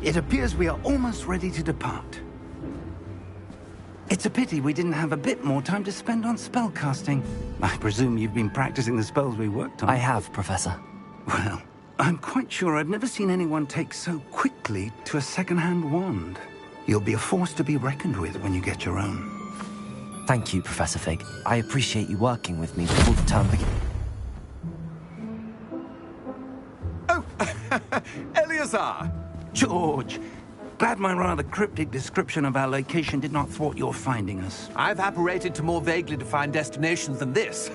It appears we are almost ready to depart. It's a pity we didn't have a bit more time to spend on spellcasting. I presume you've been practicing the spells we worked on. I have, Professor. Well, I'm quite sure I've never seen anyone take so quickly to a second-hand wand. You'll be a force to be reckoned with when you get your own. Thank you, Professor Fig. I appreciate you working with me before the term begins. Oh, Eleazar! George! Glad my rather cryptic description of our location did not thwart your finding us. I've apparated to more vaguely defined destinations than this.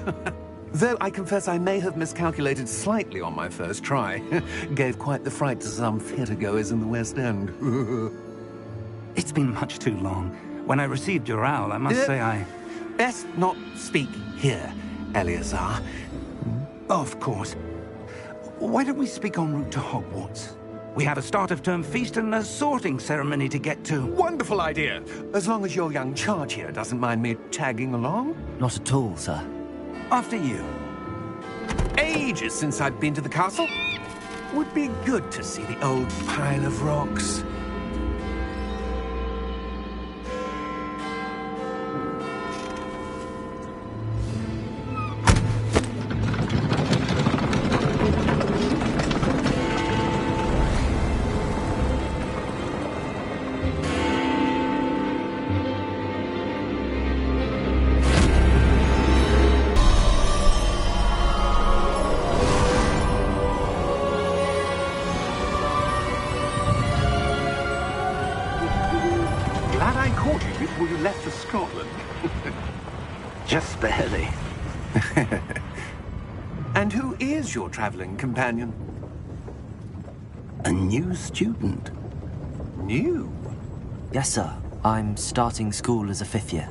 Though I confess I may have miscalculated slightly on my first try. Gave quite the fright to some theatre-goers in the West End. It's been much too long. When I received your owl, I must say I... Best not speak here, Eleazar. Of course. Why don't we speak en route to Hogwarts? We have a start-of-term feast and a sorting ceremony to get to. Wonderful idea! As long as your young charge here doesn't mind me tagging along. Not at all, sir. After you. Ages since I've been to the castle. Would be good to see the old pile of rocks. Just barely. And who is your traveling companion? A new student. New? Yes, sir. I'm starting school as a 5th year.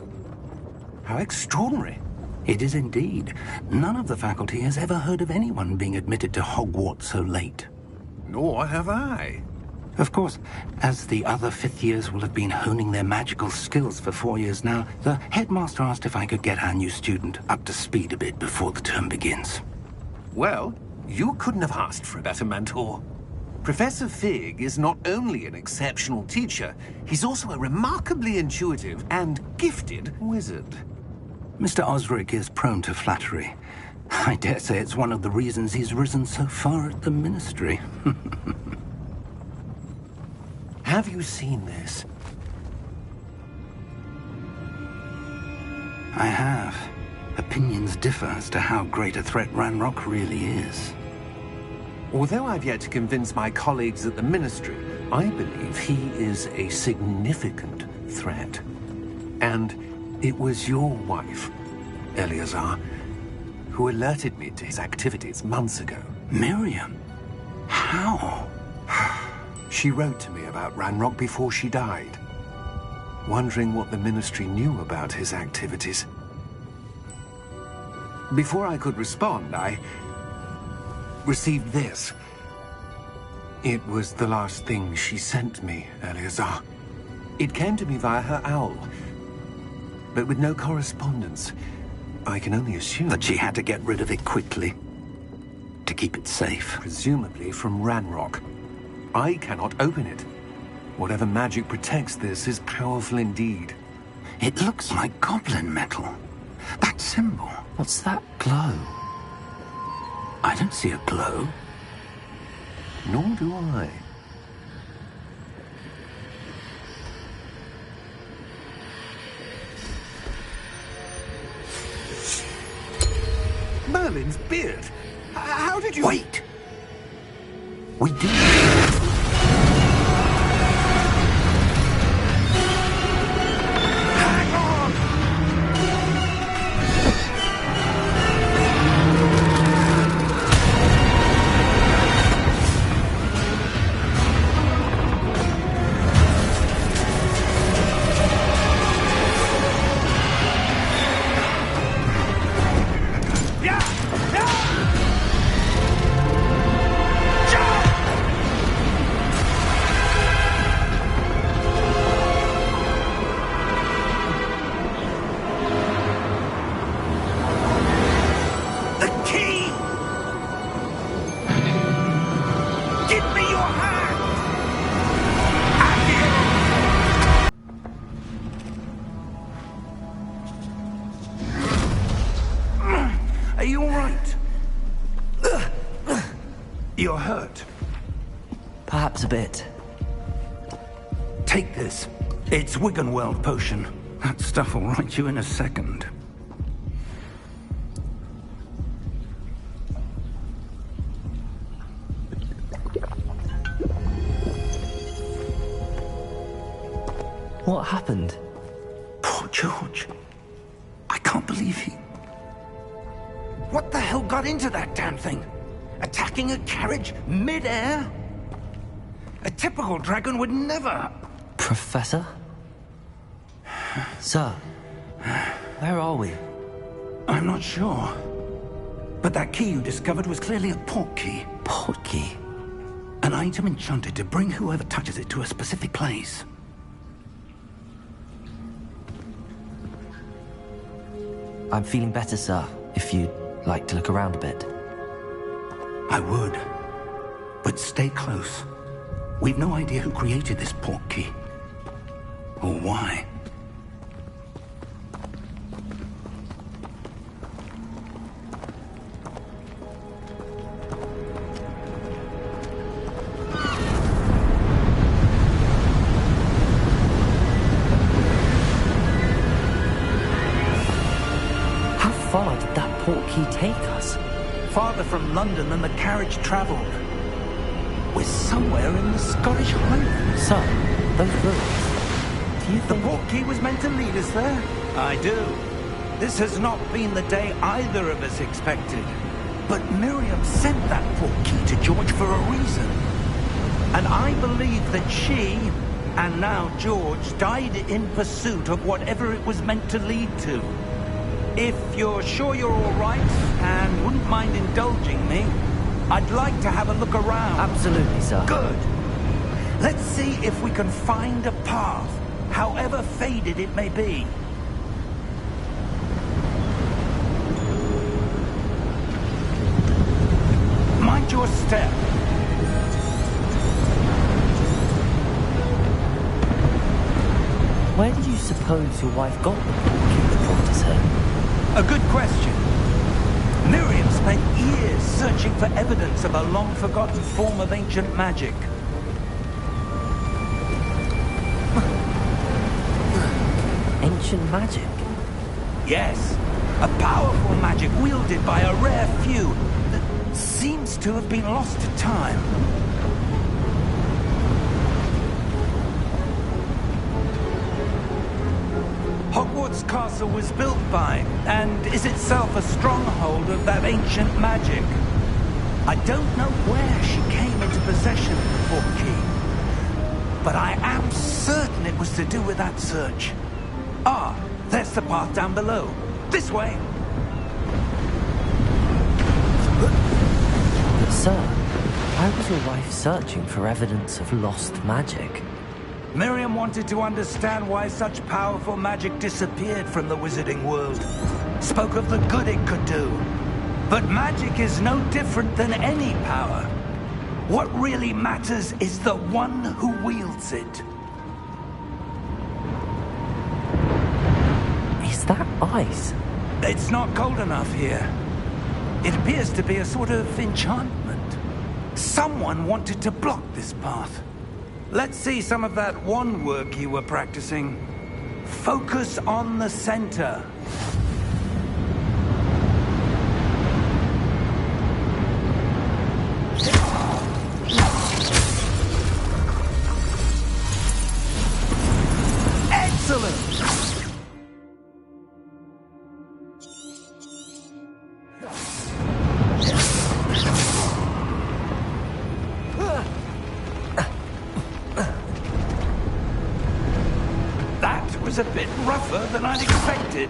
How extraordinary. It is indeed. None of the faculty has ever heard of anyone being admitted to Hogwarts so late. Nor have I. Of course, as the other 5th years will have been honing their magical skills for 4 years now, the headmaster asked if I could get our new student up to speed a bit before the term begins. Well, you couldn't have asked for a better mentor. Professor Fig is not only an exceptional teacher, he's also a remarkably intuitive and gifted wizard. Mr. Osric is prone to flattery. I dare say it's one of the reasons he's risen so far at the Ministry. Have you seen this? I have. Opinions differ as to how great a threat Ranrock really is. Although I've yet to convince my colleagues at the Ministry, I believe he is a significant threat. And it was your wife, Eleazar, who alerted me to his activities months ago. Miriam? How? She wrote to me about Ranrock before she died, wondering what the Ministry knew about his activities. Before I could respond, I received this. It was the last thing she sent me, Eleazar. It came to me via her owl, but with no correspondence. I can only assume that she had to get rid of it quickly, to keep it safe. Presumably from Ranrock. I cannot open it. Whatever magic protects this is powerful indeed. It looks like goblin metal. That symbol. What's that glow? I don't see a glow. Nor do I. Merlin's beard. How did you... Wait! We did. Hang on! you all right? You're hurt. Perhaps a bit. Take this. It's Wiggenweld potion. That stuff will right you in a second. What happened? Poor George. I can't believe he... What the hell got into that damn thing? Attacking a carriage mid-air? A typical dragon would never... Professor? Sir, where are we? I'm not sure. But that key you discovered was clearly a portkey. Portkey? An item enchanted to bring whoever touches it to a specific place. I'm feeling better, sir, if you'd like to look around a bit. I would. But stay close. We've no idea who created this portkey. Or why. How far did that portkey take us? Farther from London than the carriage travelled. We're somewhere in the Scottish Highlands. Sir, those ruins. Do you The think... portkey was meant to lead us there? I do. This has not been the day either of us expected. But Miriam sent that portkey to George for a reason. And I believe that she, and now George, died in pursuit of whatever it was meant to lead to. If you're sure you're all right, and wouldn't mind indulging me, I'd like to have a look around. Absolutely, sir. Good. Let's see if we can find a path, however faded it may be. Mind your step. Where did you suppose your wife got the portkey that brought us here? A good question. Miriam spent years searching for evidence of a long-forgotten form of ancient magic. Ancient magic? Yes, a powerful magic wielded by a rare few that seems to have been lost to time. Hogwarts Castle was built by, and is itself a stronghold of that ancient magic. I don't know where she came into possession of the portkey, but I am certain it was to do with that search. Ah, there's the path down below. This way. But sir, why was your wife searching for evidence of lost magic? Miriam wanted to understand why such powerful magic disappeared from the wizarding world. Spoke of the good it could do. But magic is no different than any power. What really matters is the one who wields it. Is that ice? It's not cold enough here. It appears to be a sort of enchantment. Someone wanted to block this path. Let's see some of that wand work you were practicing. Focus on the center. Excellent! A bit rougher than I'd expected.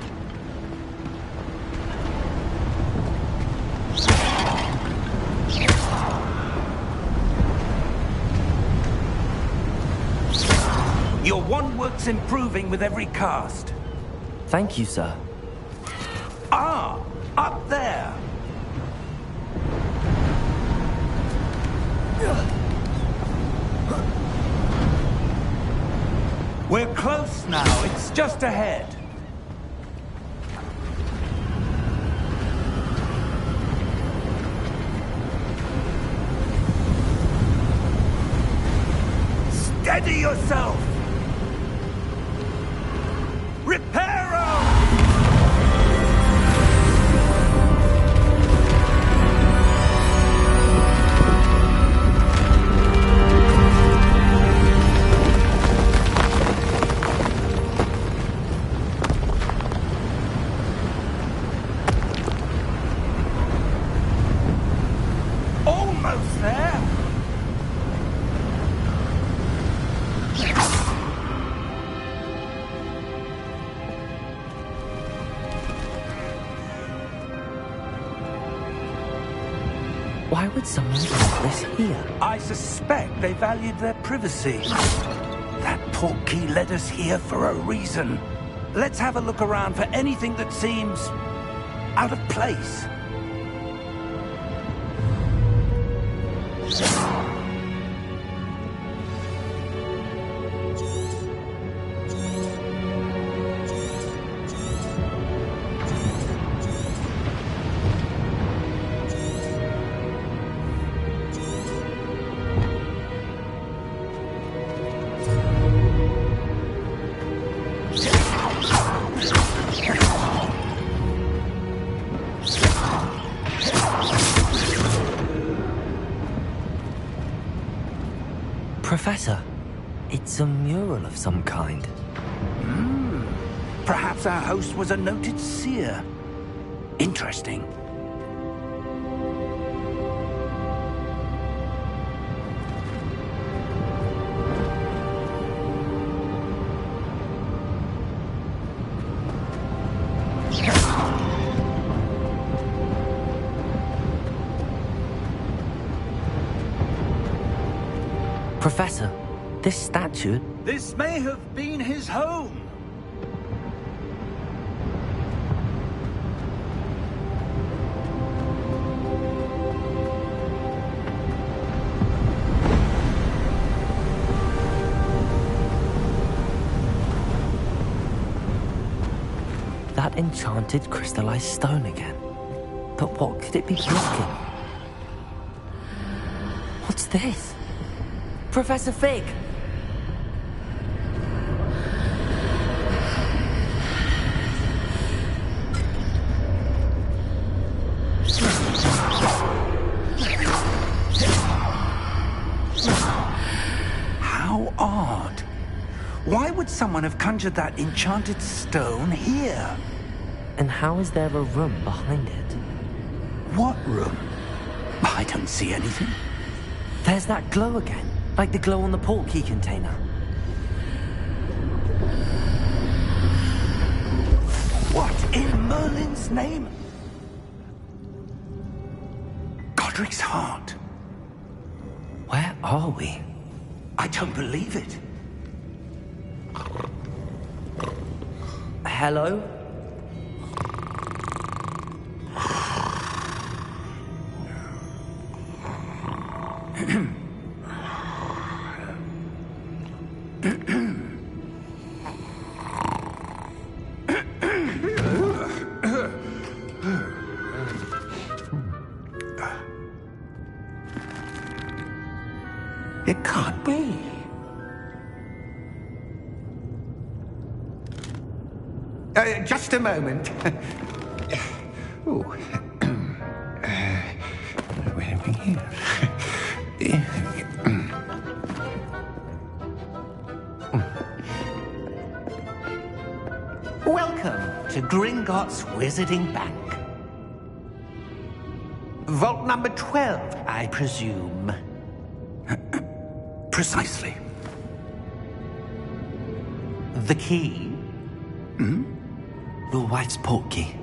Your wand work's improving with every cast. Thank you, sir. Ah, up there. We're close now. It's just ahead. Steady yourself! Reparo! Almost there! Why would someone leave this here? I suspect they valued their privacy. That Portkey led us here for a reason. Let's have a look around for anything that seems out of place. Professor, it's a mural of some kind. Perhaps our host was a noted seer. Interesting. Professor, this statue... This may have been his home. That enchanted crystallized stone again. But what could it be blocking? What's this? Professor Fig! How odd. Why would someone have conjured that enchanted stone here? And how is there a room behind it? What room? I don't see anything. There's that glow again. Like the glow on the Portkey container. What in Merlin's name? Godric's heart. Where are we? I don't believe it. Hello? It can't be. Just a moment. Oh. Where are we here? Welcome to Gringotts Wizarding Bank. Vault number 12, I presume. Precisely. The key? Your wife's Portkey.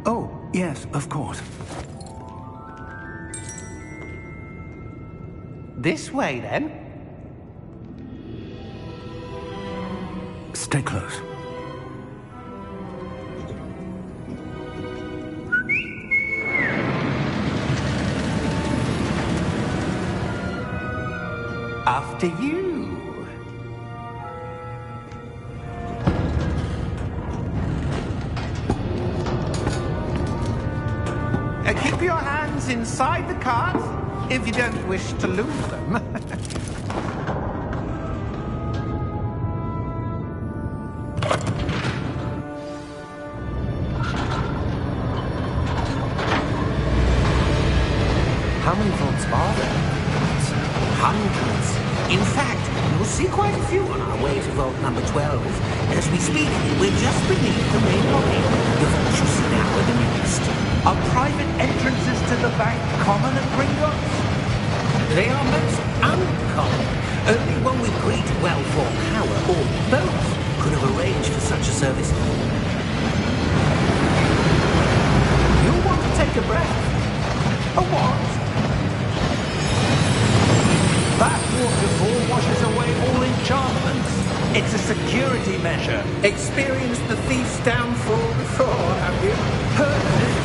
Oh, yes, of course. This way, then. Stay close. After you. Keep your hands inside the cart if you don't wish to lose them. How many vaults are there? Hundreds. In fact, you'll see quite a few on our way to vault number 12. As we speak, we're just beneath the main lobby. The vault you see now are the newest. Are private entrances to the bank common at Gringotts? They are most uncommon. Only one with great wealth or power, or both, could have arranged for such a service. You'll want to take a breath. A what? That waterfall washes away all enchantments. It's a security measure. Experienced the thief's downfall before, have you? Heard of it?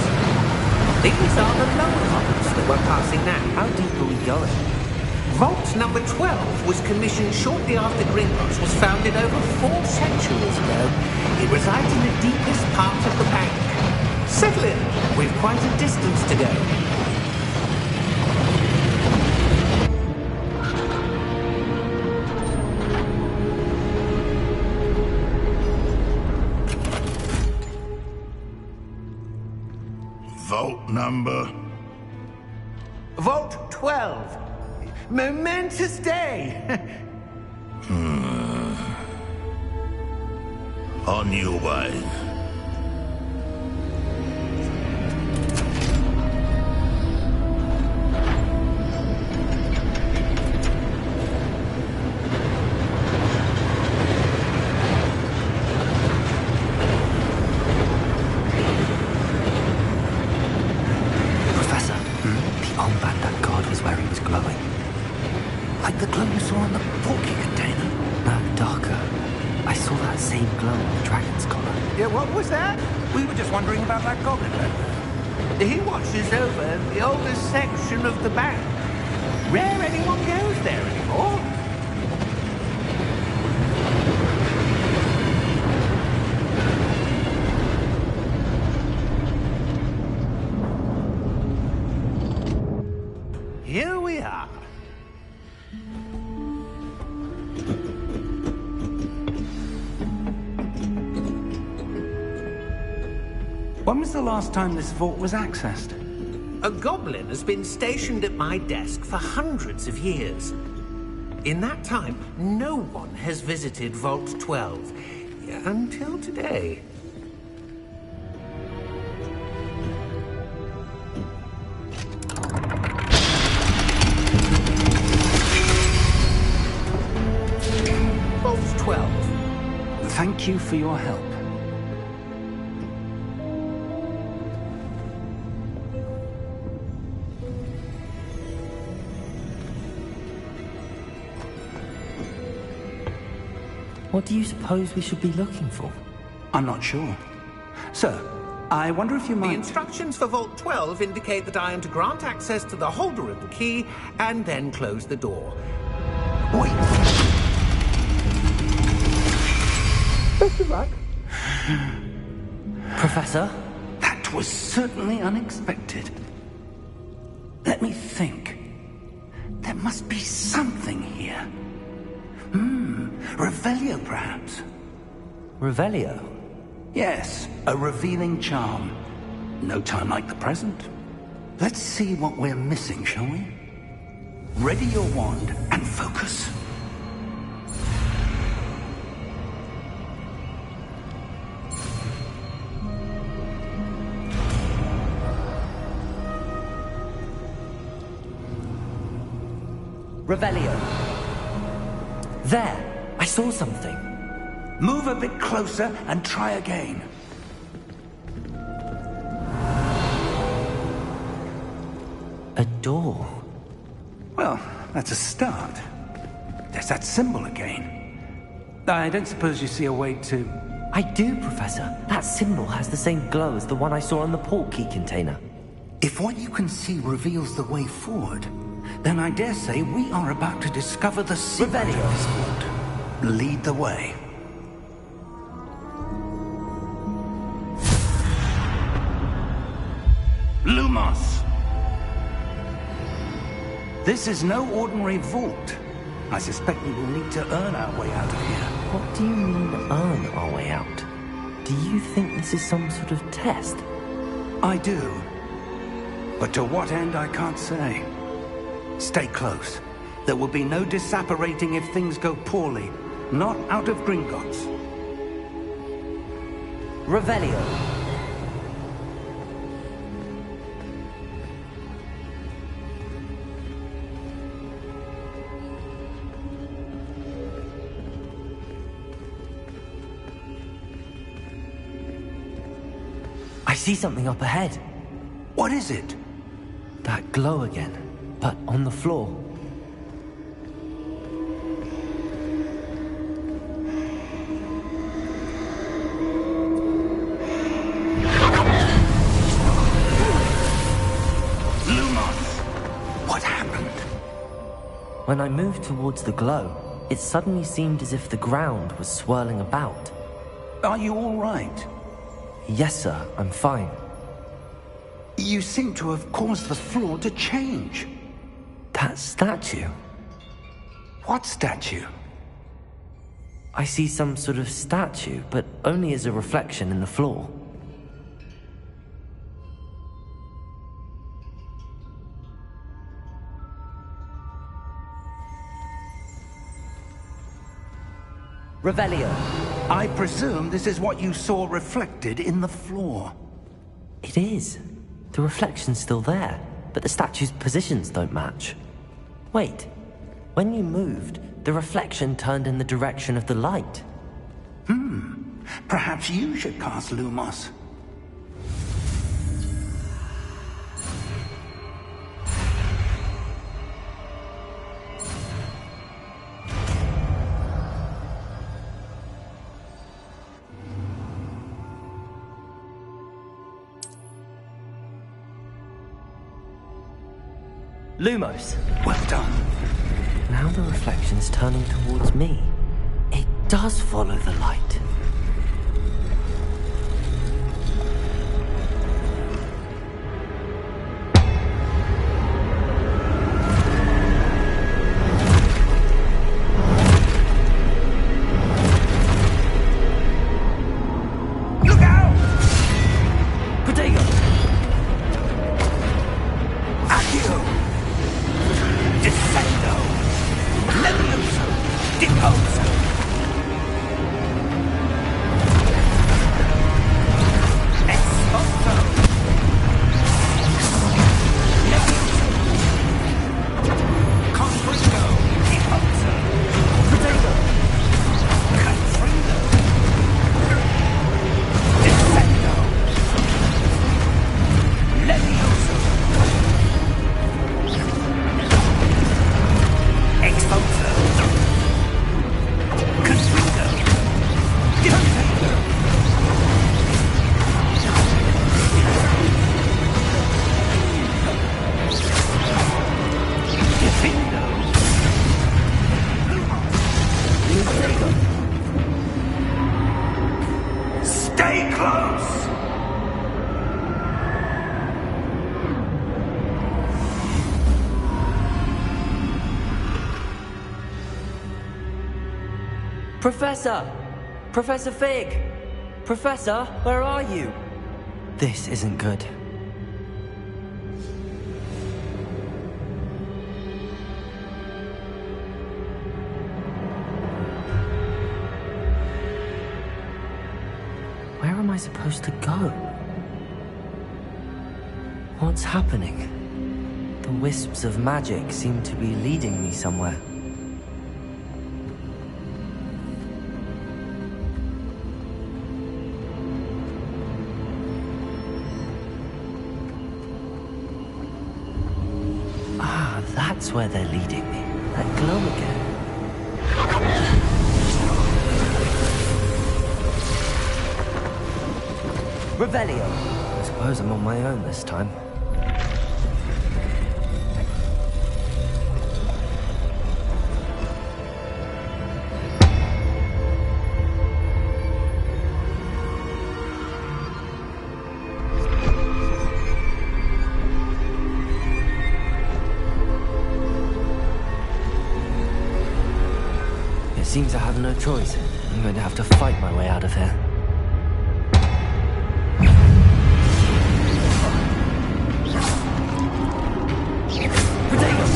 These are the lower vaults that we're passing now. How deep are we going? Vault number 12 was commissioned shortly after Gringotts was founded over 4 centuries ago. It resides in the deepest part of the bank. Settle in. We've quite a distance to go. Vault number? Vault 12. Momentous day. On your way. Professor, the armband that guard was wearing was glowing. Like the glow you saw on the Portkey container. No, darker. I saw that same glow on the dragon's collar. Yeah, what was that? We were just wondering about that goblin then. He watches over the oldest section of the bank. Rare anyone goes there anymore. Here we are. When was the last time this vault was accessed? A goblin has been stationed at my desk for hundreds of years. In that time, no one has visited Vault 12. Until today. Vault 12. Thank you for your help. What do you suppose we should be looking for? I'm not sure. Sir, I wonder if you The might... instructions for Vault 12 indicate that I am to grant access to the holder of the key and then close the door. Wait. Best of luck. Professor? That was certainly unexpected. Let me think. There must be something here. Revelio, perhaps? Revelio? Yes, a revealing charm. No time like the present. Let's see what we're missing, shall we? Ready your wand and focus. Revelio. There! I saw something. Move a bit closer and try again. A door. Well, that's a start. There's that symbol again. I don't suppose you see a way to... I do, Professor. That symbol has the same glow as the one I saw on the Portkey container. If what you can see reveals the way forward, then I dare say we are about to discover the secret of this vault. Lead the way. Lumos! This is no ordinary vault. I suspect we will need to earn our way out of here. What do you mean, earn our way out? Do you think this is some sort of test? I do. But to what end, I can't say. Stay close. There will be no disapparating if things go poorly. Not out of Gringotts. Revelio. I see something up ahead. What is it? That glow again, but on the floor. What happened? When I moved towards the glow, it suddenly seemed as if the ground was swirling about. Are you all right? Yes, sir, I'm fine. You seem to have caused the floor to change. That statue? What statue? I see some sort of statue, but only as a reflection in the floor. Revelio. I presume this is what you saw reflected in the floor. It is. The reflection's still there, but the statue's positions don't match. Wait. When you moved, the reflection turned in the direction of the light. Perhaps you should cast Lumos. Lumos. Well done. Now the reflection's turning towards me. It does follow the light. Look out! Protego! Accio! Descendo! Levioso! Deposo! Exposo! Levioso! Confringo! Deposo! Protego! Confringo! Descendo! Levioso! Exposo! Confringo! Defendo! Defendo! Stay close! Professor! Professor Fig! Professor, where are you? This isn't good. Where am I supposed to go? What's happening? The wisps of magic seem to be leading me somewhere. Ah, that's where they're leading me. That glow again. Revelio. I suppose I'm on my own this time. It seems I have no choice. I'm going to have to fight my way out of here. Protego!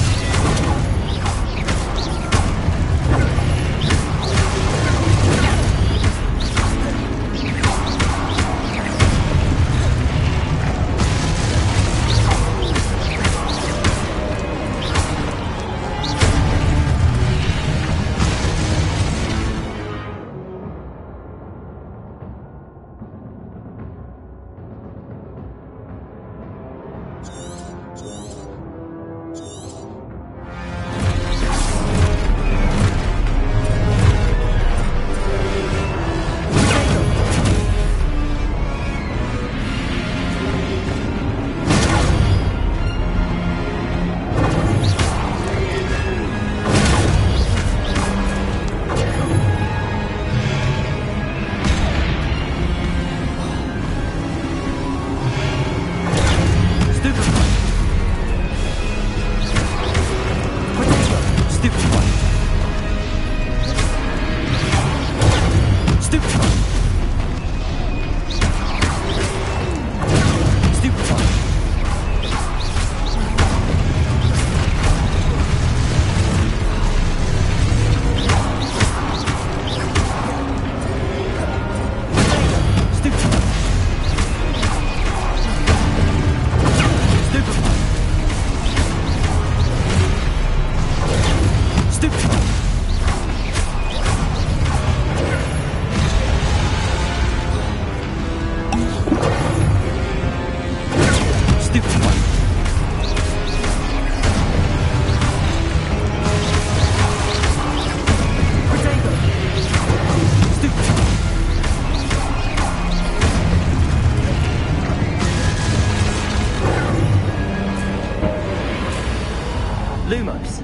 Lumos.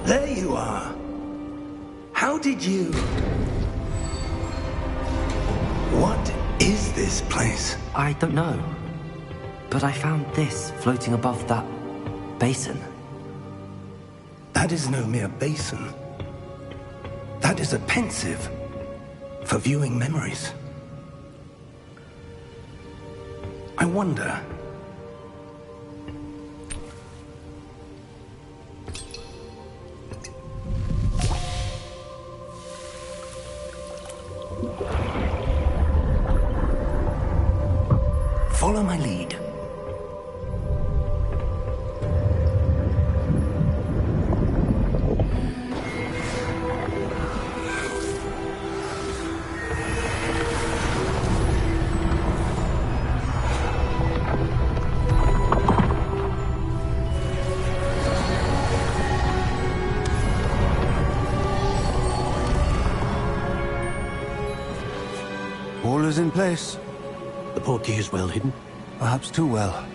There you are. How did you... What is this place? I don't know. But I found this floating above that basin. That is no mere basin. That is a pensive for viewing memories. I wonder... Follow my lead. All is in place. The portkey is well hidden. Perhaps too well.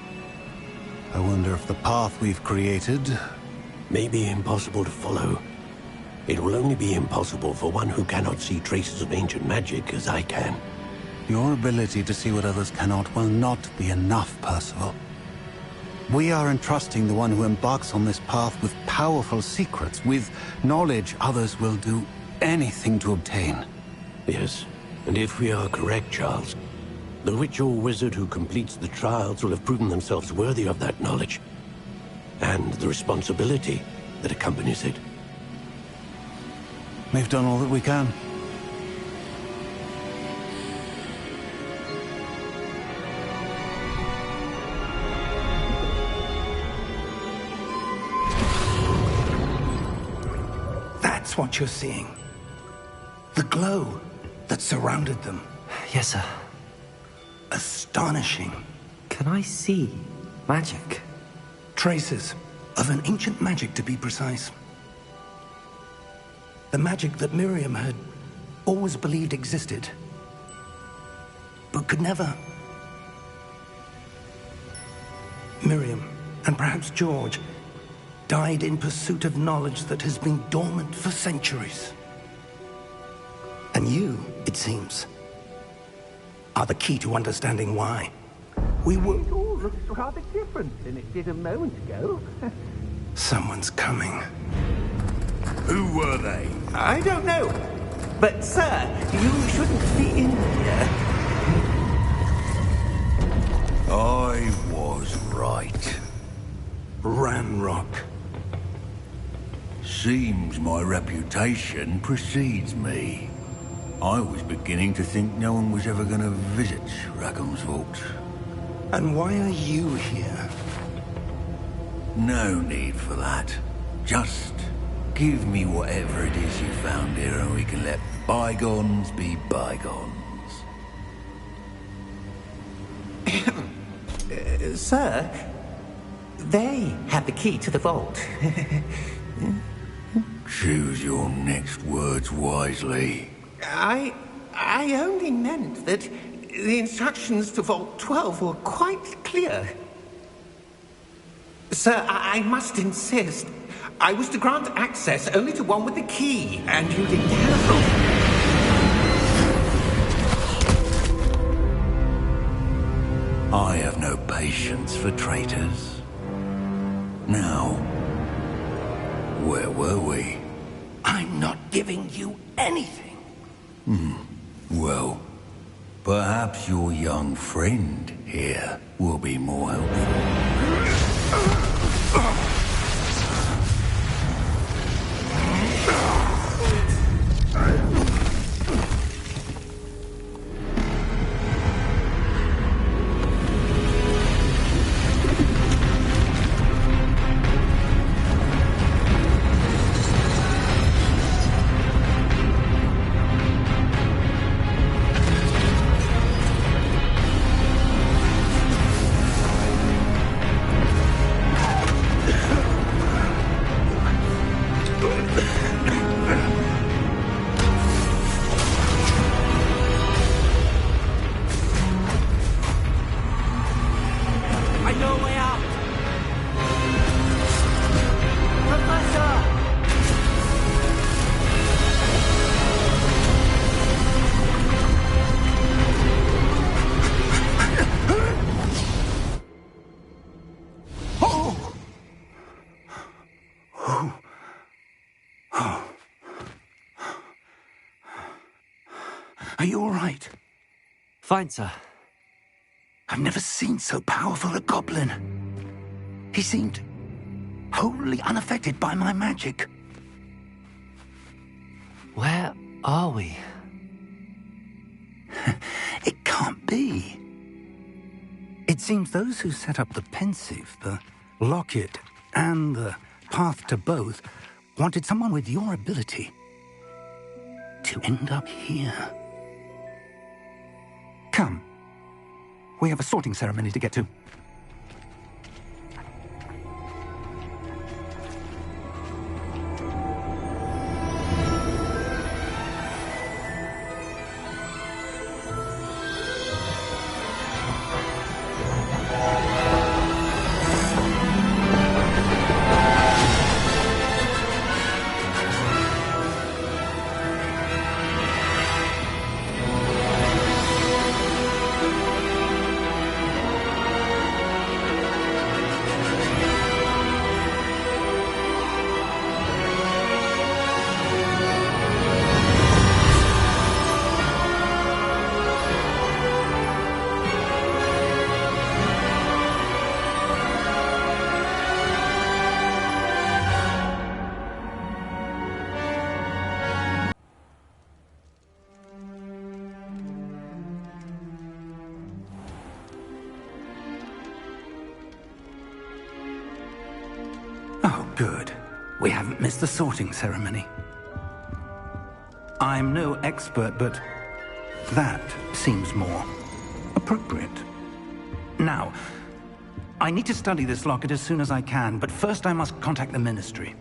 I wonder if the path we've created... May be impossible to follow. It will only be impossible for one who cannot see traces of ancient magic as I can. Your ability to see what others cannot will not be enough, Percival. We are entrusting the one who embarks on this path with powerful secrets, with knowledge others will do anything to obtain. Yes, and if we are correct, Charles, the witch or wizard who completes the trials will have proven themselves worthy of that knowledge, and the responsibility that accompanies it. We've done all that we can. That's what you're seeing. The glow that surrounded them. Yes, sir. Astonishing. Can I see magic? Traces of an ancient magic, to be precise. The magic that Miriam had always believed existed, but could never. Miriam, and perhaps George, died in pursuit of knowledge that has been dormant for centuries. And you, it seems, are the key to understanding why. We were... It all looks rather different than it did a moment ago. Someone's coming. Who were they? I don't know. But, sir, you shouldn't be in here. I was right. Ramrock. Seems my reputation precedes me. I was beginning to think no one was ever going to visit Rackham's Vault. And why are you here? No need for that. Just give me whatever it is you found here and we can let bygones be bygones. Sir, they have the key to the vault. Choose your next words wisely. I only meant that the instructions to Vault 12 were quite clear. Sir, I must insist. I was to grant access only to one with the key, and you didn't have I have no patience for traitors. Now, Where were we? I'm not giving you anything. Well, perhaps your young friend here will be more helpful. Are you all right? Fine, sir. I've never seen so powerful a goblin. He seemed wholly unaffected by my magic. Where are we? It can't be. It seems those who set up the pensive, the locket, and the path to both wanted someone with your ability to end up here. Come. We have a sorting ceremony to get to. Oh, good. We haven't missed the sorting ceremony. I'm no expert, but that seems more appropriate. Now, I need to study this locket as soon as I can, but first I must contact the Ministry.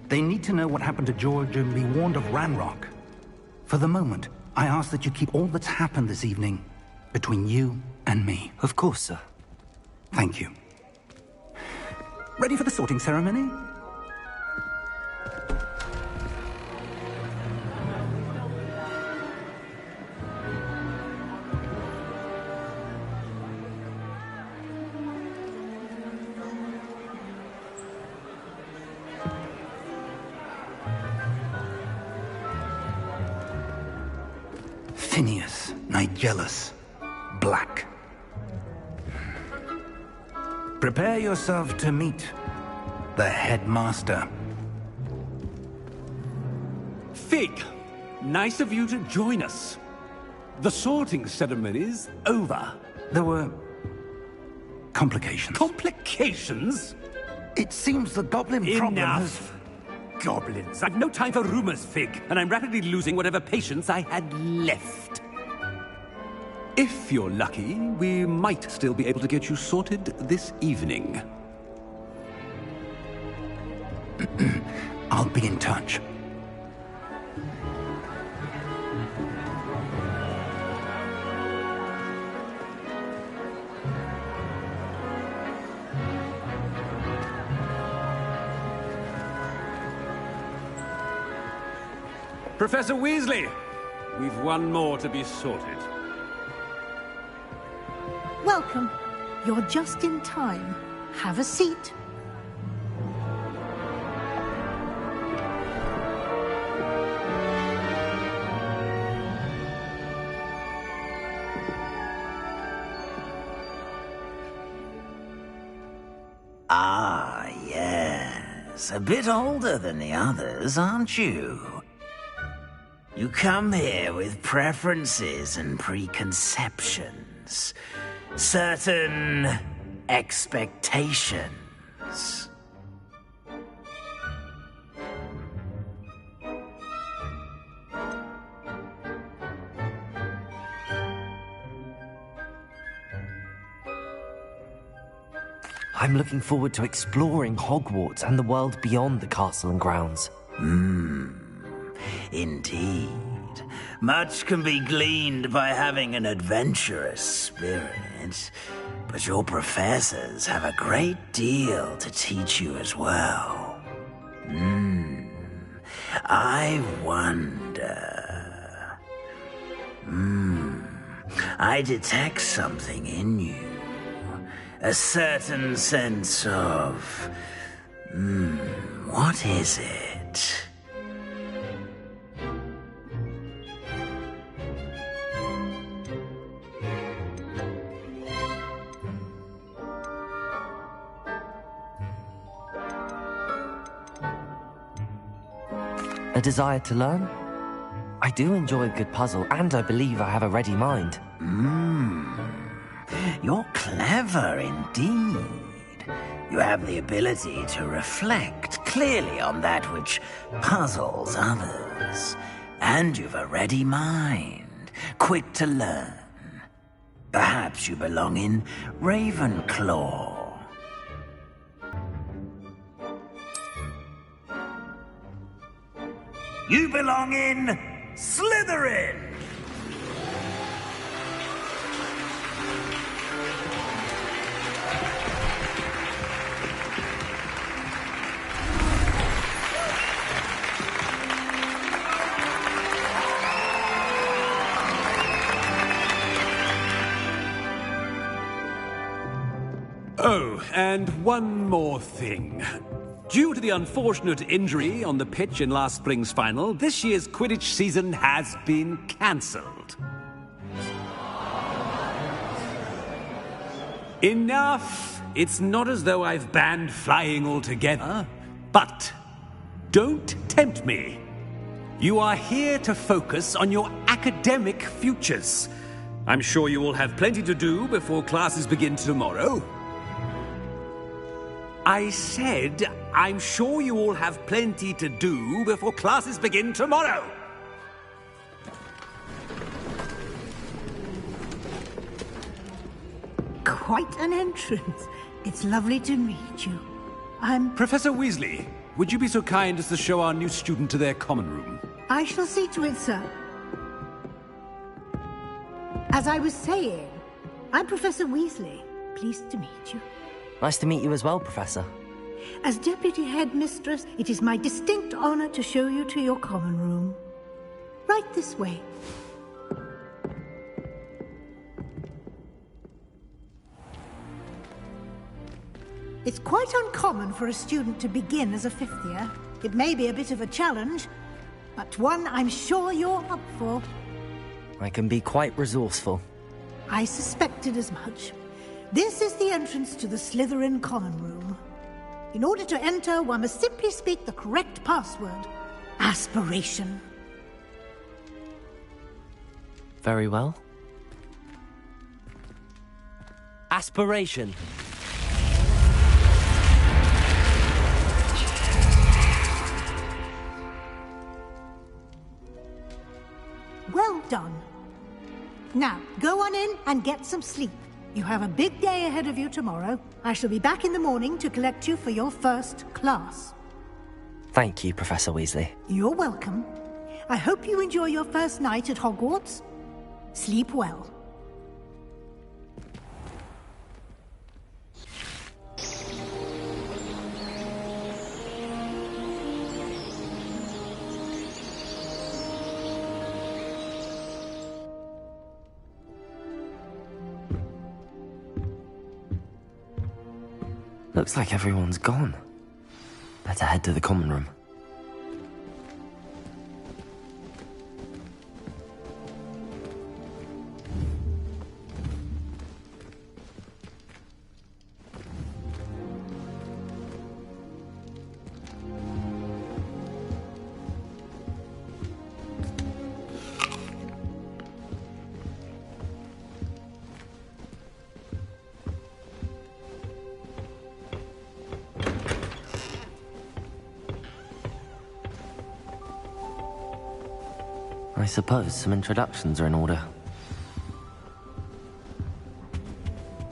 They need to know what happened to George and be warned of Ranrock. For the moment, I ask that you keep all that's happened this evening between you and me. Of course, sir. Thank you. Ready for the sorting ceremony? Phineas, Nigellus, Black. Prepare yourself to meet the headmaster. Fig, nice of you to join us. The sorting ceremony's over. There were complications. Complications? It seems the goblin problem has... Enough! Goblins. I've no time for rumors, Fig, and I'm rapidly losing whatever patience I had left. If you're lucky, we might still be able to get you sorted this evening. I'll be in touch. Professor Weasley, we've one more to be sorted. Welcome. You're just in time. Have a seat. Yes, a bit older than the others, aren't you? You come here with preferences and preconceptions. Certain expectations. I'm looking forward to exploring Hogwarts and the world beyond the castle and grounds. Indeed. Much can be gleaned by having an adventurous spirit, but your professors have a great deal to teach you as well. I wonder... I detect something in you. A certain sense of... what is it? A desire to learn? I do enjoy a good puzzle, and I believe I have a ready mind. You're clever indeed. You have the ability to reflect clearly on that which puzzles others. And you've a ready mind, quick to learn. Perhaps you belong in Ravenclaw. You belong in Slytherin! Oh, and one more thing. Due to the unfortunate injury on the pitch in last spring's final, this year's Quidditch season has been cancelled. Enough! It's not as though I've banned flying altogether, but don't tempt me. You are here to focus on your academic futures. I'm sure you will have plenty to do before classes begin tomorrow. I said, I'm sure you all have plenty to do before classes begin tomorrow. Quite an entrance. It's lovely to meet you. Professor Weasley, would you be so kind as to show our new student to their common room? I shall see to it, sir. As I was saying, I'm Professor Weasley. Pleased to meet you. Nice to meet you as well, Professor. As Deputy Headmistress, it is my distinct honor to show you to your common room. Right this way. It's quite uncommon for a student to begin as a fifth year. It may be a bit of a challenge, but one I'm sure you're up for. I can be quite resourceful. I suspected as much. This is the entrance to the Slytherin Common Room. In order to enter, one must simply speak the correct password. Aspiration. Very well. Aspiration. Well done. Now, go on in and get some sleep. You have a big day ahead of you tomorrow. I shall be back in the morning to collect you for your first class. Thank you, Professor Weasley. You're welcome. I hope you enjoy your first night at Hogwarts. Sleep well. Looks like everyone's gone. Better head to the common room. I suppose some introductions are in order.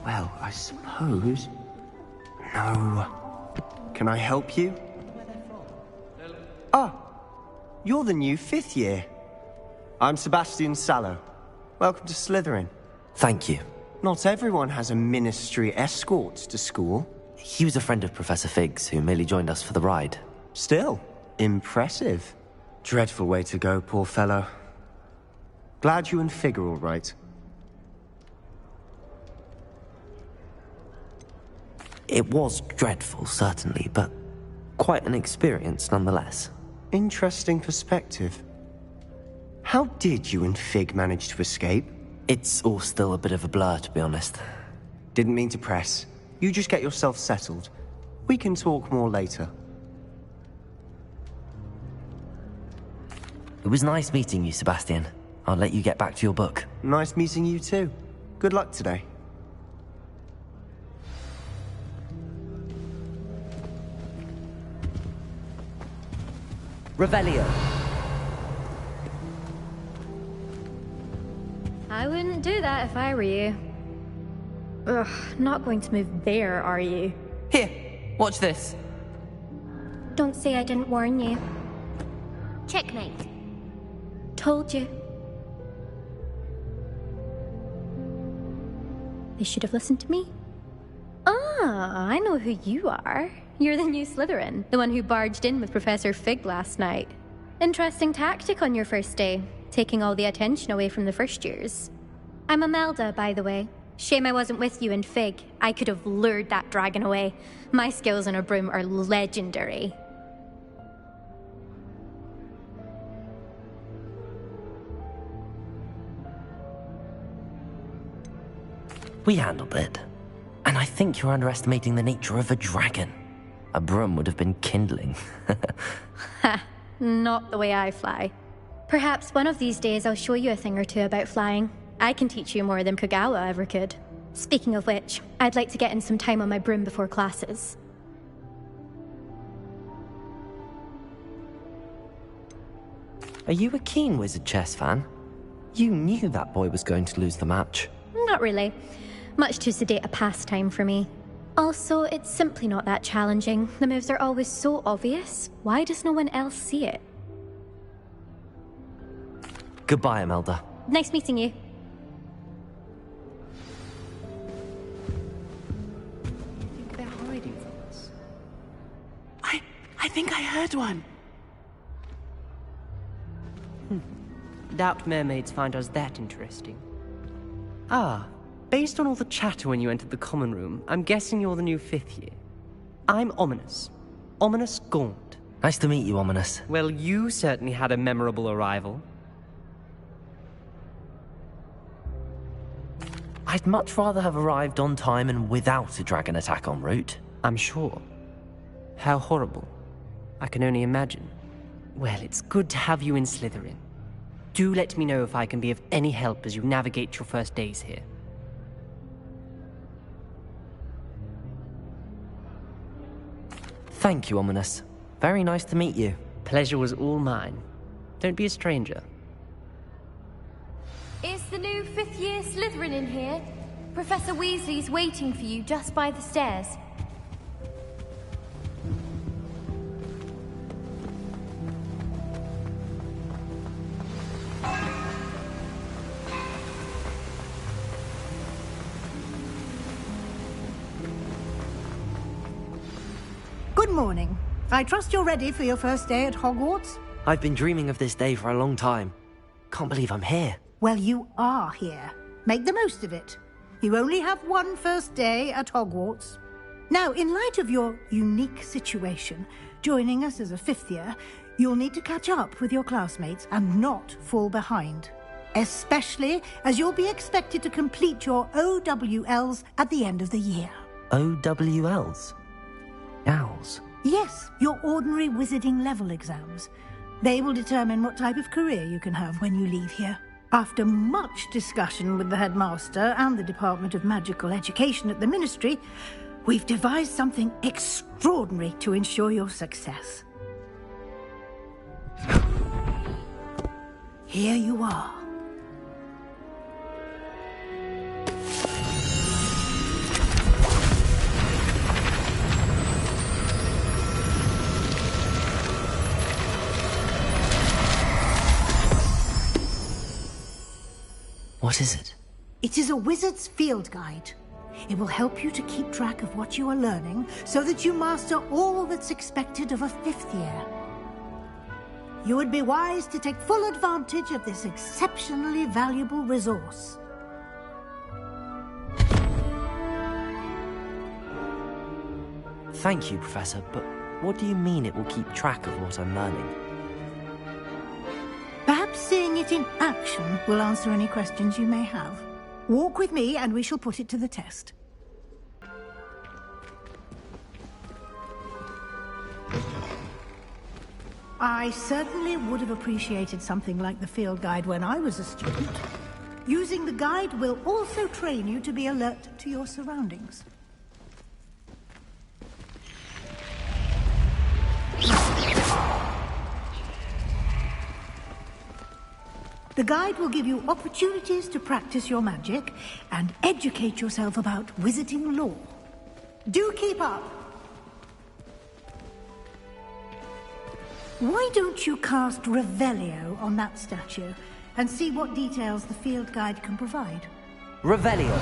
Well, I suppose... No. Can I help you? Ah, you're the new 5th year. I'm Sebastian Sallow. Welcome to Slytherin. Thank you. Not everyone has a ministry escort to school. He was a friend of Professor Fig's who merely joined us for the ride. Still, impressive. Dreadful way to go, poor fellow. Glad you and Fig are all right. It was dreadful, certainly, but quite an experience nonetheless. Interesting perspective. How did you and Fig manage to escape? It's all still a bit of a blur, to be honest. Didn't mean to press. You just get yourself settled. We can talk more later. It was nice meeting you, Sebastian. I'll let you get back to your book. Nice meeting you too. Good luck today. Revelio. I wouldn't do that if I were you. Ugh, not going to move there, are you? Here, watch this. Don't say I didn't warn you. Checkmate. Told you. They should have listened to me. Ah, I know who you are. You're the new Slytherin, the one who barged in with Professor Fig last night. Interesting tactic on your first day, taking all the attention away from the first years. I'm Imelda, by the way. Shame I wasn't with you and Fig. I could have lured that dragon away. My skills on a broom are legendary. We handled it. And I think you're underestimating the nature of a dragon. A broom would have been kindling. Ha, not the way I fly. Perhaps one of these days I'll show you a thing or two about flying. I can teach you more than Kogawa ever could. Speaking of which, I'd like to get in some time on my broom before classes. Are you a keen Wizard chess fan? You knew that boy was going to lose the match. Not really. Much too sedate a pastime for me. Also, it's simply not that challenging. The moves are always so obvious. Why does no one else see it? Goodbye, Imelda. Nice meeting you. They're hiding from us. I think I heard one. Doubt mermaids find us that interesting. Ah, based on all the chatter when you entered the common room, I'm guessing you're the new 5th year. I'm Ominous. Ominous Gaunt. Nice to meet you, Ominous. Well, you certainly had a memorable arrival. I'd much rather have arrived on time and without a dragon attack en route. I'm sure. How horrible. I can only imagine. Well, it's good to have you in Slytherin. Do let me know if I can be of any help as you navigate your first days here. Thank you, Ominous. Very nice to meet you. Pleasure was all mine. Don't be a stranger. Is the new 5th year Slytherin in here? Professor Weasley's waiting for you just by the stairs. Good morning. I trust you're ready for your first day at Hogwarts? I've been dreaming of this day for a long time. Can't believe I'm here. Well, you are here. Make the most of it. You only have one first day at Hogwarts. Now, in light of your unique situation, joining us as a 5th year, you'll need to catch up with your classmates and not fall behind. Especially as you'll be expected to complete your OWLs at the end of the year. OWLs? Owls? Yes, your ordinary wizarding level exams. They will determine what type of career you can have when you leave here. After much discussion with the headmaster and the Department of Magical Education at the Ministry, we've devised something extraordinary to ensure your success. here you are. What is it? It is a wizard's field guide. It will help you to keep track of what you are learning so that you master all that's expected of a 5th year. You would be wise to take full advantage of this exceptionally valuable resource. Thank you, Professor, but what do you mean it will keep track of what I'm learning? Perhaps seeing it in action will answer any questions you may have. Walk with me and we shall put it to the test. I certainly would have appreciated something like the field guide when I was a student. Using the guide will also train you to be alert to your surroundings. The guide will give you opportunities to practice your magic and educate yourself about wizarding lore. Do keep up! Why don't you cast Revelio on that statue and see what details the field guide can provide? Revelio!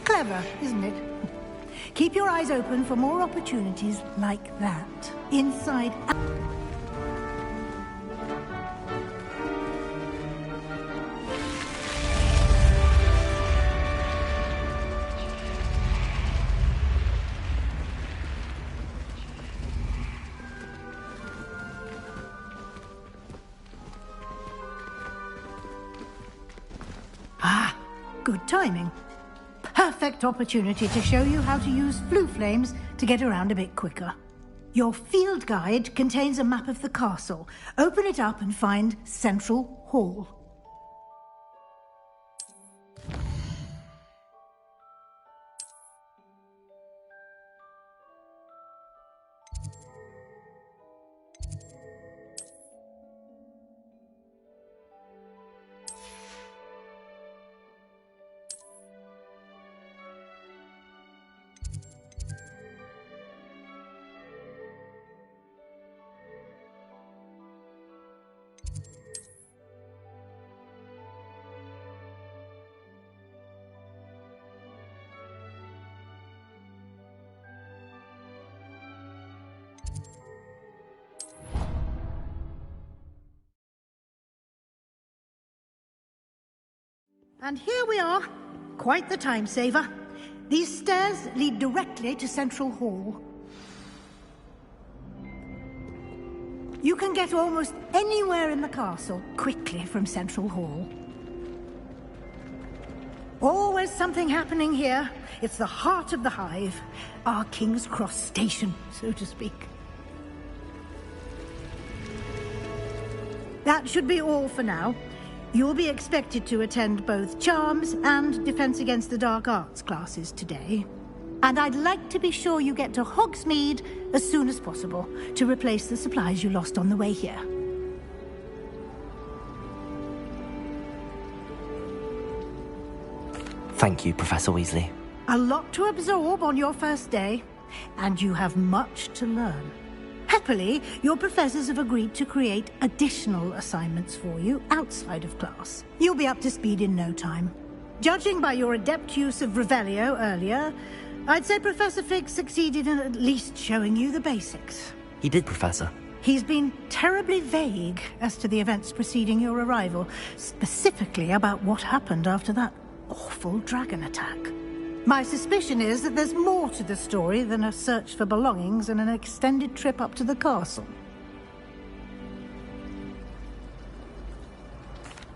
Clever, isn't it? Keep your eyes open for more opportunities like that. Inside out. Ah, good timing. Perfect opportunity to show you how to use flue flames to get around a bit quicker. Your field guide contains a map of the castle. Open it up and find Central Hall. And here we are. Quite the time saver. These stairs lead directly to Central Hall. You can get almost anywhere in the castle quickly from Central Hall. Always something happening here. It's the heart of the hive. Our King's Cross station, so to speak. That should be all for now. You'll be expected to attend both Charms and Defense Against the Dark Arts classes today. And I'd like to be sure you get to Hogsmeade as soon as possible to replace the supplies you lost on the way here. Thank you, Professor Weasley. A lot to absorb on your first day, and you have much to learn. Happily, your professors have agreed to create additional assignments for you outside of class. You'll be up to speed in no time. Judging by your adept use of Revelio earlier, I'd say Professor Fig succeeded in at least showing you the basics. He did, Professor. He's been terribly vague as to the events preceding your arrival, specifically about what happened after that awful dragon attack. My suspicion is that there's more to the story than a search for belongings and an extended trip up to the castle.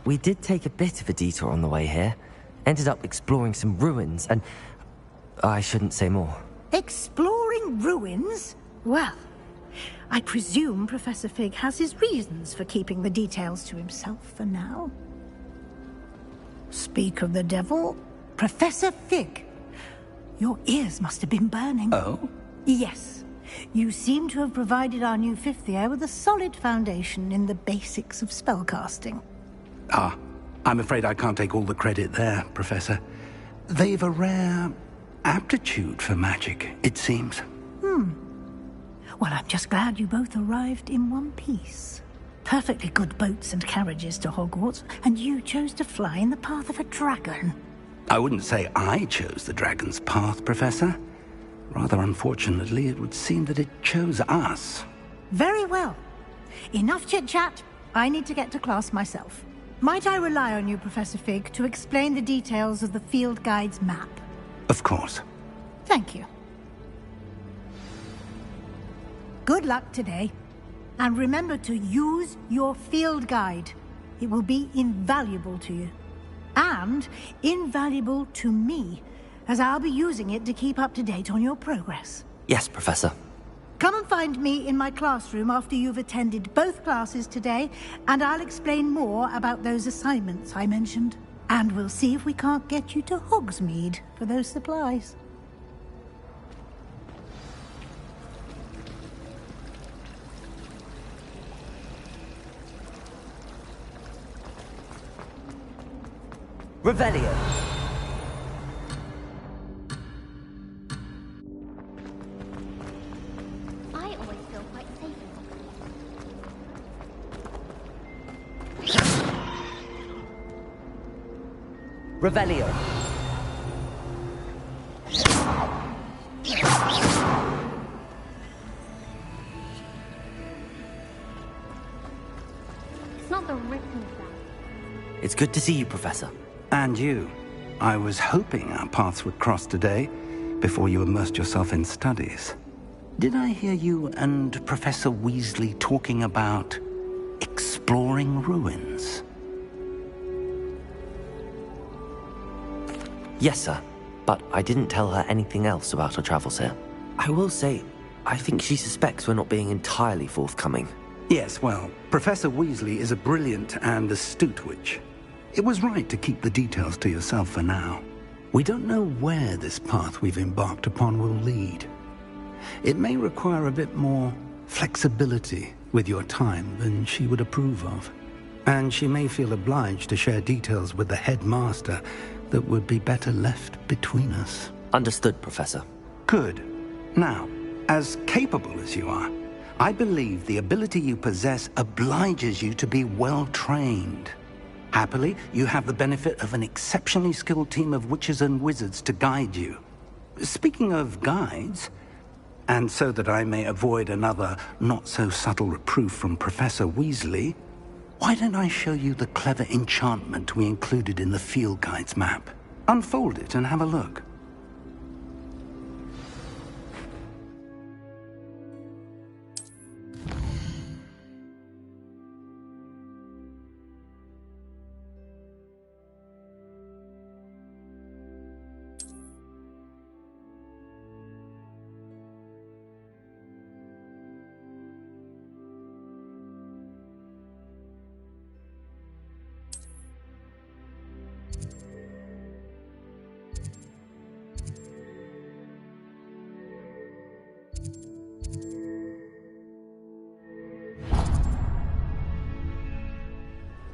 We did take a bit of a detour on the way here. Ended up exploring some ruins, and I shouldn't say more. Exploring ruins? Well, I presume Professor Fig has his reasons for keeping the details to himself for now. Speak of the devil, Professor Fig. Your ears must have been burning. Oh? Yes. You seem to have provided our new fifth year with a solid foundation in the basics of spellcasting. Ah, I'm afraid I can't take all the credit there, Professor. They've a rare aptitude for magic, it seems. Well, I'm just glad you both arrived in one piece. Perfectly good boats and carriages to Hogwarts, and you chose to fly in the path of a dragon. I wouldn't say I chose the dragon's path, Professor. Rather unfortunately, it would seem that it chose us. Very well. Enough chit-chat. I need to get to class myself. Might I rely on you, Professor Fig, to explain the details of the field guide's map? Of course. Thank you. Good luck today. And remember to use your field guide. It will be invaluable to you. And invaluable to me, as I'll be using it to keep up to date on your progress. Yes, Professor. Come and find me in my classroom after you've attended both classes today, and I'll explain more about those assignments I mentioned. And we'll see if we can't get you to Hogsmeade for those supplies. Revelio. I always feel quite safe. Revelio. It's not the written stuff. It's good to see you, Professor. And you. I was hoping our paths would cross today, before you immersed yourself in studies. Did I hear you and Professor Weasley talking about exploring ruins? Yes, sir. But I didn't tell her anything else about her travels here. I will say, I think she suspects we're not being entirely forthcoming. Yes, well, Professor Weasley is a brilliant and astute witch. It was right to keep the details to yourself for now. We don't know where this path we've embarked upon will lead. It may require a bit more flexibility with your time than she would approve of. And she may feel obliged to share details with the headmaster that would be better left between us. Understood, Professor. Good. Now, as capable as you are, I believe the ability you possess obliges you to be well trained. Happily, you have the benefit of an exceptionally skilled team of witches and wizards to guide you. Speaking of guides, and so that I may avoid another not-so-subtle reproof from Professor Weasley, why don't I show you the clever enchantment we included in the field guide's map? Unfold it and have a look.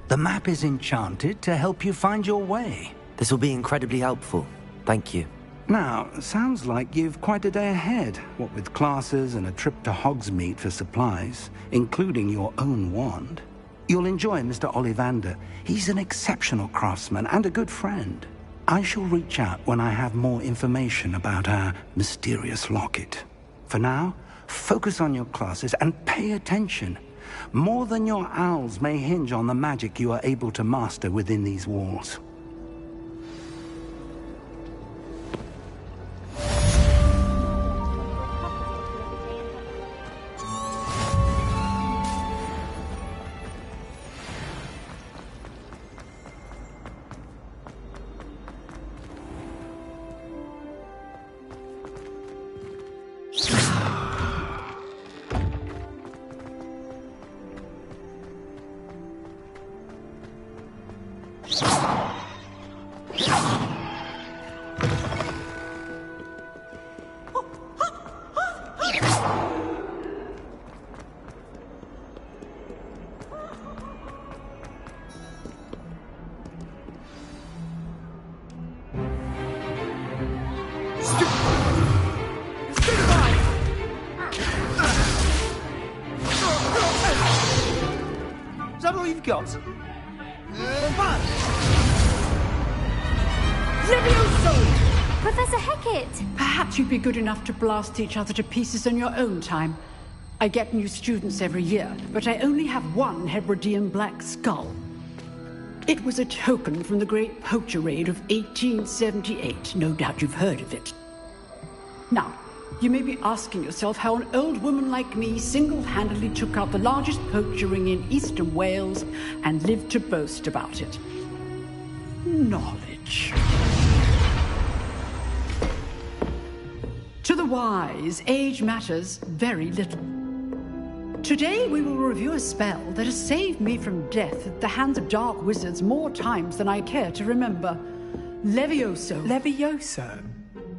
The map is enchanted to help you find your way. This will be incredibly helpful. Thank you. Now, sounds like you've quite a day ahead, what with classes and a trip to Hogsmeade for supplies, including your own wand. You'll enjoy Mr. Ollivander. He's an exceptional craftsman and a good friend. I shall reach out when I have more information about our mysterious locket. For now, focus on your classes and pay attention. More than your owls may hinge on the magic you are able to master within these walls. we've got? Levioso! Professor Hecat! Perhaps you'd be good enough to blast each other to pieces in your own time. I get new students every year, but I only have one Hebridean black skull. It was a token from the Great Poacher Raid of 1878. No doubt you've heard of it. Now, you may be asking yourself how an old woman like me single-handedly took out the largest poacher ring in eastern Wales and lived to boast about it. Knowledge. To the wise, age matters very little. Today we will review a spell that has saved me from death at the hands of dark wizards more times than I care to remember. Levioso. Levioso?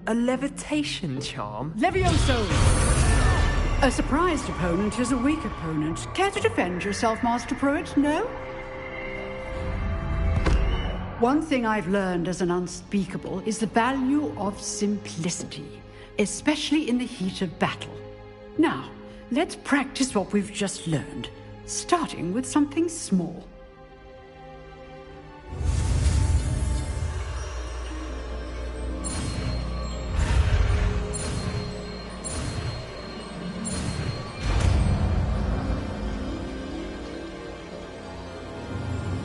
A levitation charm? Levioso! A surprised opponent is a weak opponent. Care to defend yourself, Master Pruitt? No? One thing I've learned as an unspeakable is the value of simplicity, especially in the heat of battle. Now, let's practice what we've just learned, starting with something small.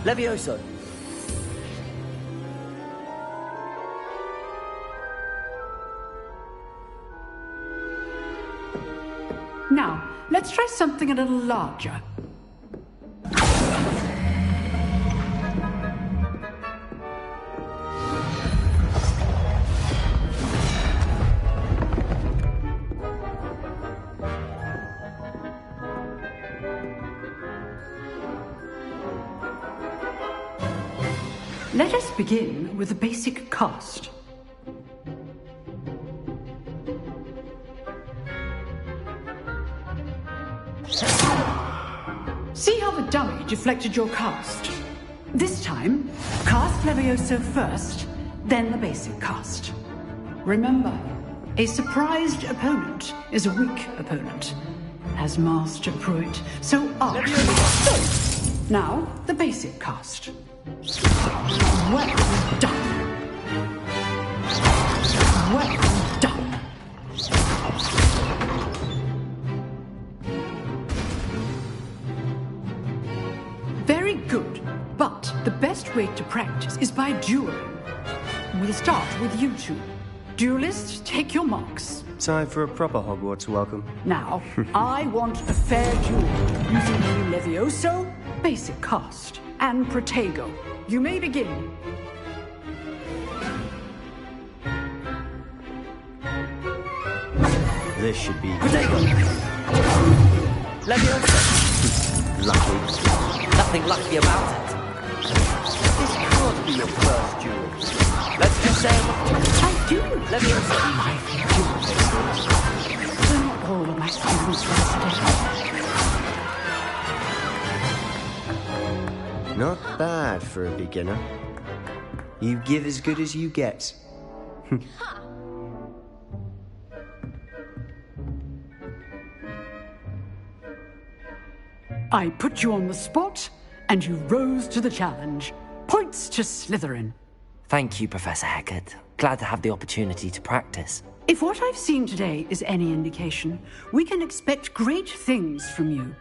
Levioso. Now, let's try something a little larger. Let us begin with the basic cast. See how the dummy deflected your cast? This time, cast Levioso first, then the basic cast. Remember, a surprised opponent is a weak opponent. As Master Pruitt, so are Levioso. Now, the basic cast. Well done. Well done. Very good, but the best way to practice is by dueling. We'll start with you two. Duelists, take your marks. Time for a proper Hogwarts welcome. Now, I want a fair duel using the Levioso, basic cast, and Protego. You may begin. This should be Protego. Levioso. Lucky. Nothing lucky about it. This can't be your first duel. Let's just say I do. Levioso. My duel. They're not all of my students last Not bad for a beginner. You give as good as you get. I put you on the spot, and you rose to the challenge. Points to Slytherin. Thank you, Professor Hecat. Glad to have the opportunity to practice. If what I've seen today is any indication, we can expect great things from you.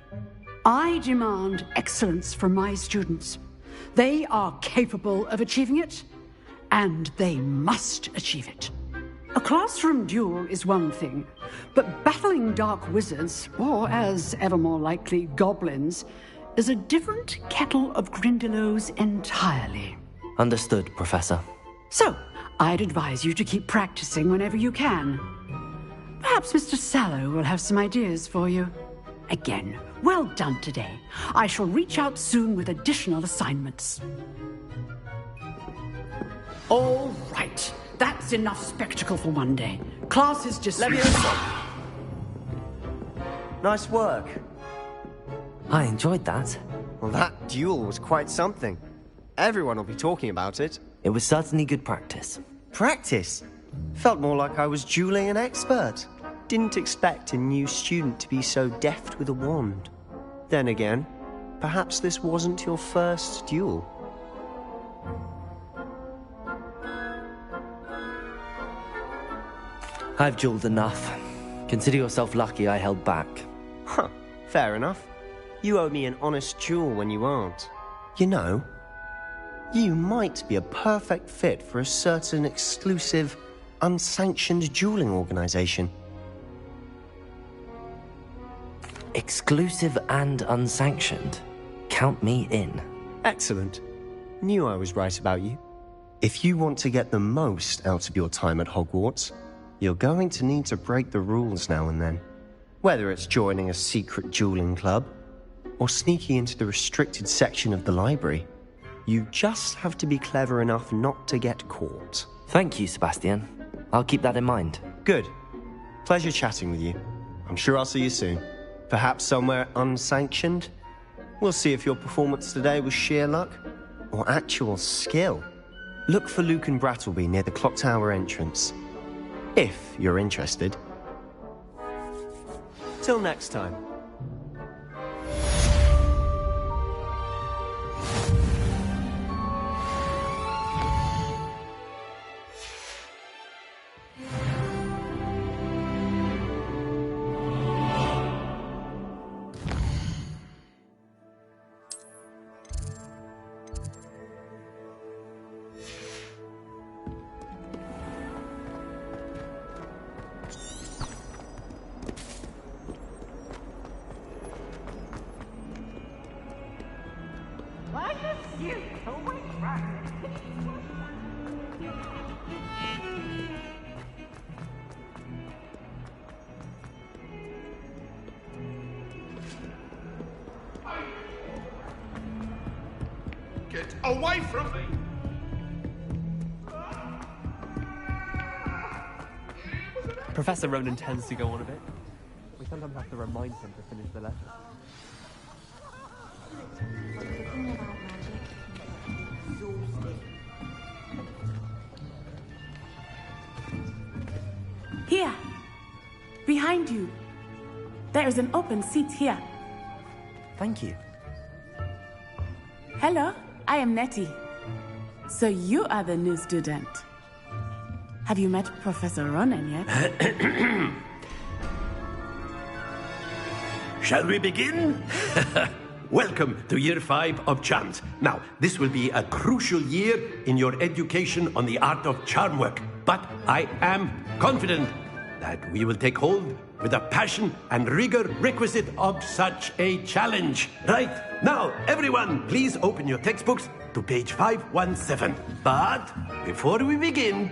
I demand excellence from my students. They are capable of achieving it, and they must achieve it. A classroom duel is one thing, but battling dark wizards, or as ever more likely, goblins, is a different kettle of Grindylows entirely. Understood, Professor. So, I'd advise you to keep practicing whenever you can. Perhaps Mr. Sallow will have some ideas for you. Again, well done today. I shall reach out soon with additional assignments. All right. That's enough spectacle for one day. Class is dismissed. Nice work. I enjoyed that. Well, that duel was quite something. Everyone will be talking about it. It was certainly good practice. Practice? Felt more like I was dueling an expert. Didn't expect a new student to be so deft with a wand. Then again, Perhaps this wasn't your first duel. I've dueled enough. Consider yourself lucky I held back. Huh, fair enough. You owe me an honest duel when you aren't. You know, you might be a perfect fit for a certain exclusive, unsanctioned dueling organization. Exclusive and unsanctioned? Count me in. Excellent. Knew I was right about you. If you want to get the most out of your time at Hogwarts, you're going to need to break the rules now and then. Whether it's joining a secret dueling club, or sneaking into the restricted section of the library, you just have to be clever enough not to get caught. Thank you, Sebastian. I'll keep that in mind. Good. Pleasure chatting with you. I'm sure I'll see you soon. Perhaps somewhere unsanctioned? We'll see if your performance today was sheer luck or actual skill. Look for Luke and Brattleby near the clock tower entrance, if you're interested. Till next time. Get away from me! Professor Ronan tends to go on a bit. We sometimes have to remind him to finish the letter. Here! Behind you! There is an open seat here. Thank you. Hello, I am Nettie. So you are the new student. Have you met Professor Ronan yet? Shall we begin? Welcome to Year 5 of Charms. Now, this will be a crucial year in your education on the art of charm work. But I am confident that we will take hold with the passion and rigor requisite of such a challenge. Right, now, everyone, please open your textbooks to page 517. But before we begin,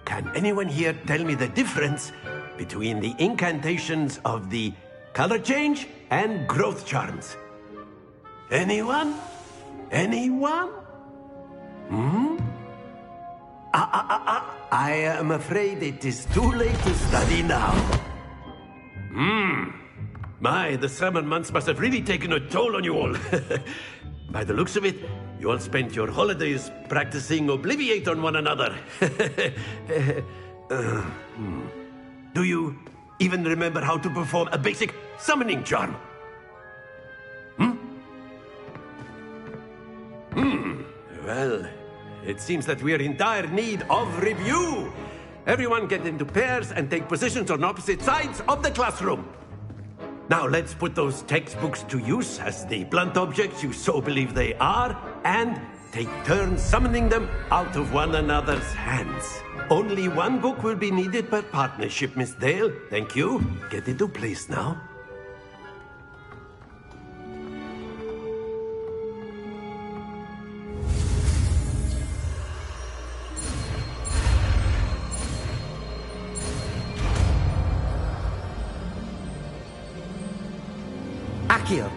can anyone here tell me the difference between the incantations of the color change and growth charms? Anyone? Anyone? I am afraid it is too late to study now. My, the summer months must have really taken a toll on you all. By the looks of it, you all spent your holidays practicing Obliviate on one another. Do you even remember how to perform a basic summoning charm? Well, it seems that we are in dire need of review. Everyone get into pairs and take positions on opposite sides of the classroom. Now let's put those textbooks to use as the blunt objects you so believe they are, and take turns summoning them out of one another's hands. Only one book will be needed per partnership, Miss Dale. Thank you. Get into place now. Accio.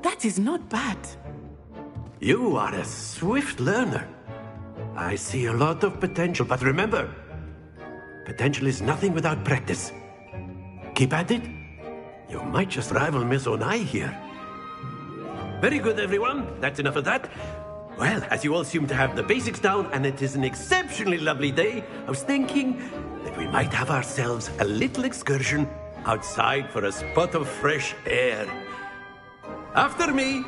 That is not bad. You are a swift learner. I see a lot of potential, but remember, potential is nothing without practice. Keep at it. You might just rival Miss Onai here. Very good, everyone. That's enough of that. Well, as you all seem to have the basics down, and it is an exceptionally lovely day, I was thinking that we might have ourselves a little excursion outside for a spot of fresh air. After me!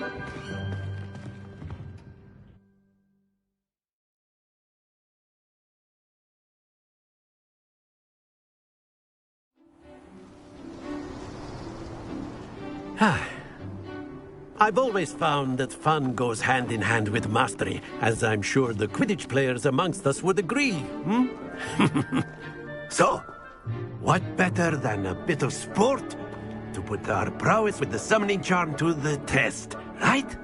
I've always found that fun goes hand in hand with mastery, as I'm sure the Quidditch players amongst us would agree, So, what better than a bit of sport to put our prowess with the summoning charm to the test, right?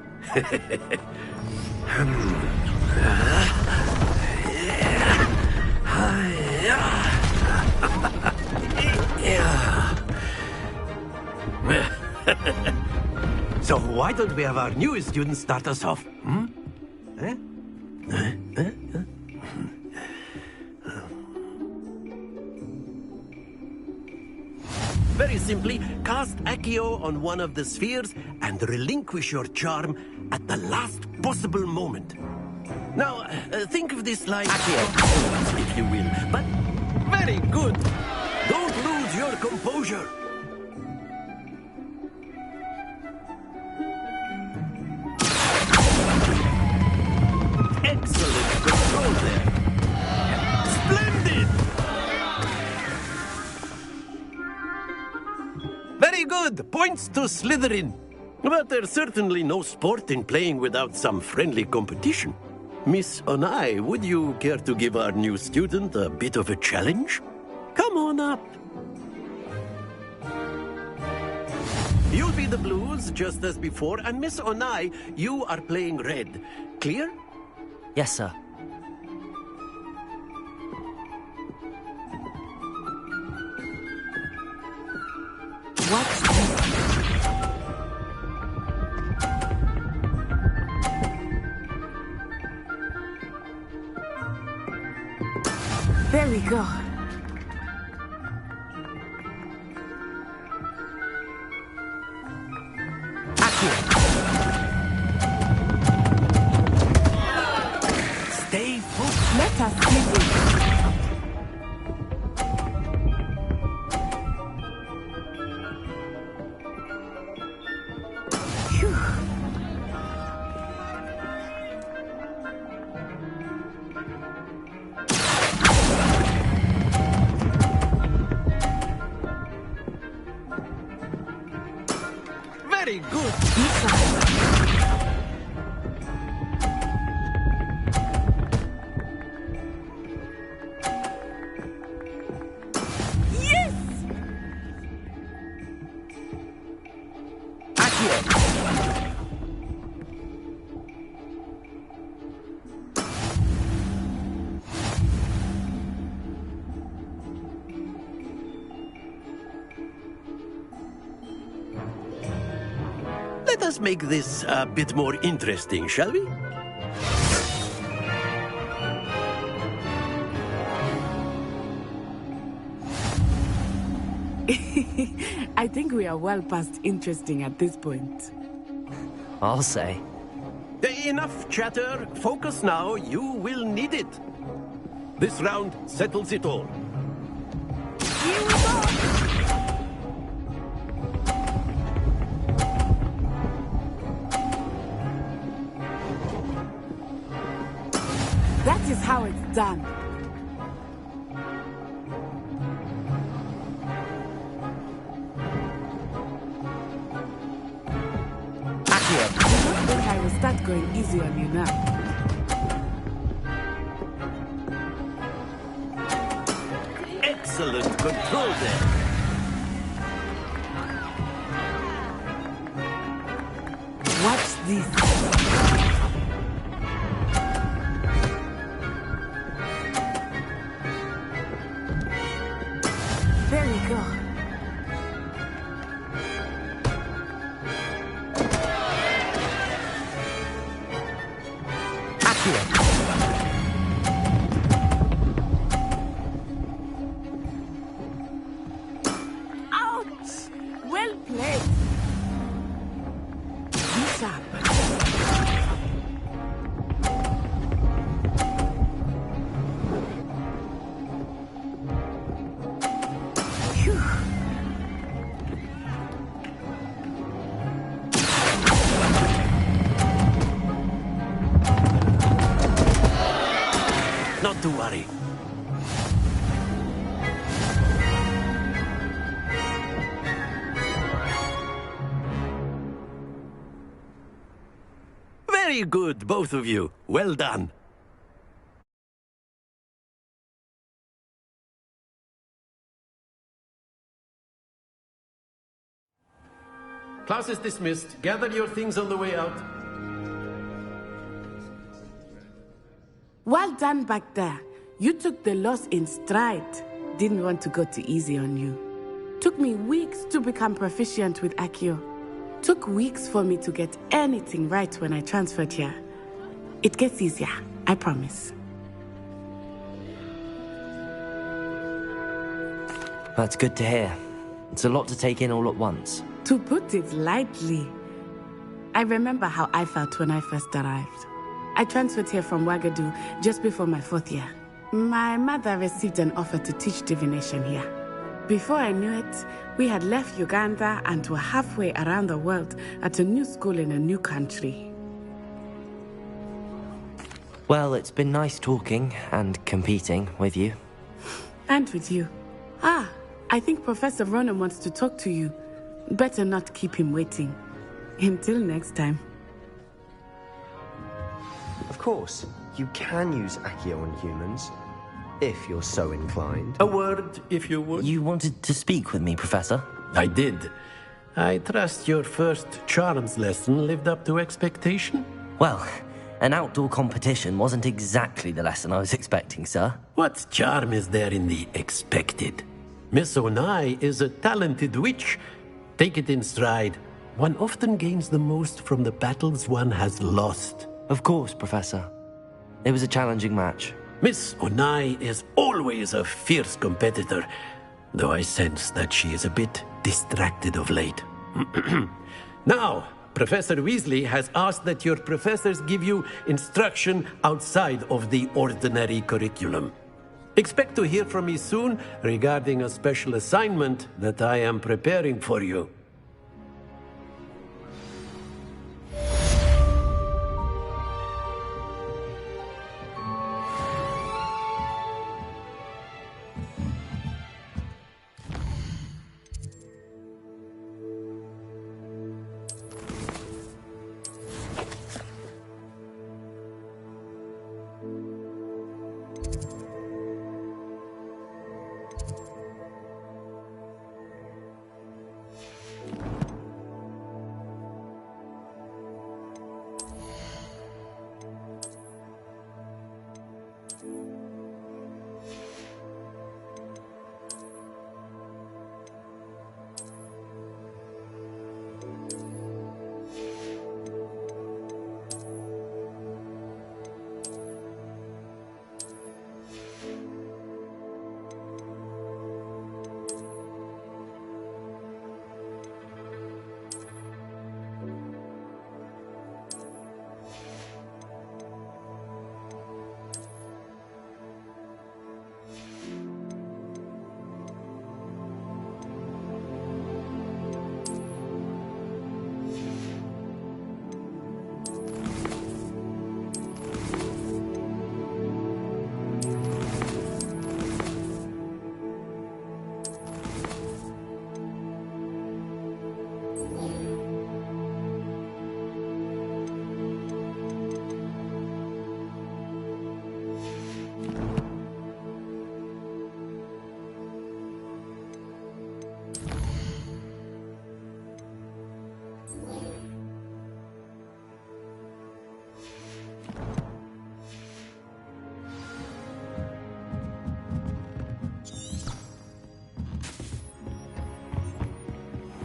So why don't we have our newest student start us off? Very simply, cast Accio on one of the spheres and relinquish your charm at the last possible moment. Now, think of this like Accio, if you will, but very good. Don't lose your composure. Excellent control there. Splendid! Very good. Points to Slytherin. But there's certainly no sport in playing without some friendly competition. Miss Onai, would you care to give our new student a bit of a challenge? Come on up. You'll be the blues, just as before, and Miss Onai, you are playing red. Clear? Yes, sir. What's There we go. Stay focused. Let us begin. Very good. Yes! Let us make this a bit more interesting, shall we? I think we are well past interesting at this point. I'll say. Enough chatter. Focus now. You will need it. This round settles it all. Here we go! That is how it's done. I don't think I will start going easy on you now. Excellent control there. Watch this. There we go. Ouch! Well played. Be sharp. Phew. to worry. Very good, both of you. Well done. Class is dismissed. Gather your things on the way out. Well done back there. You took the loss in stride. Didn't want to go too easy on you. Took me weeks to become proficient with Accio. Took weeks for me to get anything right when I transferred here. It gets easier, I promise. That's good to hear. It's a lot to take in all at once. To put it lightly, I remember how I felt when I first arrived. I transferred here from Wagadu just before my 4th year. My mother received an offer to teach divination here. Before I knew it, we had left Uganda and were halfway around the world at a new school in a new country. Well, it's been nice talking and competing with you. And with you. I think Professor Ronan wants to talk to you. Better not keep him waiting. Until next time. Of course, you can use Accio on humans, if you're so inclined. A word, if you would. You wanted to speak with me, Professor? I did. I trust your first charms lesson lived up to expectation? Well, an outdoor competition wasn't exactly the lesson I was expecting, sir. What charm is there in the expected? Miss Onai is a talented witch. Take it in stride. One often gains the most from the battles one has lost. Of course, Professor. It was a challenging match. Miss Onai is always a fierce competitor, though I sense that she is a bit distracted of late. Now, Professor Weasley has asked that your professors give you instruction outside of the ordinary curriculum. Expect to hear from me soon regarding a special assignment that I am preparing for you.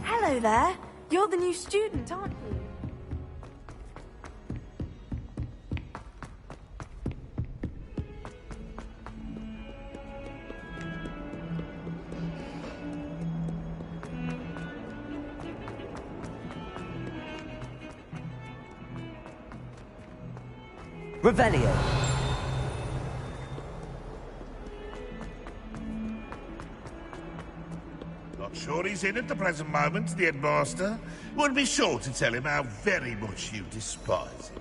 Hello there. You're the new student, aren't you? Revelio. Not sure he's in at the present moment, the headmaster. Would be sure to tell him how very much you despise him.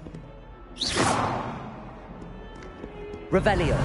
Revelio.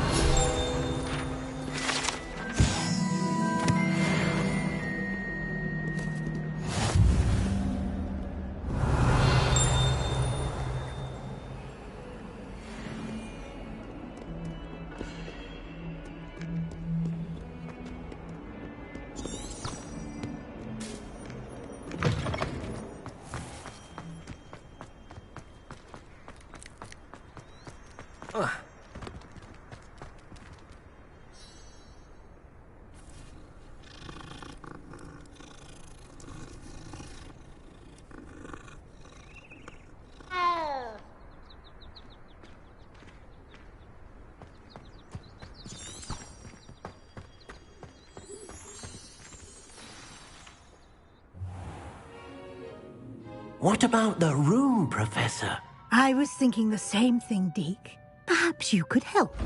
What about the room, Professor? I was thinking the same thing, Deke. Perhaps you could help.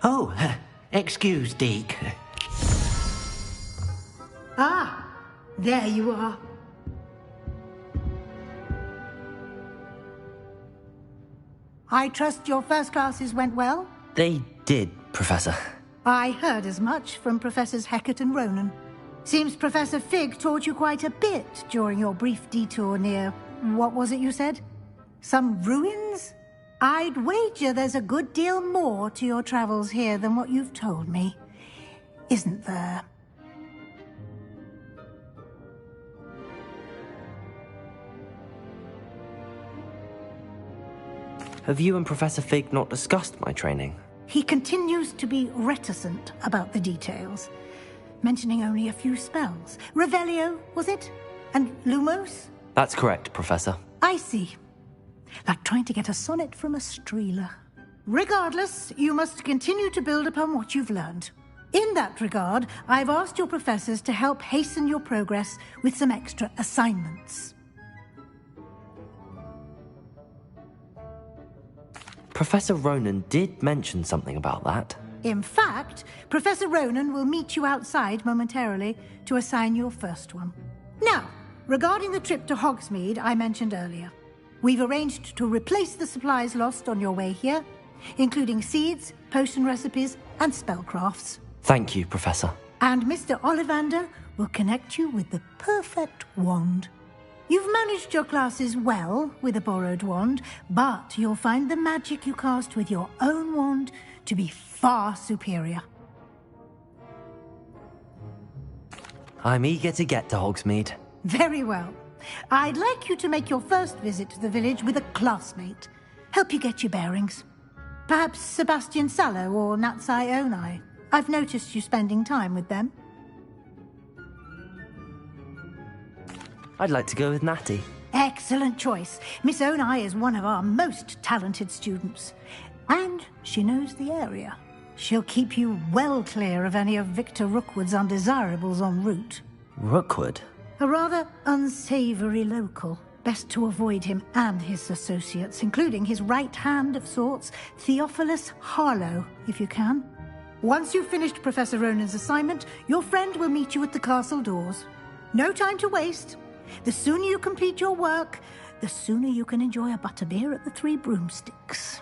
Oh, excuse, Deke. Ah, there you are. I trust your first classes went well? They did, Professor. I heard as much from Professors Hecat and Ronan. Seems Professor Fig taught you quite a bit during your brief detour near... what was it you said? Some ruins? I'd wager there's a good deal more to your travels here than what you've told me. Isn't there? Have you and Professor Fig not discussed my training? He continues to be reticent about the details, mentioning only a few spells. Revelio, was it? And Lumos? That's correct, Professor. I see. Like trying to get a sonnet from a streeler. Regardless, you must continue to build upon what you've learned. In that regard, I've asked your professors to help hasten your progress with some extra assignments. Professor Ronan did mention something about that. In fact, Professor Ronan will meet you outside momentarily to assign your first one. Now, regarding the trip to Hogsmeade I mentioned earlier, we've arranged to replace the supplies lost on your way here, including seeds, potion recipes, and spellcrafts. Thank you, Professor. And Mr. Ollivander will connect you with the perfect wand. You've managed your classes well with a borrowed wand, but you'll find the magic you cast with your own wand to be far superior. I'm eager to get to Hogsmeade. Very well. I'd like you to make your first visit to the village with a classmate. Help you get your bearings. Perhaps Sebastian Sallow or Natsai Onai. I've noticed you spending time with them. I'd like to go with Natty. Excellent choice. Miss Onai is one of our most talented students. And she knows the area. She'll keep you well clear of any of Victor Rookwood's undesirables en route. Rookwood? A rather unsavory local. Best to avoid him and his associates, including his right hand of sorts, Theophilus Harlow, if you can. Once you've finished Professor Ronan's assignment, your friend will meet you at the castle doors. No time to waste. The sooner you complete your work, the sooner you can enjoy a butterbeer at the Three Broomsticks.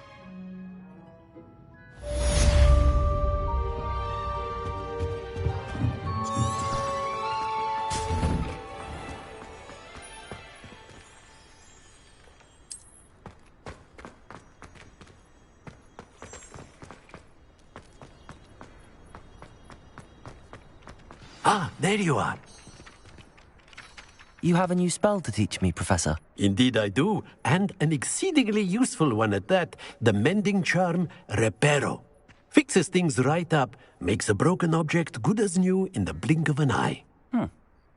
Ah, there you are. You have a new spell to teach me, Professor. Indeed I do, and an exceedingly useful one at that. The mending charm, Reparo. Fixes things right up, makes a broken object good as new in the blink of an eye.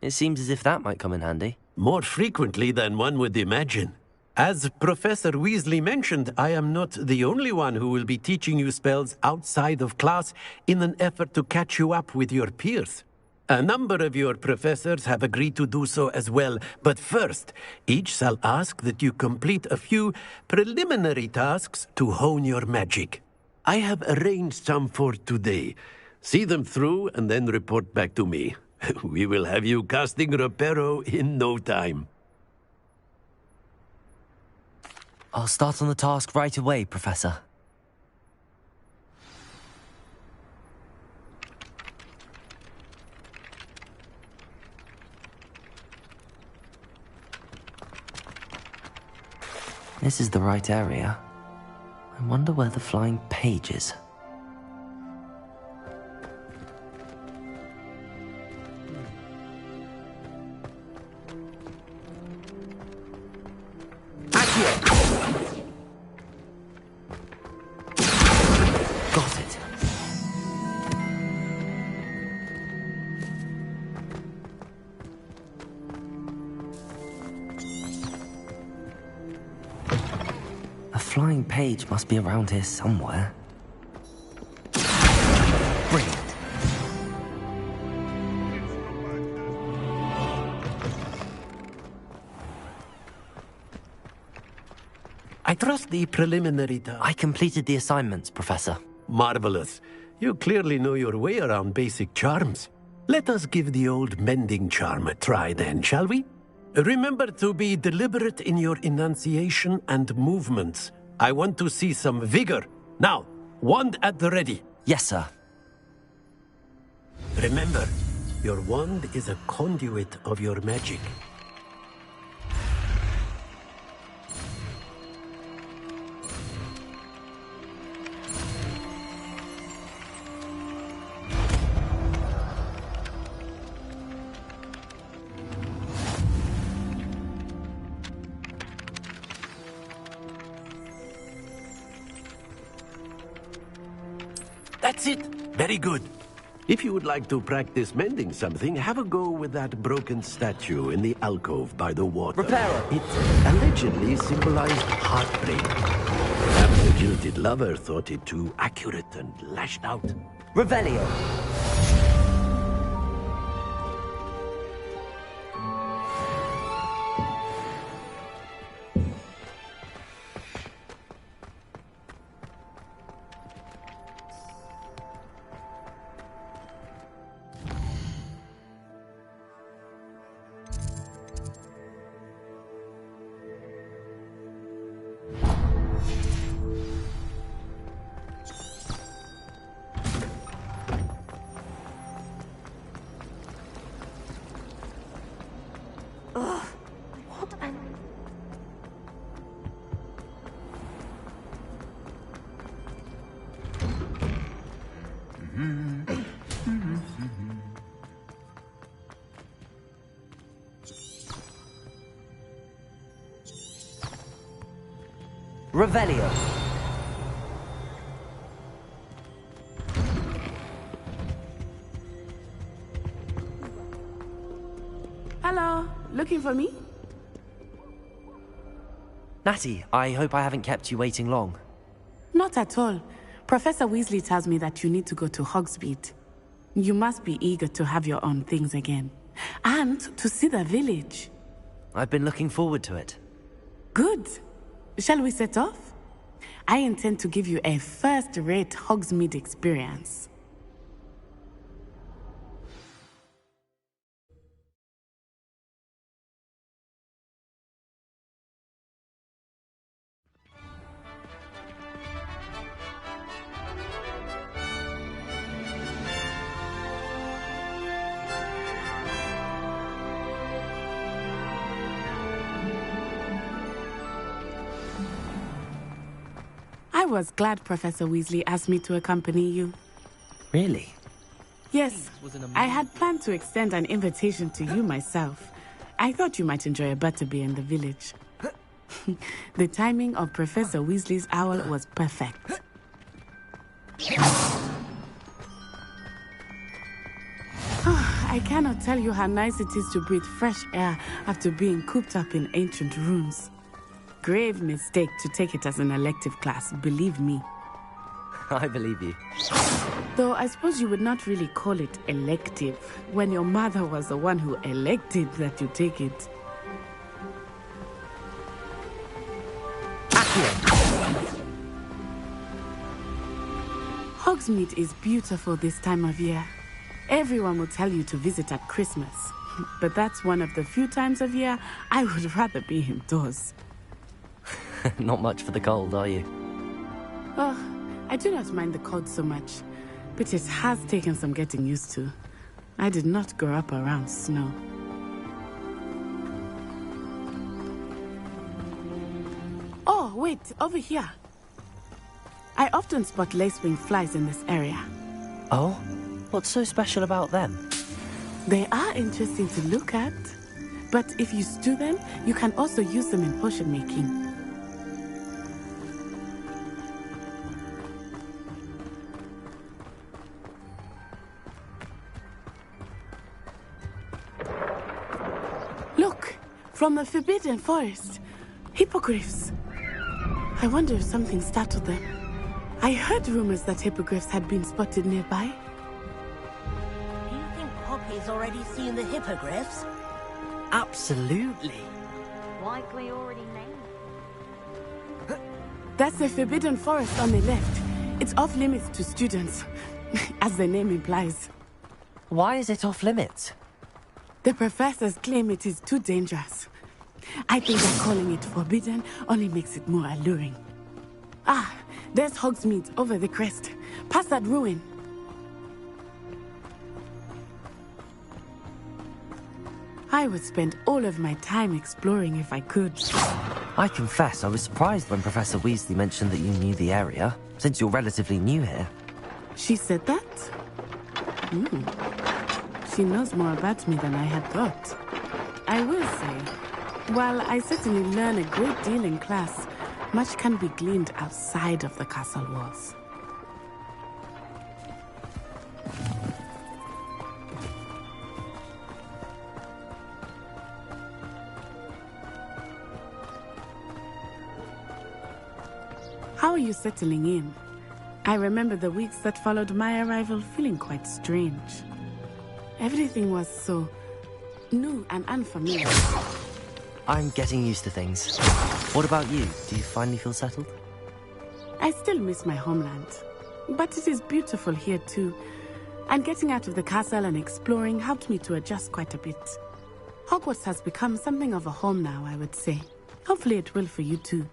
It seems as if that might come in handy. More frequently than one would imagine. As Professor Weasley mentioned, I am not the only one who will be teaching you spells outside of class in an effort to catch you up with your peers. A number of your professors have agreed to do so as well, but first, each shall ask that you complete a few preliminary tasks to hone your magic. I have arranged some for today. See them through and then report back to me. We will have you casting Reparo in no time. I'll start on the task right away, Professor. This is the right area. I wonder where the flying page is. Got it. A flying page must be around here somewhere. Brilliant. I trust the preliminary task. I completed the assignments, Professor. Marvelous. You clearly know your way around basic charms. Let us give the old mending charm a try then, shall we? Remember to be deliberate in your enunciation and movements. I want to see some vigor. Now, wand at the ready. Yes, sir. Remember, your wand is a conduit of your magic. That's it. Very good. If you would like to practice mending something, have a go with that broken statue in the alcove by the water. Repairer. It allegedly symbolized heartbreak. Perhaps the jilted lover thought it too accurate and lashed out. Revelio. Revelio. Hello, looking for me? Natty, I hope I haven't kept you waiting long. Not at all. Professor Weasley tells me that you need to go to Hogsmeade. You must be eager to have your own things again. And to see the village. I've been looking forward to it. Good. Shall we set off? I intend to give you a first-rate Hogsmeade experience. I was glad Professor Weasley asked me to accompany you. Really? Yes, I had planned to extend an invitation to you myself. I thought you might enjoy a butterbeer in the village. The timing of Professor Weasley's owl was perfect. I cannot tell you how nice it is to breathe fresh air after being cooped up in ancient rooms. Grave mistake to take it as an elective class, believe me. I believe you. Though I suppose you would not really call it elective when your mother was the one who elected that you take it. Hogsmeade is beautiful this time of year. Everyone will tell you to visit at Christmas. But that's one of the few times of year I would rather be indoors. Not much for the cold, are you? Oh, I do not mind the cold so much, but it has taken some getting used to. I did not grow up around snow. Oh, wait, over here. I often spot lacewing flies in this area. Oh? What's so special about them? They are interesting to look at, but if you stew them, you can also use them in potion making. Look, from the Forbidden Forest, hippogriffs. I wonder if something startled them. I heard rumors that hippogriffs had been spotted nearby. Do you think Poppy's already seen the hippogriffs? Absolutely. Likely already named. That's the Forbidden Forest on the left. It's off limits to students, as the name implies. Why is it off limits? The professors claim it is too dangerous. I think that calling it forbidden only makes it more alluring. Ah, there's Hogsmeade over the crest. Past that ruin. I would spend all of my time exploring if I could. I confess I was surprised when Professor Weasley mentioned that you knew the area, since you're relatively new here. She said that? She knows more about me than I had thought. I will say, while I certainly learn a great deal in class, much can be gleaned outside of the castle walls. How are you settling in? I remember the weeks that followed my arrival feeling quite strange. Everything was so new and unfamiliar. I'm getting used to things. What about you? Do you finally feel settled? I still miss my homeland, but it is beautiful here too. And getting out of the castle and exploring helped me to adjust quite a bit. Hogwarts has become something of a home now, I would say. Hopefully it will for you too.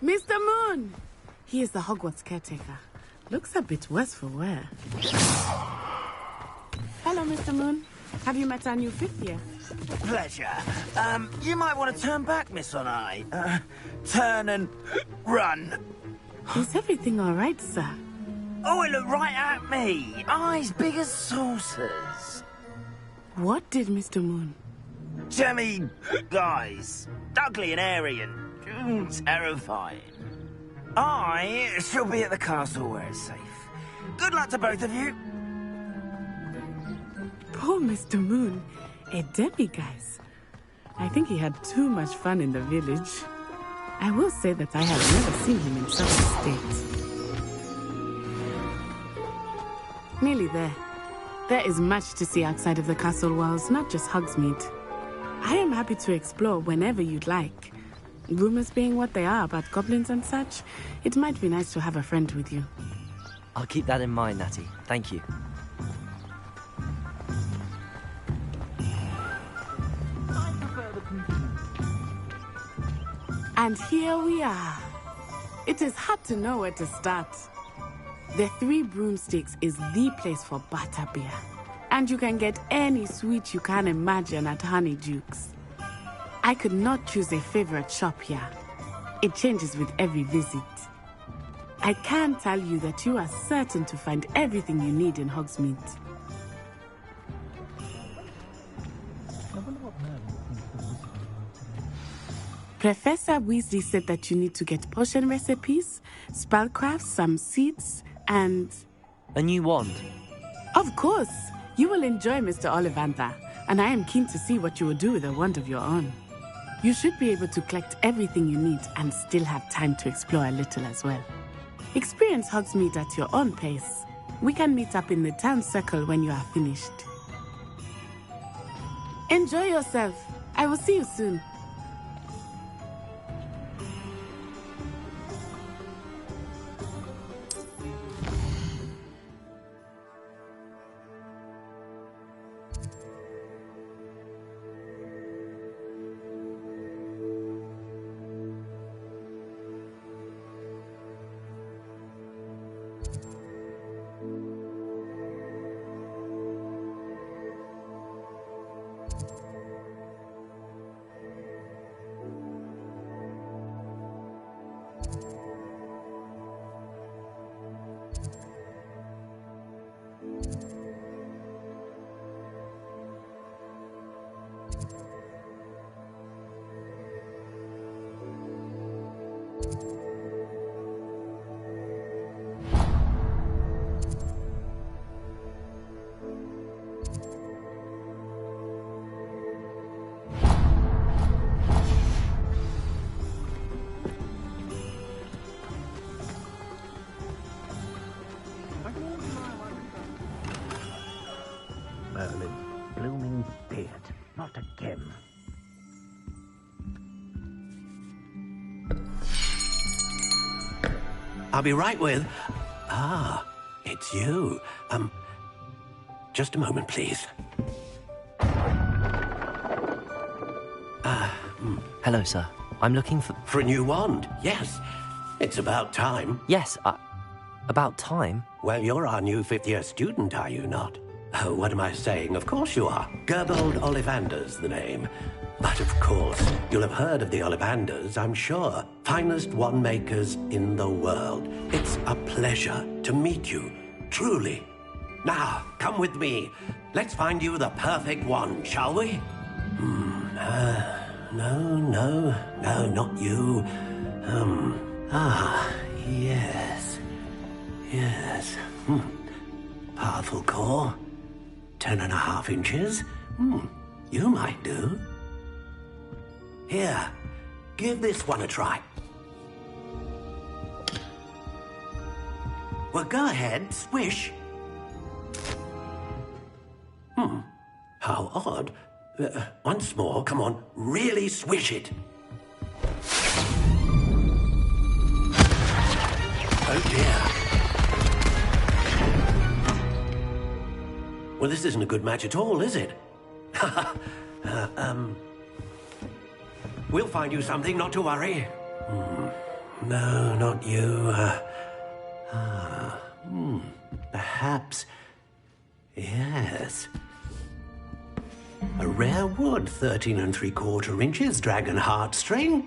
Mr. Moon! He is the Hogwarts caretaker. Looks a bit worse for wear. Hello, Mr. Moon. Have you met our new fifth year? Pleasure. You might want to turn back, Miss Onai. Turn and run. Is everything all right, sir? Oh, it looked right at me. Eyes big as saucers. What did Mr. Moon? Jemmy guys. Ugly and airy and terrifying. I shall be at the castle where it's safe. Good luck to both of you. Poor Mr. Moon. A demiguise. I think he had too much fun in the village. I will say that I have never seen him in such a state. Nearly there. There is much to see outside of the castle walls, not just Hogsmeade. I am happy to explore whenever you'd like. Rumors being what they are about goblins and such, it might be nice to have a friend with you. I'll keep that in mind, Natty. Thank you. And here we are. It is hard to know where to start. The Three Broomsticks is the place for butterbeer. And you can get any sweet you can imagine at Honeydukes. I could not choose a favorite shop here. It changes with every visit. I can tell you that you are certain to find everything you need in Hogsmeade. Professor Weasley said that you need to get potion recipes, spellcraft, some seeds, and... a new wand. Of course! You will enjoy Mr. Ollivander, and I am keen to see what you will do with a wand of your own. You should be able to collect everything you need and still have time to explore a little as well. Experience Hogsmeade at your own pace. We can meet up in the town circle when you are finished. Enjoy yourself. I will see you soon. be it. Not again. I'll be right with... Ah, it's you. Just a moment, please. Hello, sir. I'm looking for... For a new wand, yes. It's about time. Yes, about time? Well, you're our new fifth-year student, are you not? Oh, what am I saying? Of course you are. Gerbold Ollivander's the name. But of course, you'll have heard of the Ollivanders, I'm sure. Finest wand makers in the world. It's a pleasure to meet you, truly. Now, come with me. Let's find you the perfect wand, shall we? No, not you. Yes. Powerful core. 10.5 inches. You might do. Here, give this one a try. Well, go ahead, swish. How odd. Once more, come on, really swish it. Oh dear. Well, this isn't a good match at all, is it? We'll find you something, not to worry. No, not you. Perhaps... Yes. A rare wood, 13 3/4 inches, dragon heartstring.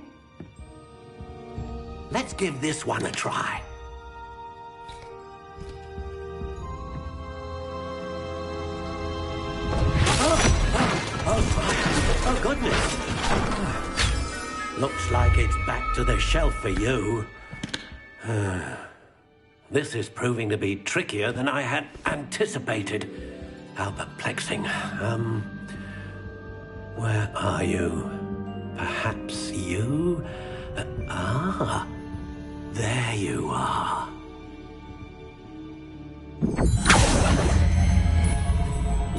Let's give this one a try. Oh, goodness. Looks like it's back to the shelf for you. This is proving to be trickier than I had anticipated. How perplexing. Where are you? Perhaps you? There you are.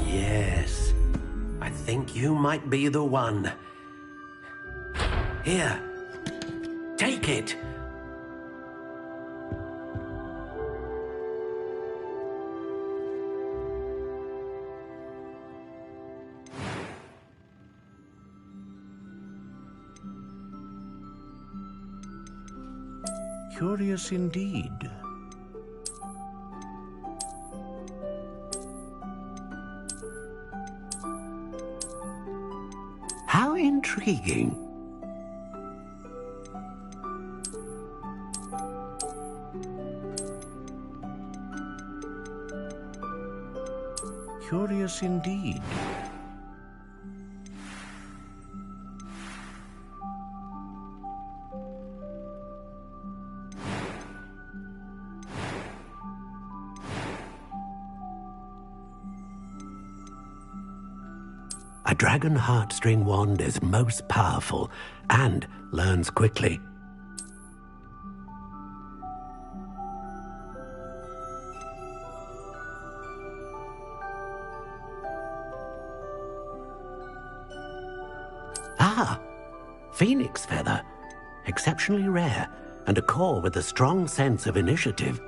Yes, I think you might be the one. Here, take it. Curious indeed. How intriguing. Curious indeed. A dragon heartstring wand is most powerful and learns quickly. Phoenix feather. Exceptionally rare, and a core with a strong sense of initiative.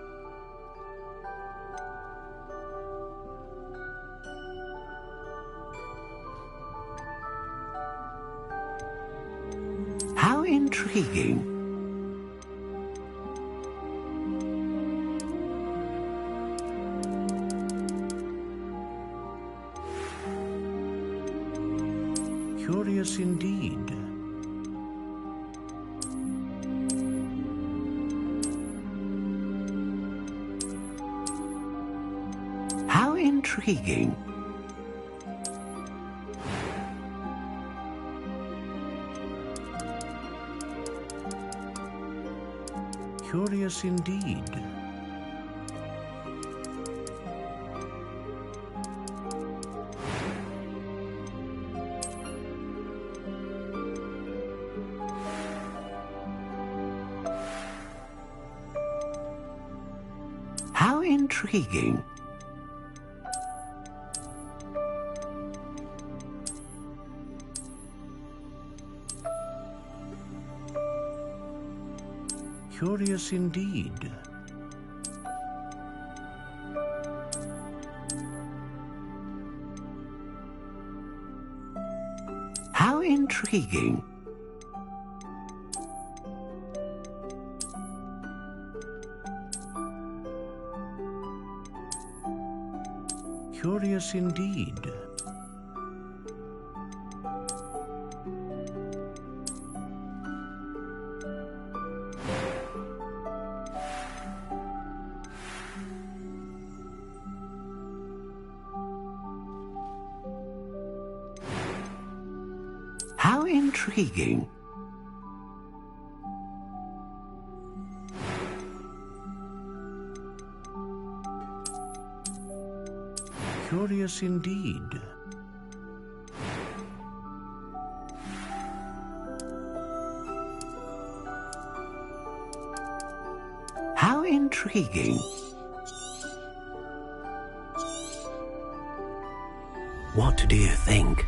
How intriguing. Curious indeed. How intriguing. Curious indeed. How intriguing. Curious indeed. How intriguing. Curious indeed. How intriguing. Curious indeed. How intriguing. What do you think?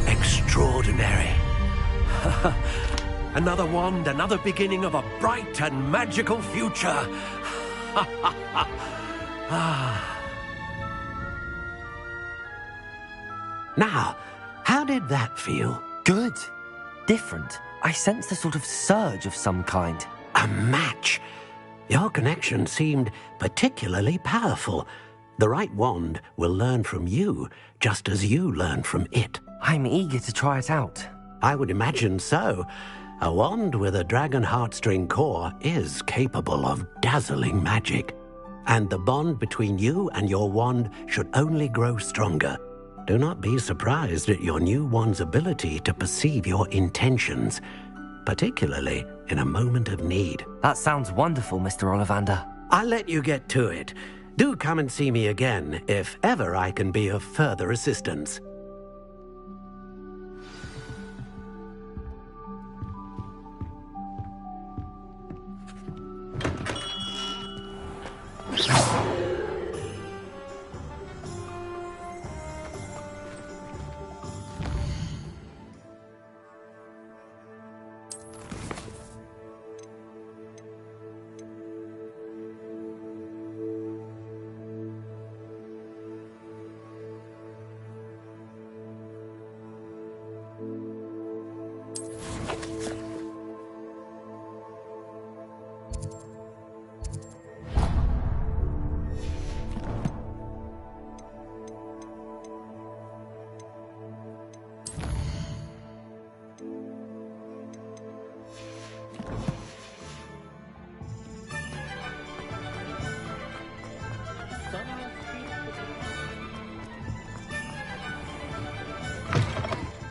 Extraordinary. Another wand, another beginning of a bright and magical future. Now, how did that feel? Good. Different. I sensed a sort of surge of some kind. A match. Your connection seemed particularly powerful. The right wand will learn from you, just as you learn from it. I'm eager to try it out. I would imagine so. A wand with a dragon heartstring core is capable of dazzling magic. And the bond between you and your wand should only grow stronger. Do not be surprised at your new wand's ability to perceive your intentions, particularly in a moment of need. That sounds wonderful, Mr. Ollivander. I'll let you get to it. Do come and see me again if ever I can be of further assistance.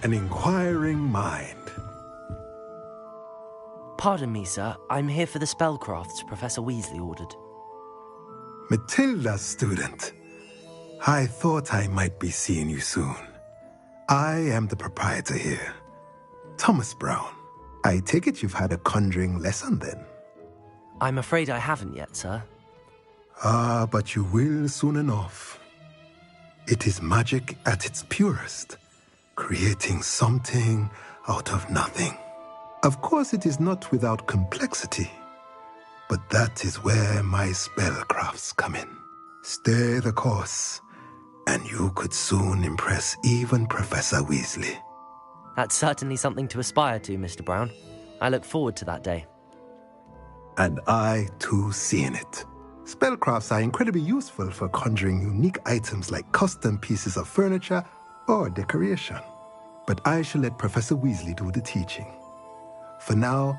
An inquiring mind. Pardon me, sir. I'm here for the spellcrafts Professor Weasley ordered. Matilda's student. I thought I might be seeing you soon. I am the proprietor here, Thomas Brown. I take it you've had a conjuring lesson then? I'm afraid I haven't yet, sir. Ah, but you will soon enough. It is magic at its purest, creating something out of nothing. Of course, it is not without complexity, but that is where my spellcrafts come in. Stay the course, and you could soon impress even Professor Weasley. That's certainly something to aspire to, Mr. Brown. I look forward to that day. And I, too, seeing it. Spellcrafts are incredibly useful for conjuring unique items like custom pieces of furniture or decoration. But I shall let Professor Weasley do the teaching. For now,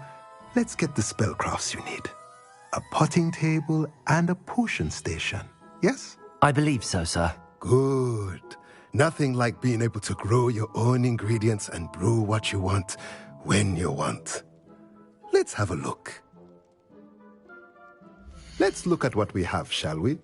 let's get the spellcrafts you need. A potting table and a potion station, yes? I believe so, sir. Good. Nothing like being able to grow your own ingredients and brew what you want, when you want. Let's have a look. Let's look at what we have, shall we?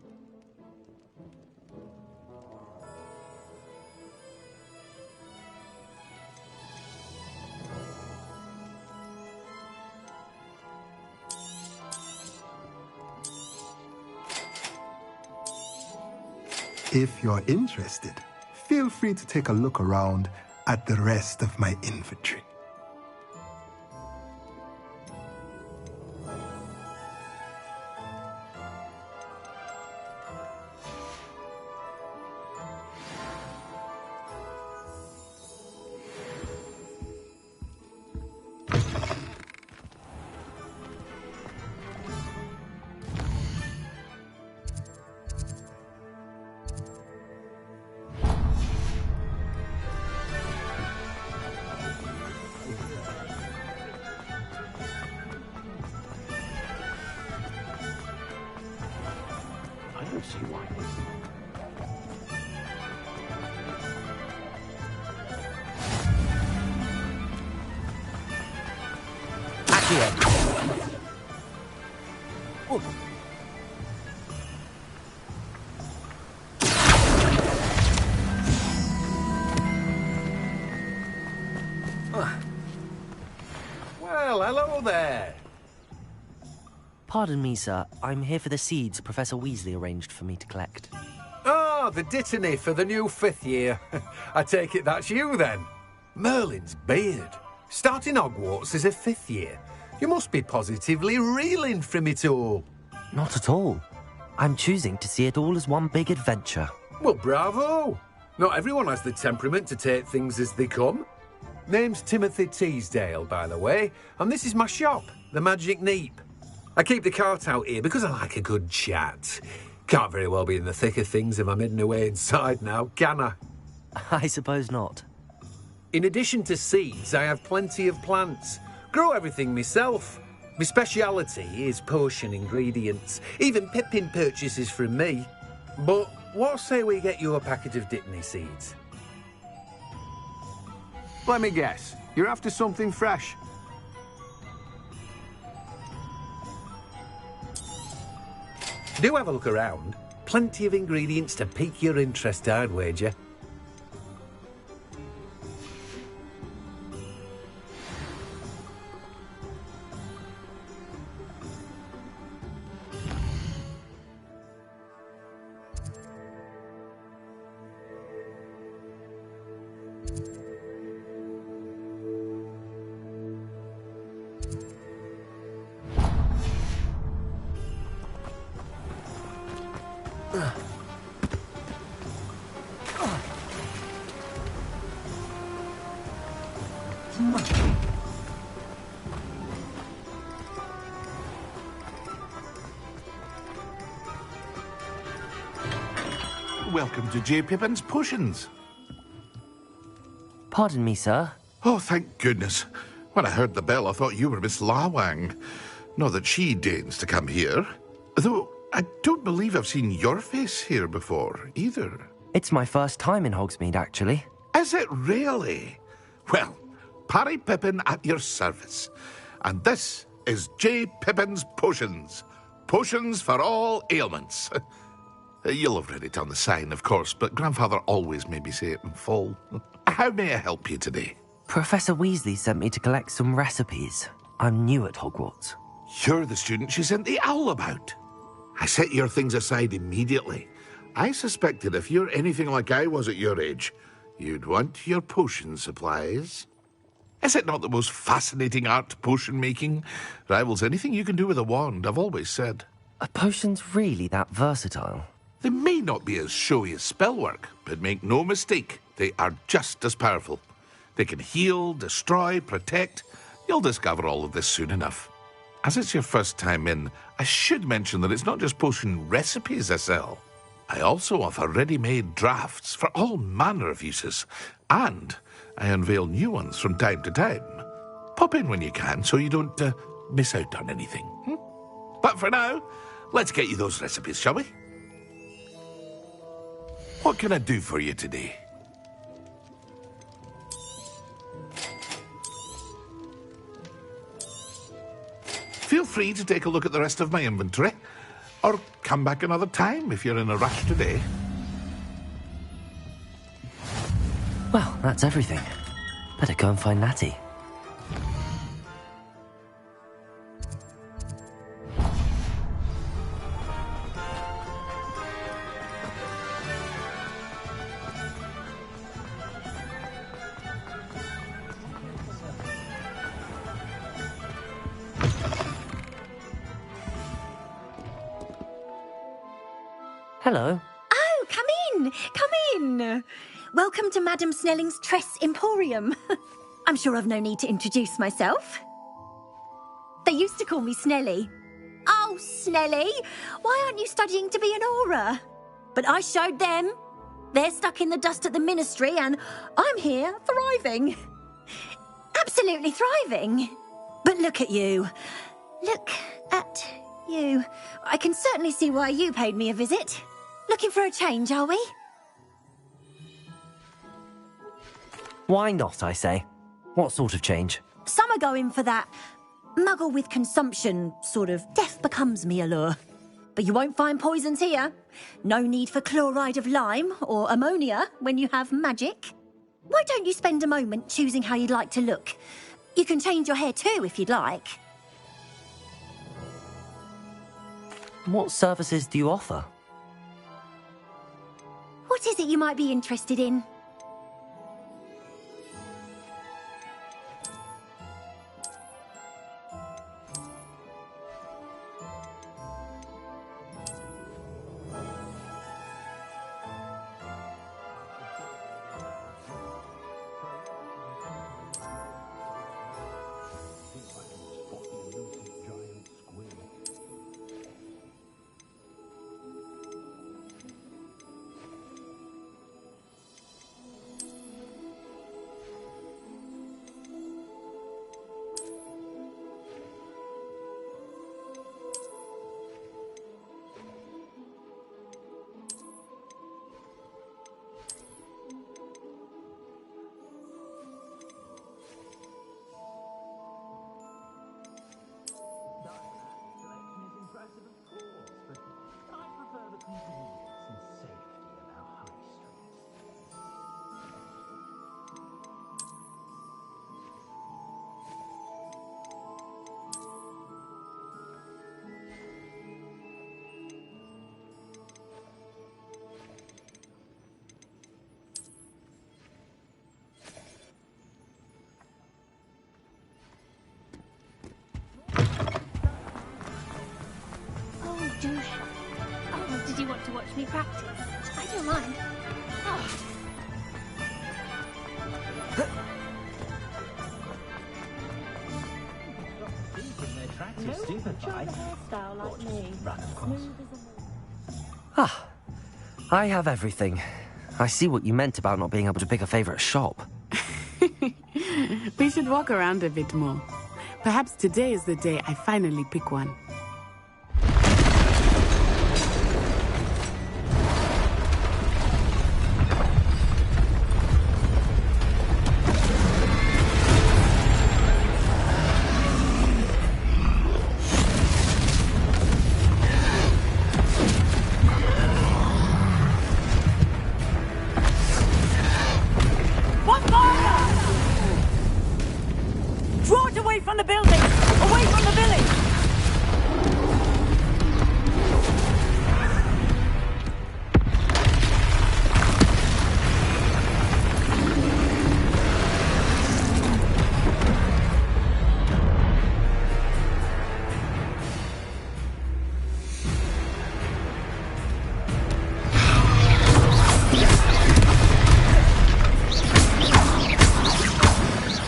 If you're interested, feel free to take a look around at the rest of my inventory. Well, hello there. Pardon me, sir. I'm here for the seeds Professor Weasley arranged for me to collect. Ah, the dittany for the new 5th year. I take it that's you, then. Merlin's beard. Starting Hogwarts as a 5th year. You must be positively reeling from it all. Not at all. I'm choosing to see it all as one big adventure. Well, bravo. Not everyone has the temperament to take things as they come. Name's Timothy Teasdale, by the way, and this is my shop, the Magic Neep. I keep the cart out here because I like a good chat. Can't very well be in the thick of things if I'm hidden away inside now, can I? I suppose not. In addition to seeds, I have plenty of plants. Grow everything myself. My speciality is potion ingredients. Even Pippin purchases from me. But what say we get you a packet of Dittany seeds? Let me guess. You're after something fresh. Do have a look around. Plenty of ingredients to pique your interest, I'd wager. Welcome to J. Pippin's Potions. Pardon me, sir. Oh, thank goodness. When I heard the bell, I thought you were Miss Lawang. Not that she deigns to come here. Though, I don't believe I've seen your face here before, either. It's my first time in Hogsmeade, actually. Is it really? Well, Parry Pippin at your service. And this is J. Pippin's Potions. Potions for all ailments. You'll have read it on the sign, of course, but Grandfather always made me say it in full. How may I help you today? Professor Weasley sent me to collect some recipes. I'm new at Hogwarts. You're the student she sent the owl about. I set your things aside immediately. I suspected if you're anything like I was at your age, you'd want your potion supplies. Is it not the most fascinating art, potion making? Rivals anything you can do with a wand, I've always said. Are potions really that versatile? They may not be as showy as spellwork, but make no mistake, they are just as powerful. They can heal, destroy, protect. You'll discover all of this soon enough. As it's your first time in, I should mention that it's not just potion recipes I sell. I also offer ready-made drafts for all manner of uses, and I unveil new ones from time to time. Pop in when you can so you don't miss out on anything. But for now, let's get you those recipes, shall we? What can I do for you today? Feel free to take a look at the rest of my inventory, or come back another time if you're in a rush today. Well, that's everything. Better go and find Natty. Hello. Oh, come in. Come in. Welcome to Madame Snelling's Tress Emporium. I'm sure I've no need to introduce myself. They used to call me Snelly. Oh, Snelly, why aren't you studying to be an aura? But I showed them. They're stuck in the dust at the Ministry, and I'm here thriving. Absolutely thriving. But look at you. Look at you. I can certainly see why you paid me a visit. Looking for a change, are we? Why not, I say? What sort of change? Some are going for that muggle with consumption, sort of death becomes me allure. But you won't find poisons here. No need for chloride of lime or ammonia when you have magic. Why don't you spend a moment choosing how you'd like to look? You can change your hair too if you'd like. What services do you offer? What is it you might be interested in? Oh, did you want to watch me practice? I don't mind. Oh. Ah, I have everything. I see what you meant about not being able to pick a favourite shop. We should walk around a bit more. Perhaps today is the day I finally pick one.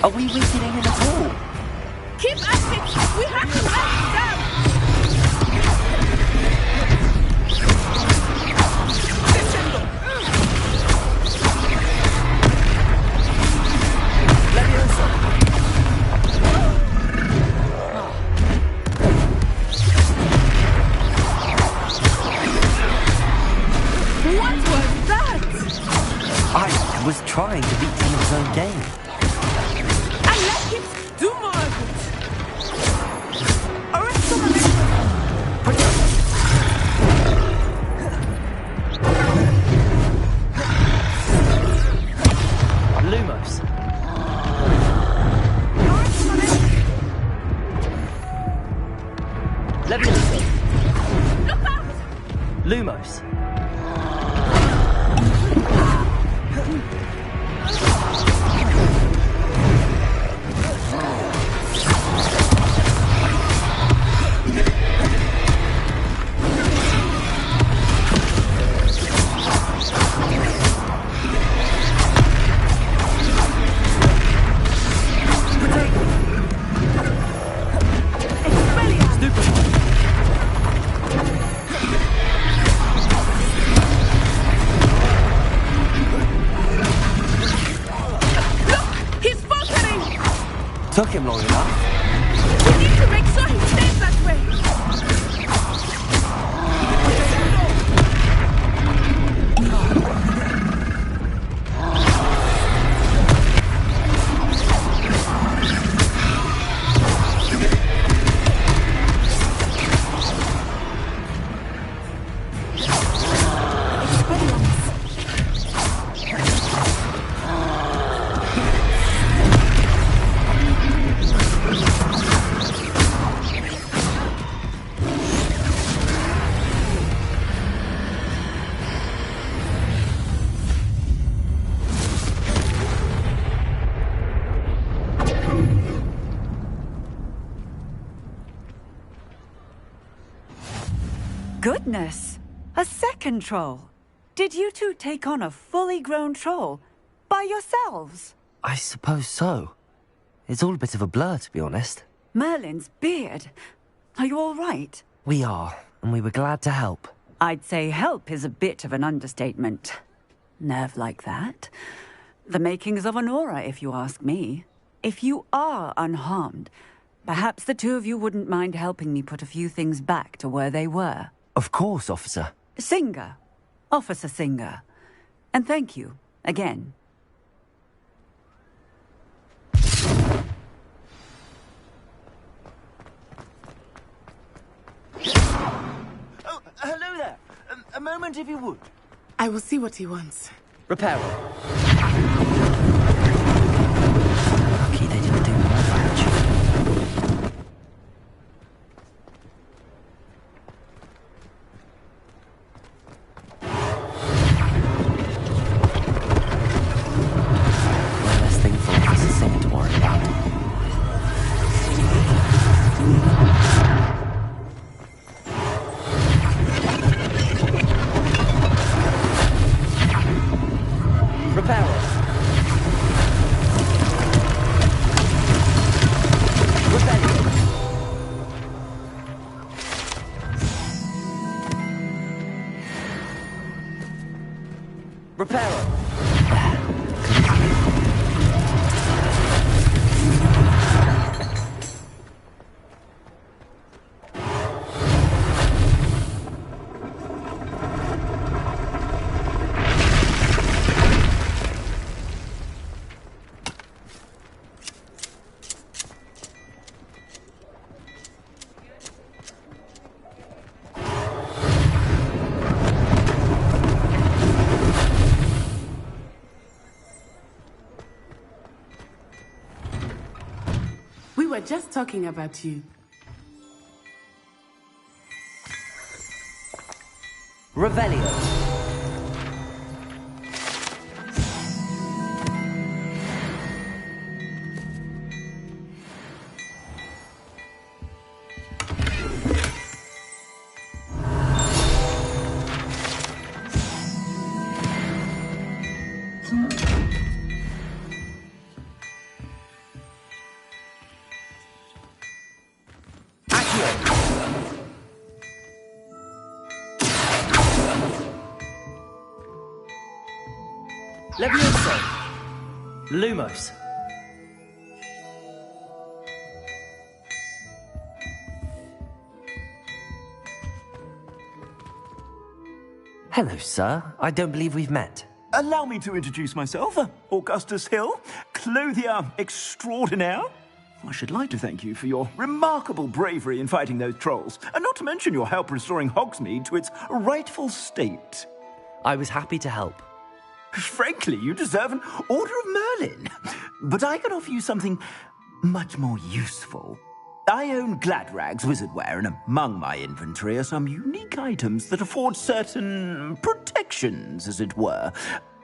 Are we weakening him at all? Keep at it! We have to act them! What was that? I was trying to beat him in his own game. Do more of it! Lumos. Leviosa. Look out! Lumos. Took him long enough. We need to make sure he stays that way. Goodness! A second troll! Did you two take on a fully grown troll? By yourselves? I suppose so. It's all a bit of a blur, to be honest. Merlin's beard. Are you all right? We are, and we were glad to help. I'd say help is a bit of an understatement. Nerve like that. The makings of an aura, if you ask me. If you are unharmed, perhaps the two of you wouldn't mind helping me put a few things back to where they were. Of course, officer. Singer. Officer Singer. And thank you, again. Oh, hello there. A moment, if you would. I will see what he wants. Repairer. Lucky they didn't do more damage. One less thing for Officer Singer to worry about. Repairer. Rebellion. Repairer. We were just talking about you. Revelio. Levioso. Lumos. Hello, sir. I don't believe we've met. Allow me to introduce myself, Augustus Hill, clothier extraordinaire. I should like to thank you for your remarkable bravery in fighting those trolls, and not to mention your help restoring Hogsmeade to its rightful state. I was happy to help. Frankly, you deserve an Order of Merlin. But I can offer you something much more useful. I own Gladrag's wizardware, and among my inventory are some unique items that afford certain protections, as it were.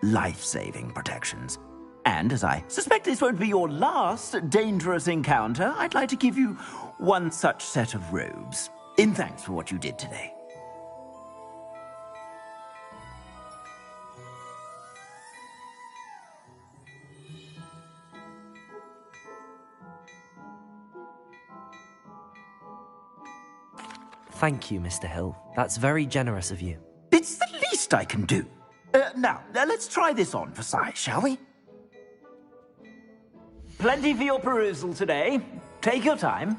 Life-saving protections. And as I suspect this won't be your last dangerous encounter, I'd like to give you one such set of robes, in thanks for what you did today. Thank you, Mr. Hill. That's very generous of you. It's the least I can do. Now, let's try this on for size, shall we? Plenty for your perusal today. Take your time.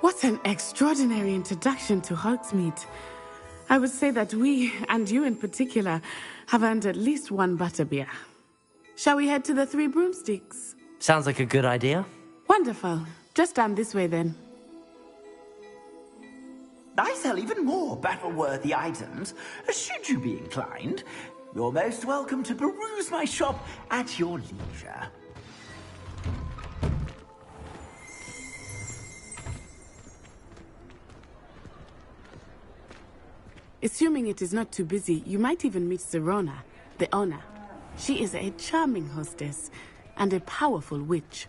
What an extraordinary introduction to Hogsmeade. I would say that we, and you in particular, have earned at least one butterbeer. Shall we head to the Three Broomsticks? Sounds like a good idea. Wonderful. Just down this way then. I sell even more battle-worthy items. Should you be inclined, you're most welcome to peruse my shop at your leisure. Assuming it is not too busy, you might even meet Serona, the owner. She is a charming hostess and a powerful witch.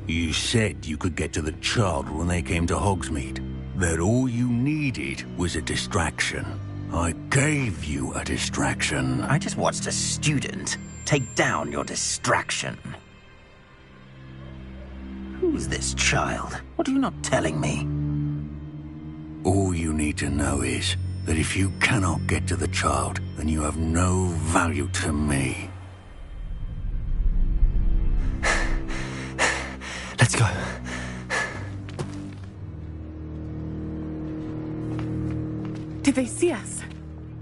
You said you could get to the child when they came to Hogsmeade. That all you needed was a distraction. I gave you a distraction. I just watched a student take down your distraction. Who's this child? What are you not telling me? All you need to know is that if you cannot get to the child, then you have no value to me. Let's go. Did they see us?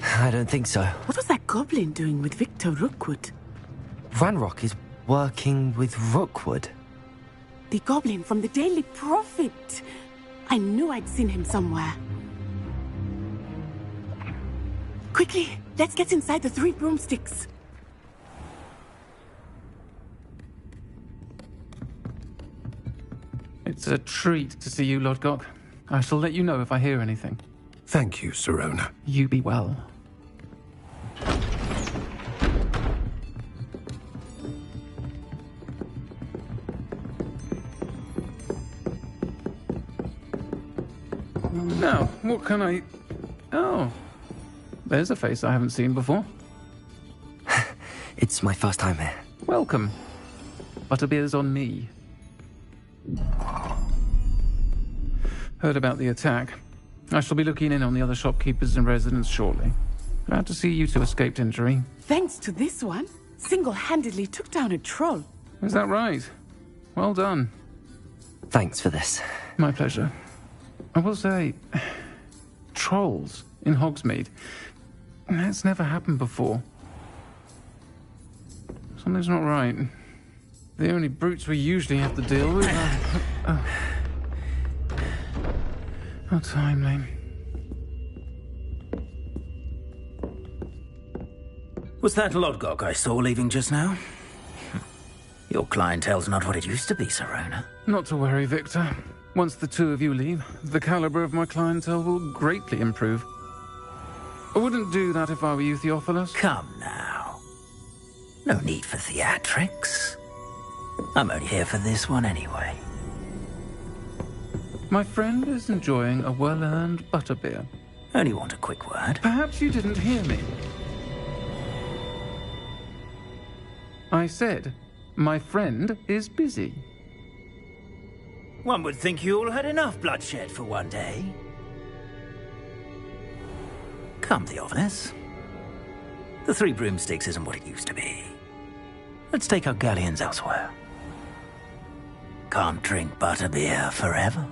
I don't think so. What was that goblin doing with Victor Rookwood? Ranrock is working with Rookwood. The goblin from the Daily Prophet. I knew I'd seen him somewhere. Quickly, let's get inside the Three Broomsticks. It's a treat to see you, Lodgok. I shall let you know if I hear anything. Thank you, Serona. You be well. Now, what can I... Oh, there's a face I haven't seen before. It's my first time here. Welcome. Butterbeer's on me. Heard about the attack. I shall be looking in on the other shopkeepers and residents shortly. Glad to see you two escaped injury. Thanks to this one, single-handedly took down a troll. Is that right? Well done. Thanks for this. My pleasure. I will say, trolls in Hogsmeade. That's never happened before. Something's not right. The only brutes we usually have to deal with are... How timely. Was that Lodgok I saw leaving just now? Your clientele's not what it used to be, Serona. Not to worry, Victor. Once the two of you leave, the caliber of my clientele will greatly improve. I wouldn't do that if I were you, Theophilus. Come now. No need for theatrics. I'm only here for this one anyway. My friend is enjoying a well-earned butterbeer. Only want a quick word. Perhaps you didn't hear me. I said, my friend is busy. One would think you all had enough bloodshed for one day. Come, Theophilus. The Three Broomsticks isn't what it used to be. Let's take our galleons elsewhere. Can't drink butterbeer forever.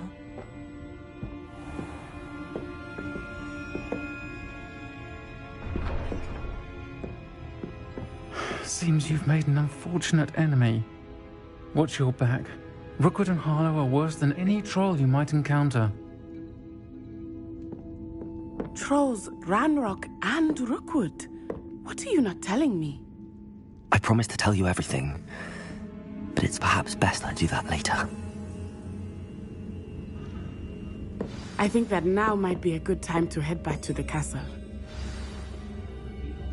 Seems you've made an unfortunate enemy. Watch your back. Rookwood and Harlow are worse than any troll you might encounter. Trolls, Ranrock, and Rookwood. What are you not telling me? I promised to tell you everything, but it's perhaps best I do that later. I think that now might be a good time to head back to the castle.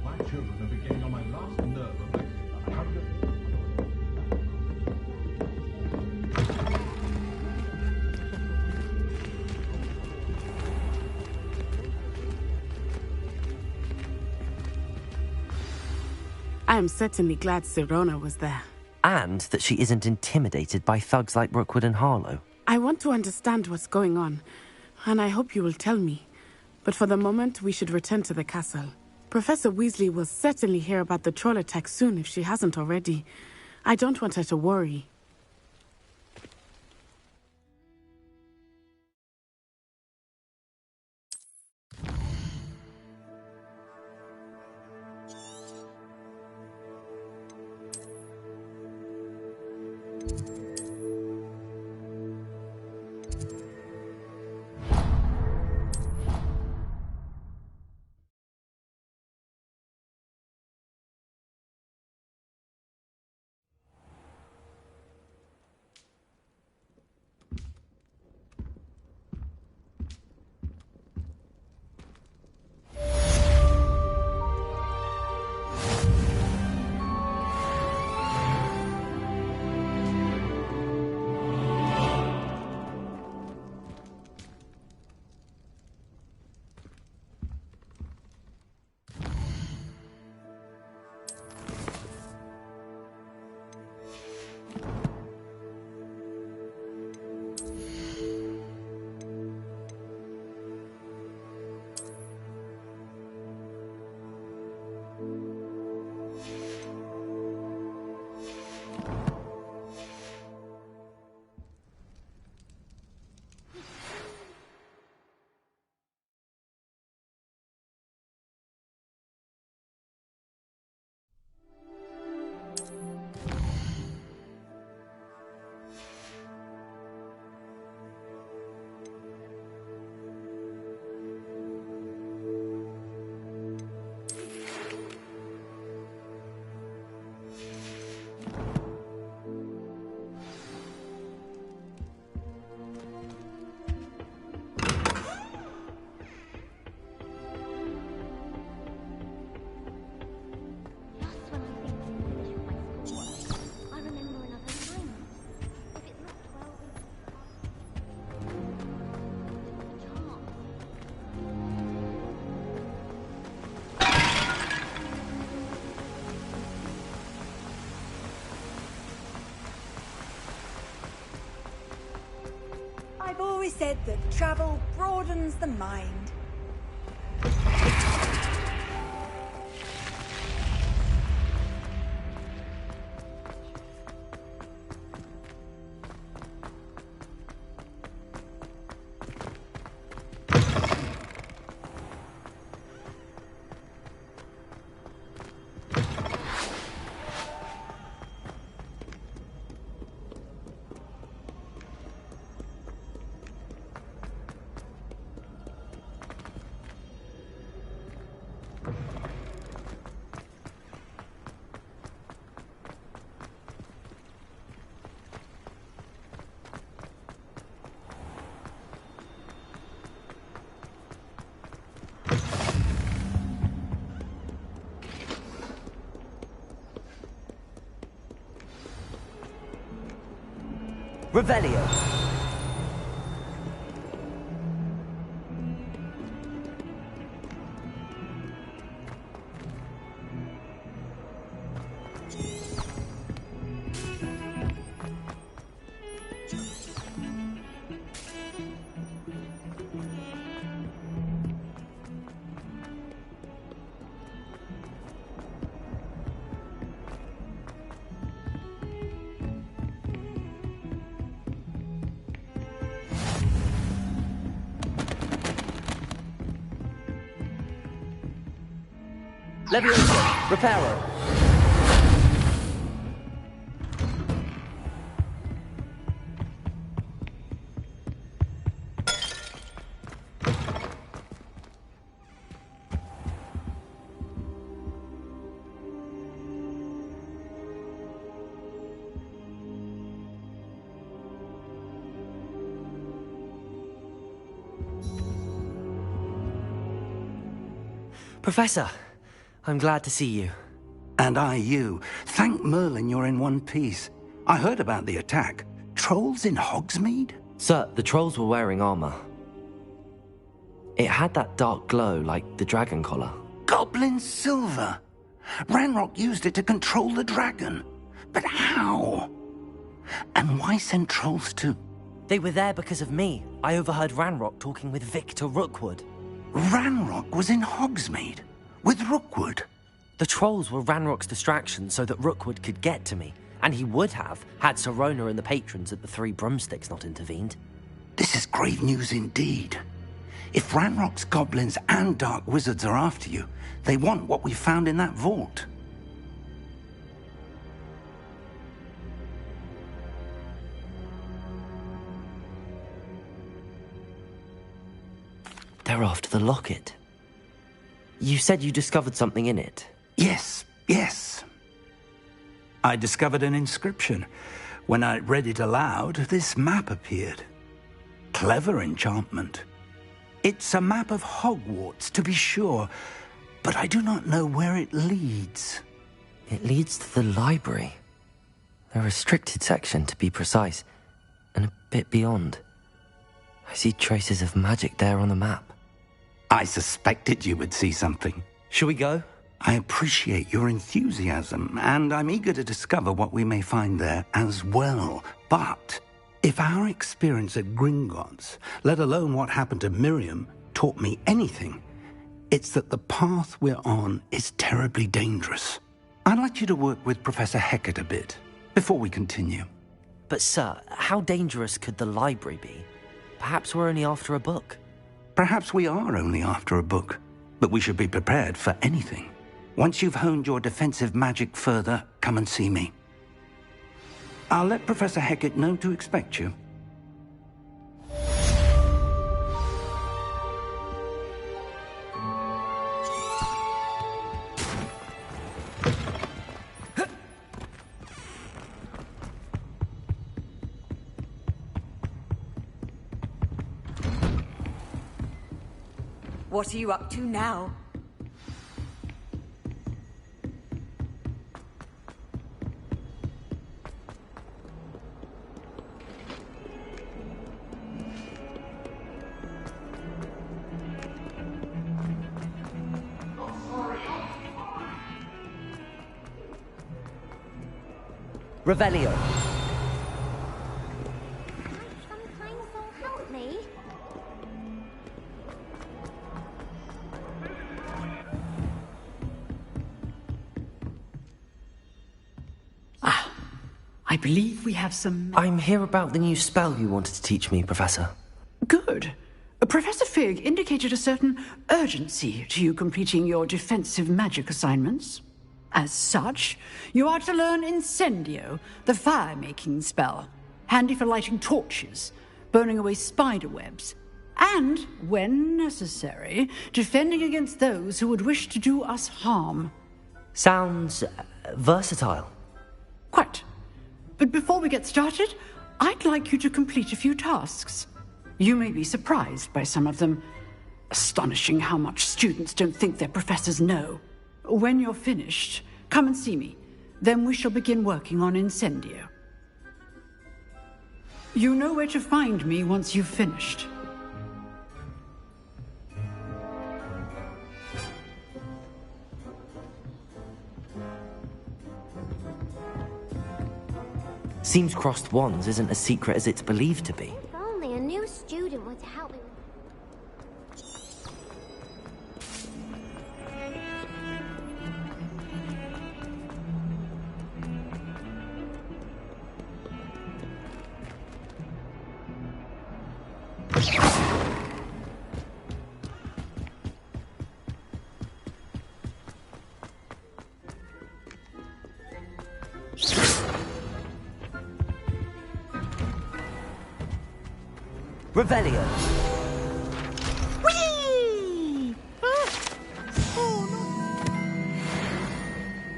My children are beginning on my last nerve of I am certainly glad Sirona was there. And that she isn't intimidated by thugs like Rookwood and Harlow. I want to understand what's going on, and I hope you will tell me. But for the moment, we should return to the castle. Professor Weasley will certainly hear about the troll attack soon if she hasn't already. I don't want her to worry. I've always said that travel broadens the mind. Revelio. Levioso, Reparo. Professor, I'm glad to see you. And I you. Thank Merlin you're in one piece. I heard about the attack. Trolls in Hogsmeade? Sir, the trolls were wearing armor. It had that dark glow like the dragon collar. Goblin silver! Ranrock used it to control the dragon. But how? And why send trolls too? They were there because of me. I overheard Ranrock talking with Victor Rookwood. Ranrock was in Hogsmeade? With Rookwood? The trolls were Ranrock's distraction so that Rookwood could get to me. And he would have, had Sirona and the patrons at the Three Broomsticks not intervened. This is grave news indeed. If Ranrock's goblins and dark wizards are after you, they want what we found in that vault. They're after the locket. You said you discovered something in it. Yes. I discovered an inscription. When I read it aloud, this map appeared. Clever enchantment. It's a map of Hogwarts, to be sure, but I do not know where it leads. It leads to the library. The restricted section, to be precise, and a bit beyond. I see traces of magic there on the map. I suspected you would see something. Shall we go? I appreciate your enthusiasm, and I'm eager to discover what we may find there as well. But if our experience at Gringotts, let alone what happened to Miriam, taught me anything, it's that the path we're on is terribly dangerous. I'd like you to work with Professor Hecat a bit before we continue. But sir, how dangerous could the library be? Perhaps we're only after a book. Perhaps we are only after a book, but we should be prepared for anything. Once you've honed your defensive magic further, come and see me. I'll let Professor Hecat know to expect you. What are you up to now? Revelio. Sometimes they'll help me. I believe we have some... I'm here about the new spell you wanted to teach me, Professor. Good. Professor Fig indicated a certain urgency to you completing your defensive magic assignments. As such, you are to learn Incendio, the fire-making spell, handy for lighting torches, burning away spider webs, and, when necessary, defending against those who would wish to do us harm. Sounds versatile. Quite. But before we get started, I'd like you to complete a few tasks. You may be surprised by some of them. Astonishing how much students don't think their professors know. When you're finished, come and see me. Then we shall begin working on Incendio. You know where to find me once you've finished. Seems crossed wands isn't as secret as it's believed to be. If only a new student were to help me. Revelio. Whee!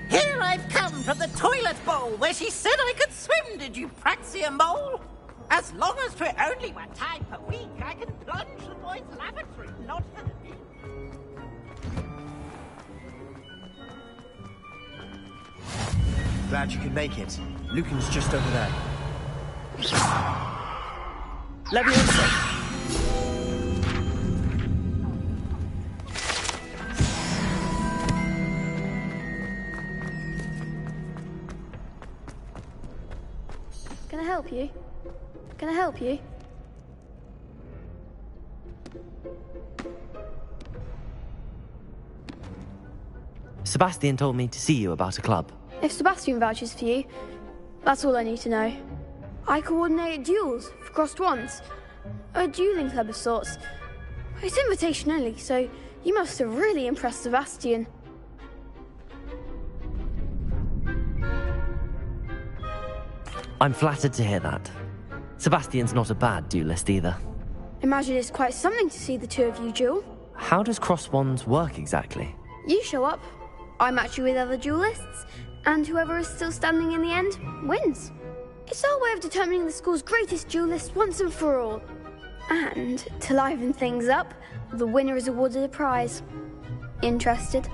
Here I've come from the toilet bowl where she said I could swim, did you praxia mole? As long as 'twere only 1 time per week, I can plunge the boys' lavatory, not Glad you could make it. Lucan's just over there. Leviosa! Can I help you? Can I help you? Sebastian told me to see you about a club. If Sebastian vouches for you, that's all I need to know. I coordinate duels for crossed wands. A dueling club of sorts. It's invitation only, so you must have really impressed Sebastian. I'm flattered to hear that. Sebastian's not a bad duelist either. Imagine it's quite something to see the two of you duel. How does cross wands work exactly? You show up, I match you with other duelists, and whoever is still standing in the end wins. It's our way of determining the school's greatest duelist once and for all. And to liven things up, the winner is awarded a prize. Interested?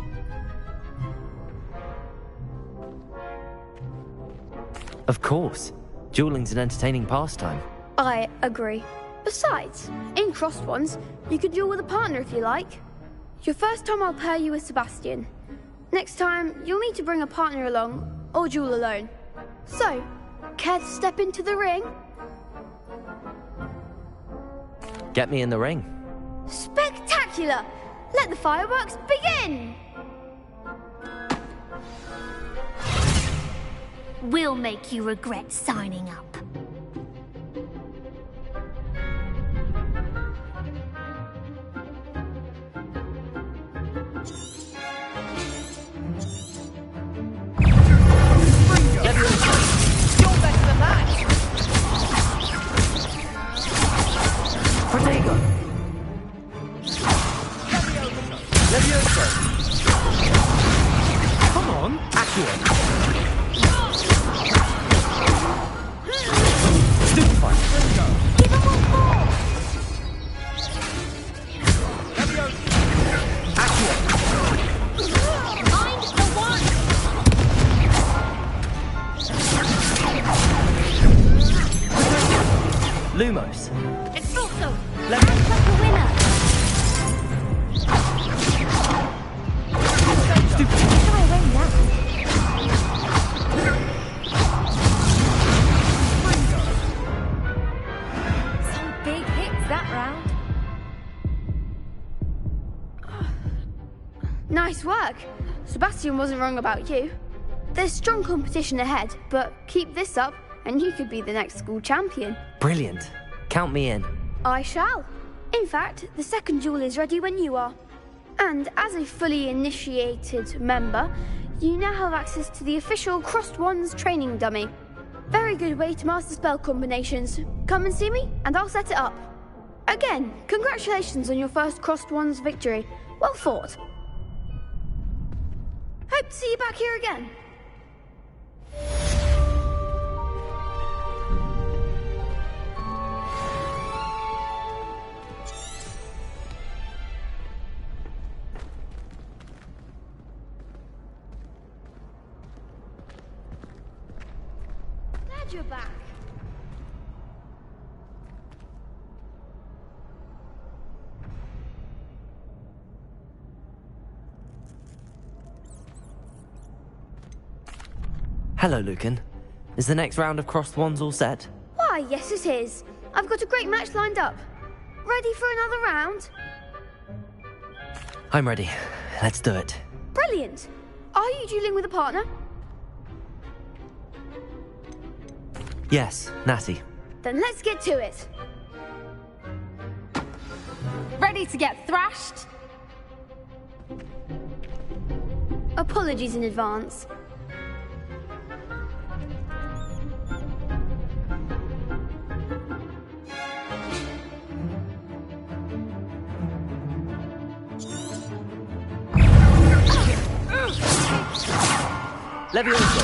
Of course. Dueling's an entertaining pastime. I agree. Besides, in crossed wands, you could duel with a partner if you like. Your first time I'll pair you with Sebastian. Next time, you'll need to bring a partner along, or duel alone. So, care to step into the ring? Get me in the ring. Spectacular! Let the fireworks begin! We'll make you regret signing up. You're better than that! Diagon! Leviosa! Come on, Accio! Stupefy! Give him one more! Accio! Find the one! Lumos! Expulso! Let Hands up the winner! Stupid! Try away now. Some big hits that round. Nice work. Sebastian wasn't wrong about you. There's strong competition ahead, but keep this up and you could be the next school champion. Brilliant. Count me in. I shall. In fact, the second duel is ready when you are. And as a fully initiated member, you now have access to the official Crossed Wands training dummy. Very good way to master spell combinations. Come and see me, and I'll set it up. Again, congratulations on your first Crossed Wands victory. Well fought. Hope to see you back here again. Glad you're back. Hello, Lucan. Is the next round of crossed wands all set? Why, yes it is. I've got a great match lined up. Ready for another round? I'm ready. Let's do it. Brilliant. Are you dueling with a partner? Yes, Natty. Then let's get to it. Ready to get thrashed? Apologies in advance. Leviosa!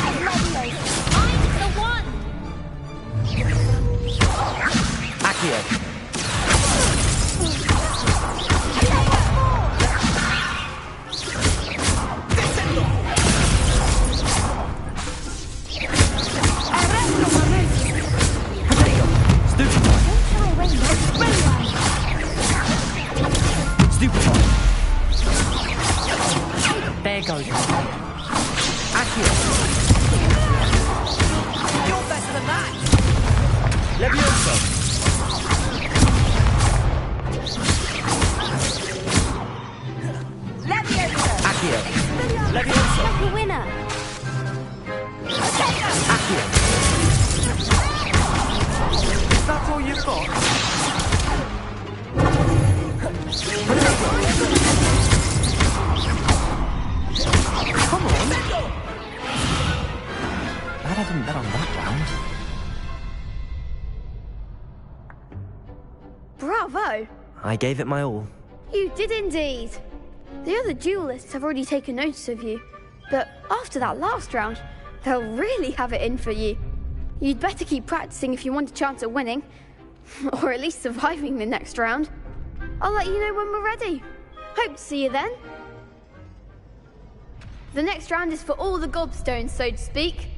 Find the one! Accio! Accio! You're better than that! Levioso! Levioso! Accio! Levioso! Like a winner. Accio! Is that all you've got? Come on! Glad I didn't bet on that round. Bravo! I gave it my all. You did indeed. The other duelists have already taken notice of you, but after that last round, they'll really have it in for you. You'd better keep practicing if you want a chance at winning, or at least surviving the next round. I'll let you know when we're ready. Hope to see you then. The next round is for all the gobstones, so to speak.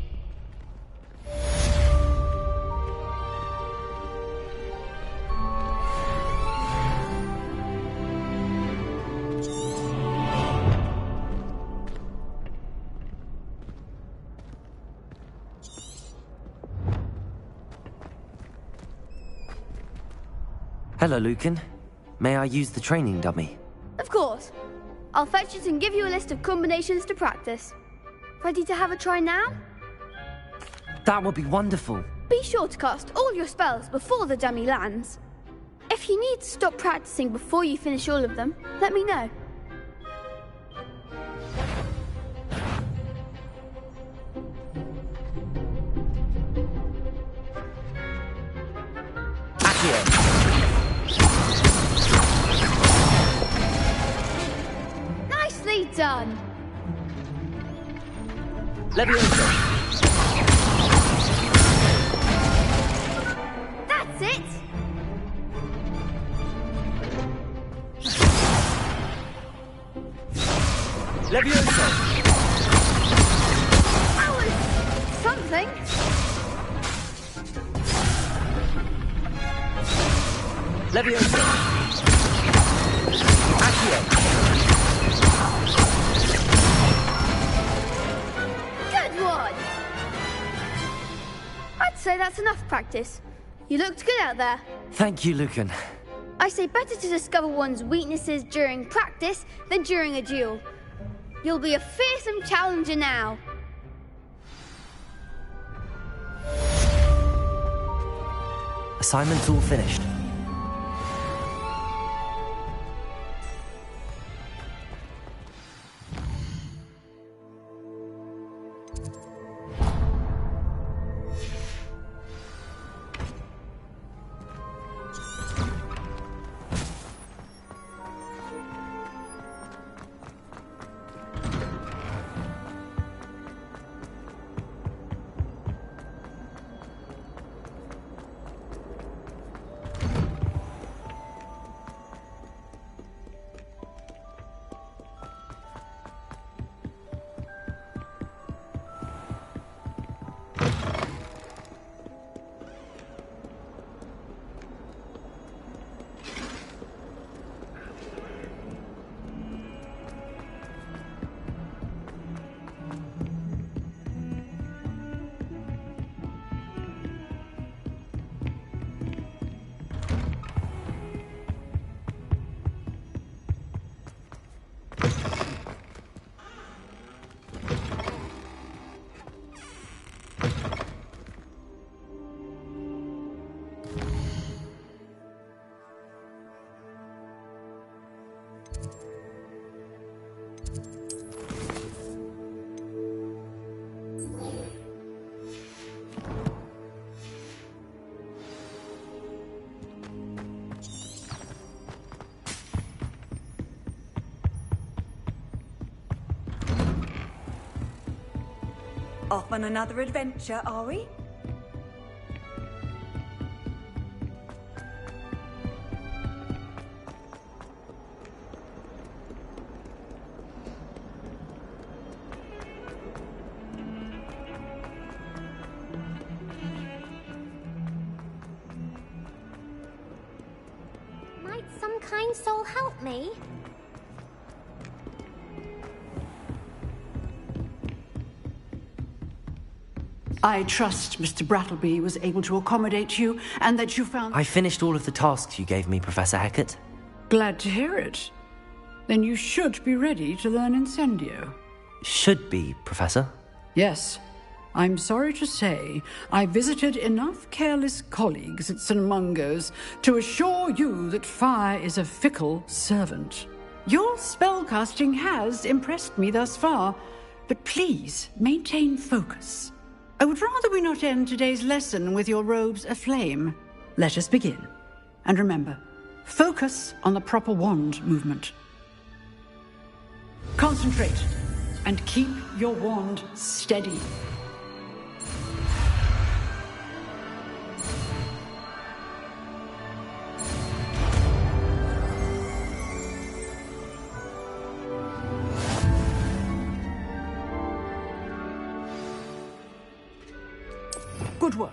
Hello, Lucan. May I use the training dummy? Of course. I'll fetch it and give you a list of combinations to practice. Ready to have a try now? That would be wonderful. Be sure to cast all your spells before the dummy lands. If you need to stop practicing before you finish all of them, let me know. Nicely done. Levioso. That's it. Levioso. That was something. Levioso. Accio. Good one. I'd say that's enough practice. You looked good out there. Thank you, Lucan. I say better to discover one's weaknesses during practice than during a duel. You'll be a fearsome challenger now. Assignment's all finished. Off on another adventure, are we? Might some kind soul help me? I trust Mr. Brattleby was able to accommodate you, and that you found... I finished all of the tasks you gave me, Professor Hecat. Glad to hear it. Then you should be ready to learn Incendio. Should be, Professor. Yes. I'm sorry to say, I visited enough careless colleagues at St. Mungo's to assure you that fire is a fickle servant. Your spellcasting has impressed me thus far, but please maintain focus. I would rather we not end today's lesson with your robes aflame. Let us begin. And remember, focus on the proper wand movement. Concentrate, and keep your wand steady. Good work.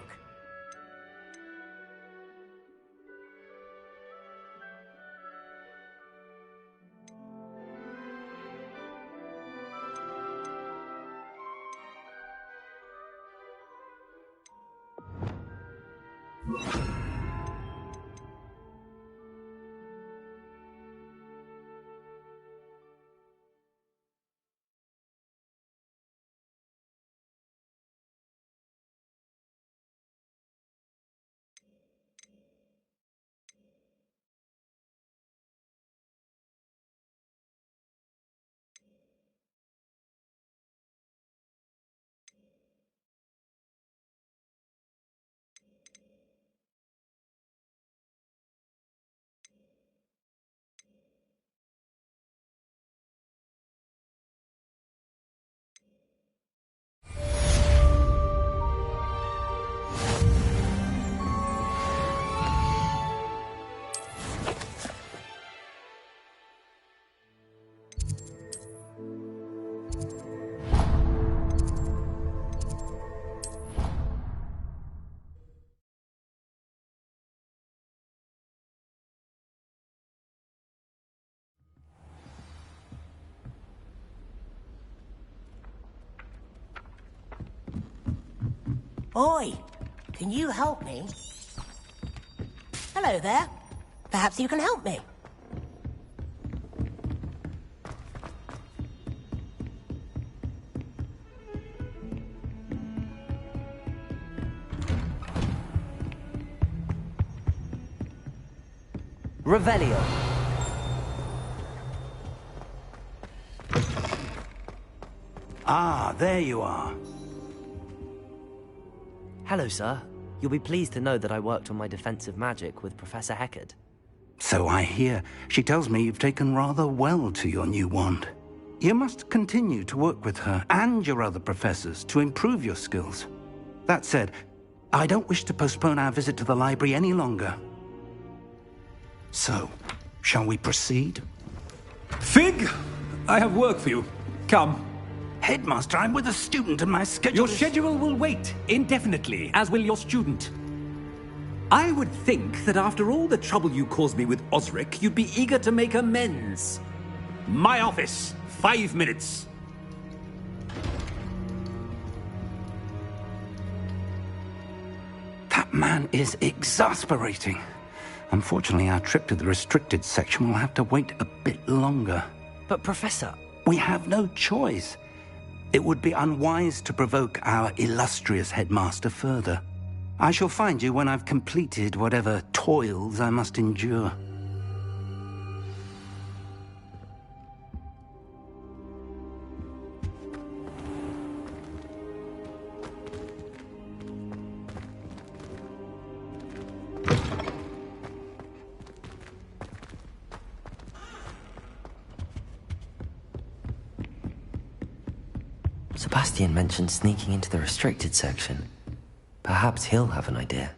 Oi, can you help me? Hello there. Perhaps you can help me. Revelio. Ah, there you are. Hello, sir. You'll be pleased to know that I worked on my defensive magic with Professor Hecat. So I hear. She tells me you've taken rather well to your new wand. You must continue to work with her and your other professors to improve your skills. That said, I don't wish to postpone our visit to the library any longer. So, shall we proceed? Fig! I have work for you. Come. Headmaster, I'm with a student and my schedule Your schedule will wait indefinitely, as will your student. I would think that after all the trouble you caused me with Osric, you'd be eager to make amends. My office, 5 minutes. That man is exasperating. Unfortunately, our trip to the restricted section will have to wait a bit longer. But, Professor... We have no choice. It would be unwise to provoke our illustrious headmaster further. I shall find you when I've completed whatever toils I must endure. Sebastian mentioned sneaking into the restricted section. Perhaps he'll have an idea.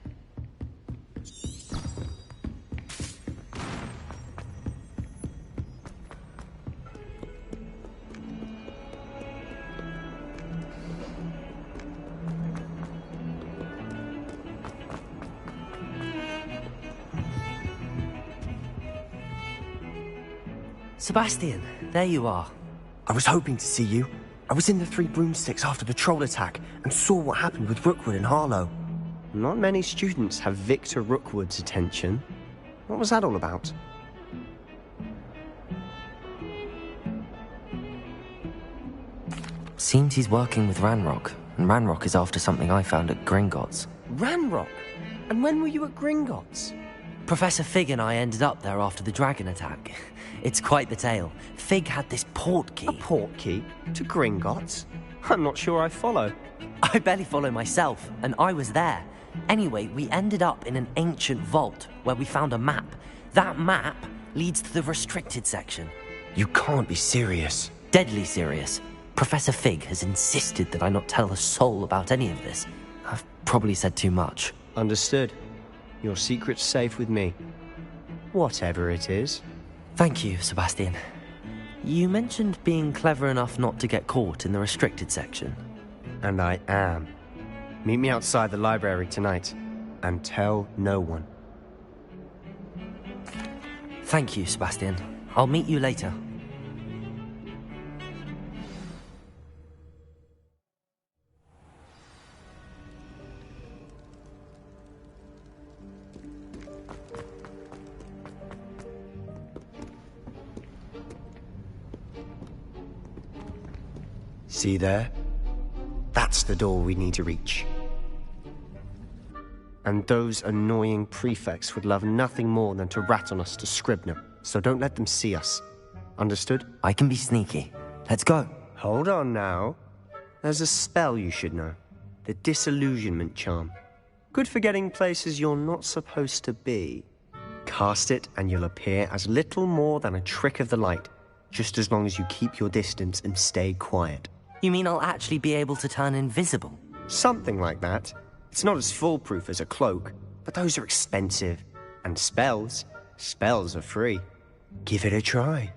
Sebastian, there you are. I was hoping to see you. I was in the Three Broomsticks after the troll attack and saw what happened with Rookwood and Harlow. Not many students have Victor Rookwood's attention. What was that all about? Seems he's working with Ranrock, and Ranrock is after something I found at Gringotts. Ranrock? And when were you at Gringotts? Professor Fig and I ended up there after the dragon attack. It's quite the tale. Fig had this portkey. A portkey? To Gringotts? I'm not sure I follow. I barely follow myself, and I was there. Anyway, we ended up in an ancient vault where we found a map. That map leads to the restricted section. You can't be serious. Deadly serious. Professor Fig has insisted that I not tell a soul about any of this. I've probably said too much. Understood. Your secret's safe with me. Whatever it is. Thank you, Sebastian. You mentioned being clever enough not to get caught in the restricted section. And I am. Meet me outside the library tonight, and tell no one. Thank you, Sebastian. I'll meet you later. See there? That's the door we need to reach. And those annoying prefects would love nothing more than to rat on us to Scribner, so don't let them see us. Understood? I can be sneaky. Let's go. Hold on now. There's a spell you should know. The Disillusionment Charm. Good for getting places you're not supposed to be. Cast it and you'll appear as little more than a trick of the light, just as long as you keep your distance and stay quiet. You mean I'll actually be able to turn invisible? Something like that. It's not as foolproof as a cloak, but those are expensive. And spells are free. Give it a try.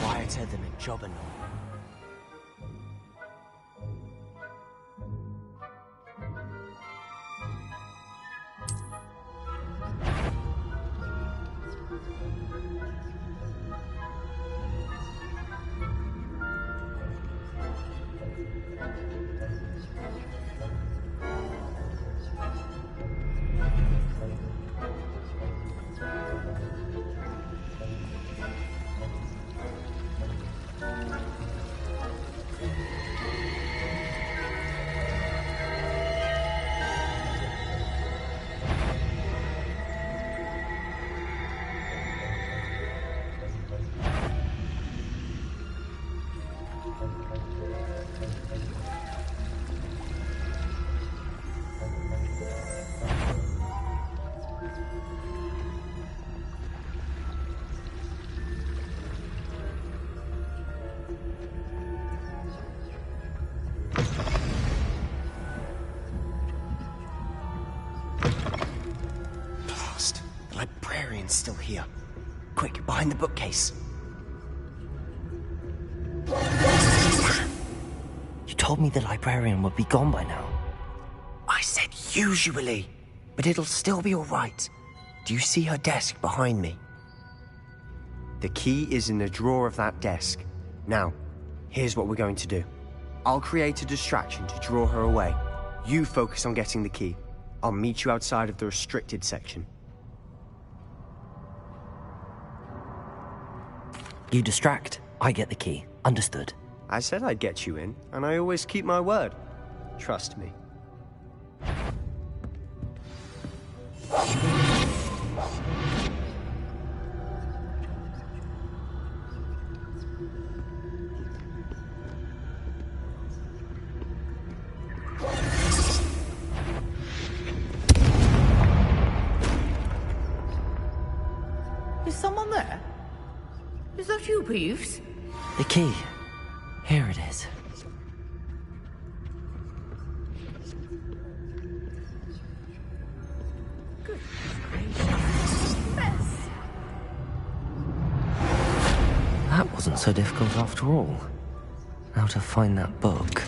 Quieter than a jobberknoll. Still here. Quick, behind the bookcase. You told me the librarian would be gone by now. I said usually, but it'll still be all right. Do you see her desk behind me? The key is in the drawer of that desk. Now, here's what we're going to do. I'll create a distraction to draw her away. You focus on getting the key. I'll meet you outside of the restricted section. You distract, I get the key. Understood. I said I'd get you in, and I always keep my word. Trust me. Is someone there? Is that you, Peeves? The key. Here it is. That wasn't so difficult after all. How to find that book.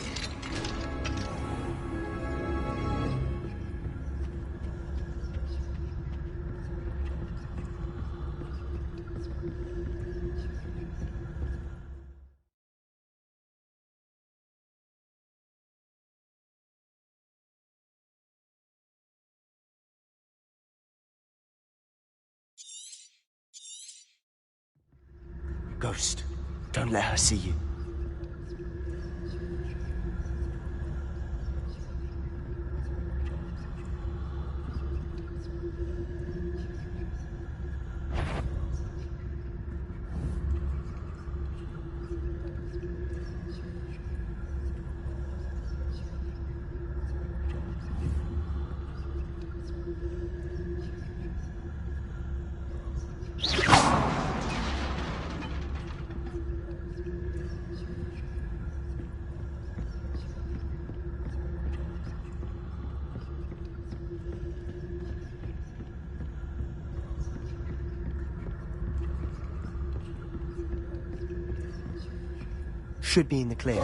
Ghost, don't let her see you. Should be in the clear.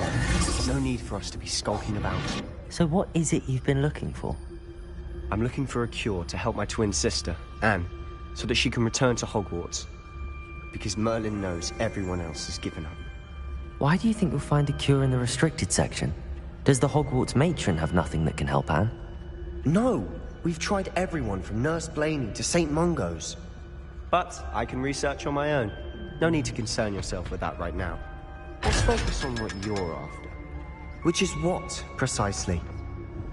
No need for us to be skulking about. So what is it you've been looking for? I'm looking for a cure to help my twin sister, Anne, so that she can return to Hogwarts. Because Merlin knows everyone else has given up. Why do you think you'll find a cure in the restricted section? Does the Hogwarts matron have nothing that can help Anne? No! We've tried everyone from Nurse Blaney to St. Mungo's. But I can research on my own. No need to concern yourself with that right now. Let's focus on what you're after. Which is what, precisely?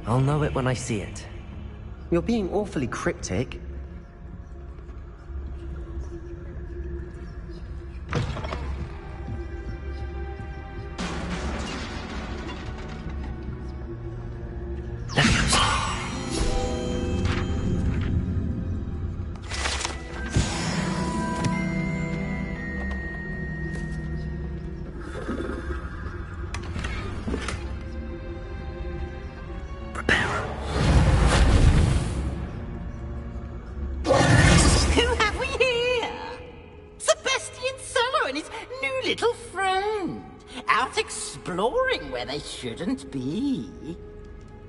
I'll know it when I see it. You're being awfully cryptic. Exploring where they shouldn't be.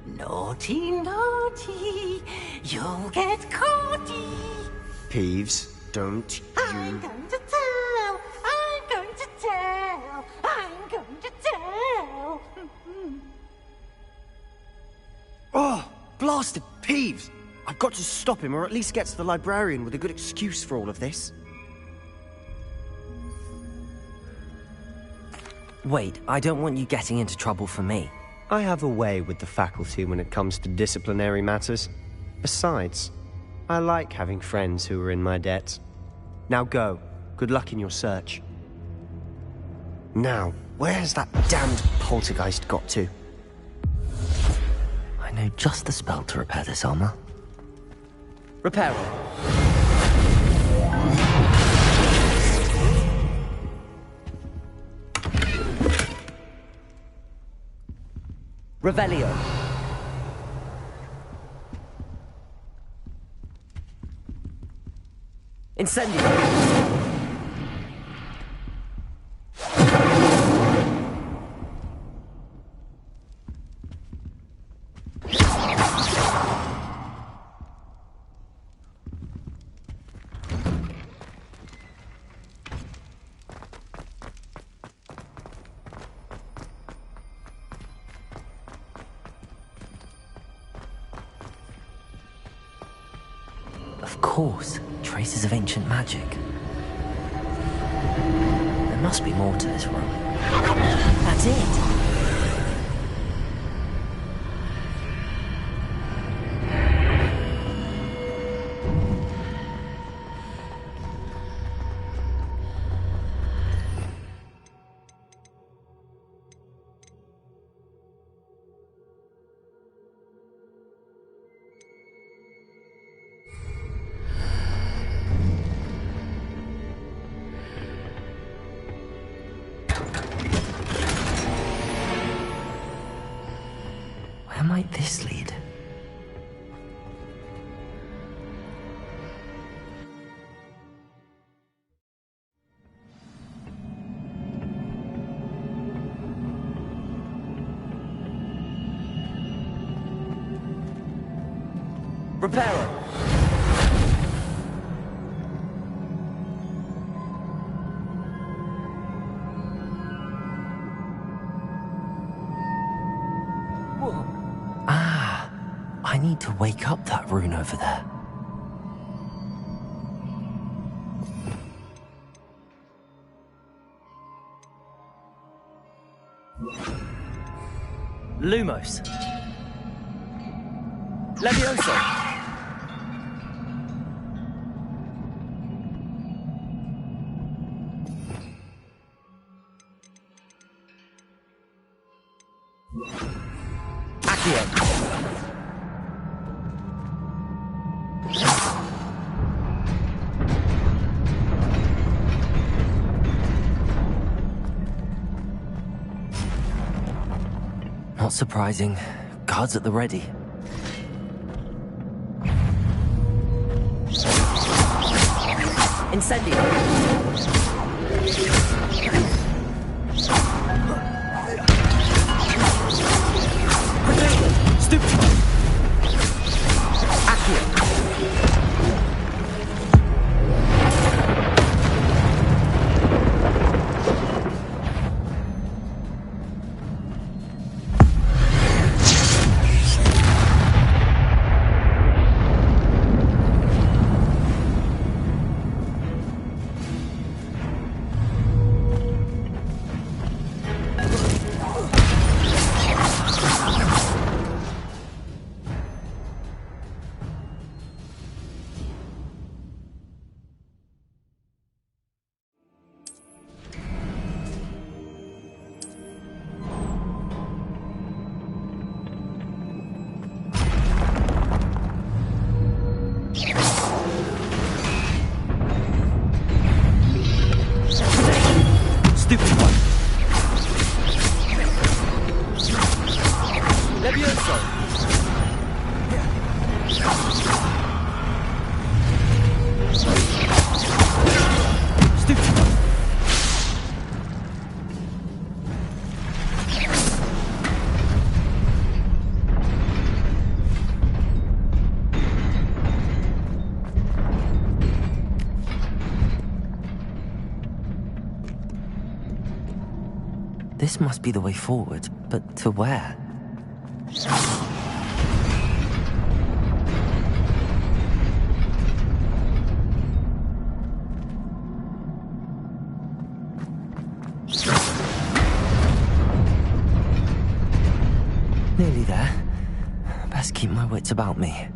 Naughty, naughty, you'll get caughty. Peeves, don't you... I'm going to tell, I'm going to tell, I'm going to tell. Oh, blasted Peeves! I've got to stop him, or at least get to the librarian with a good excuse for all of this. Wait, I don't want you getting into trouble for me. I have a way with the faculty when it comes to disciplinary matters. Besides, I like having friends who are in my debt. Now go. Good luck in your search. Now, where's that damned poltergeist got to? I know just the spell to repair this armor. Repair it. Revelio. Incendio. Of course, traces of ancient magic. There must be more to this room. That's it! might this lead? Reparo! Ah, I need to wake up that rune over there. Lumos. Levioso. Not surprising. Guards at the ready. Incendio! Stupefy! Accio! This must be the way forward, but to where? Nearly there. Best keep my wits about me.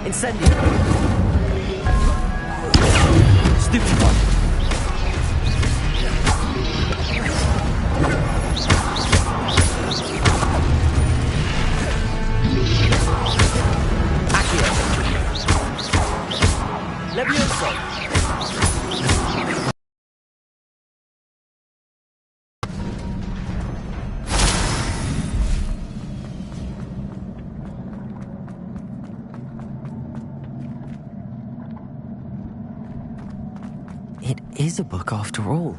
Incendio! Stupid one! Accio! Levioso! It is a book after all.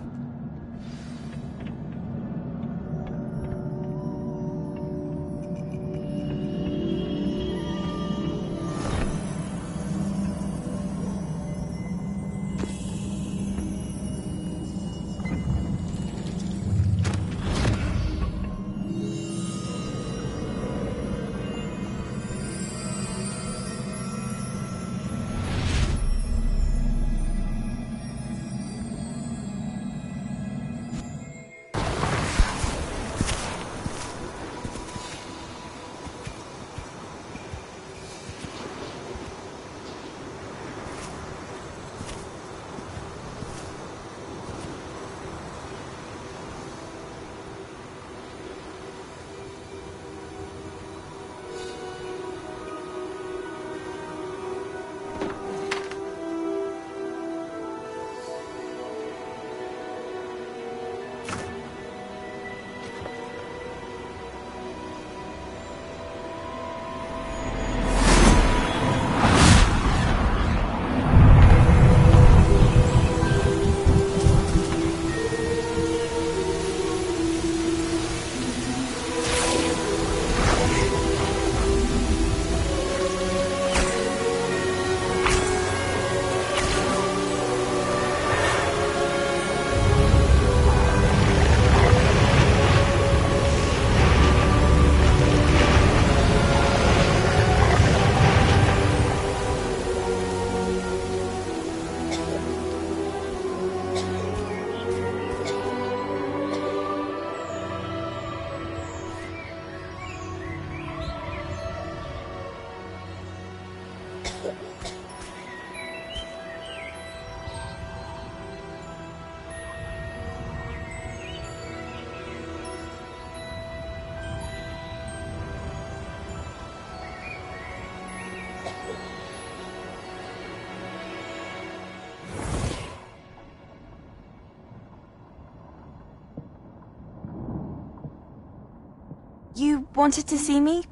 You wanted to see me?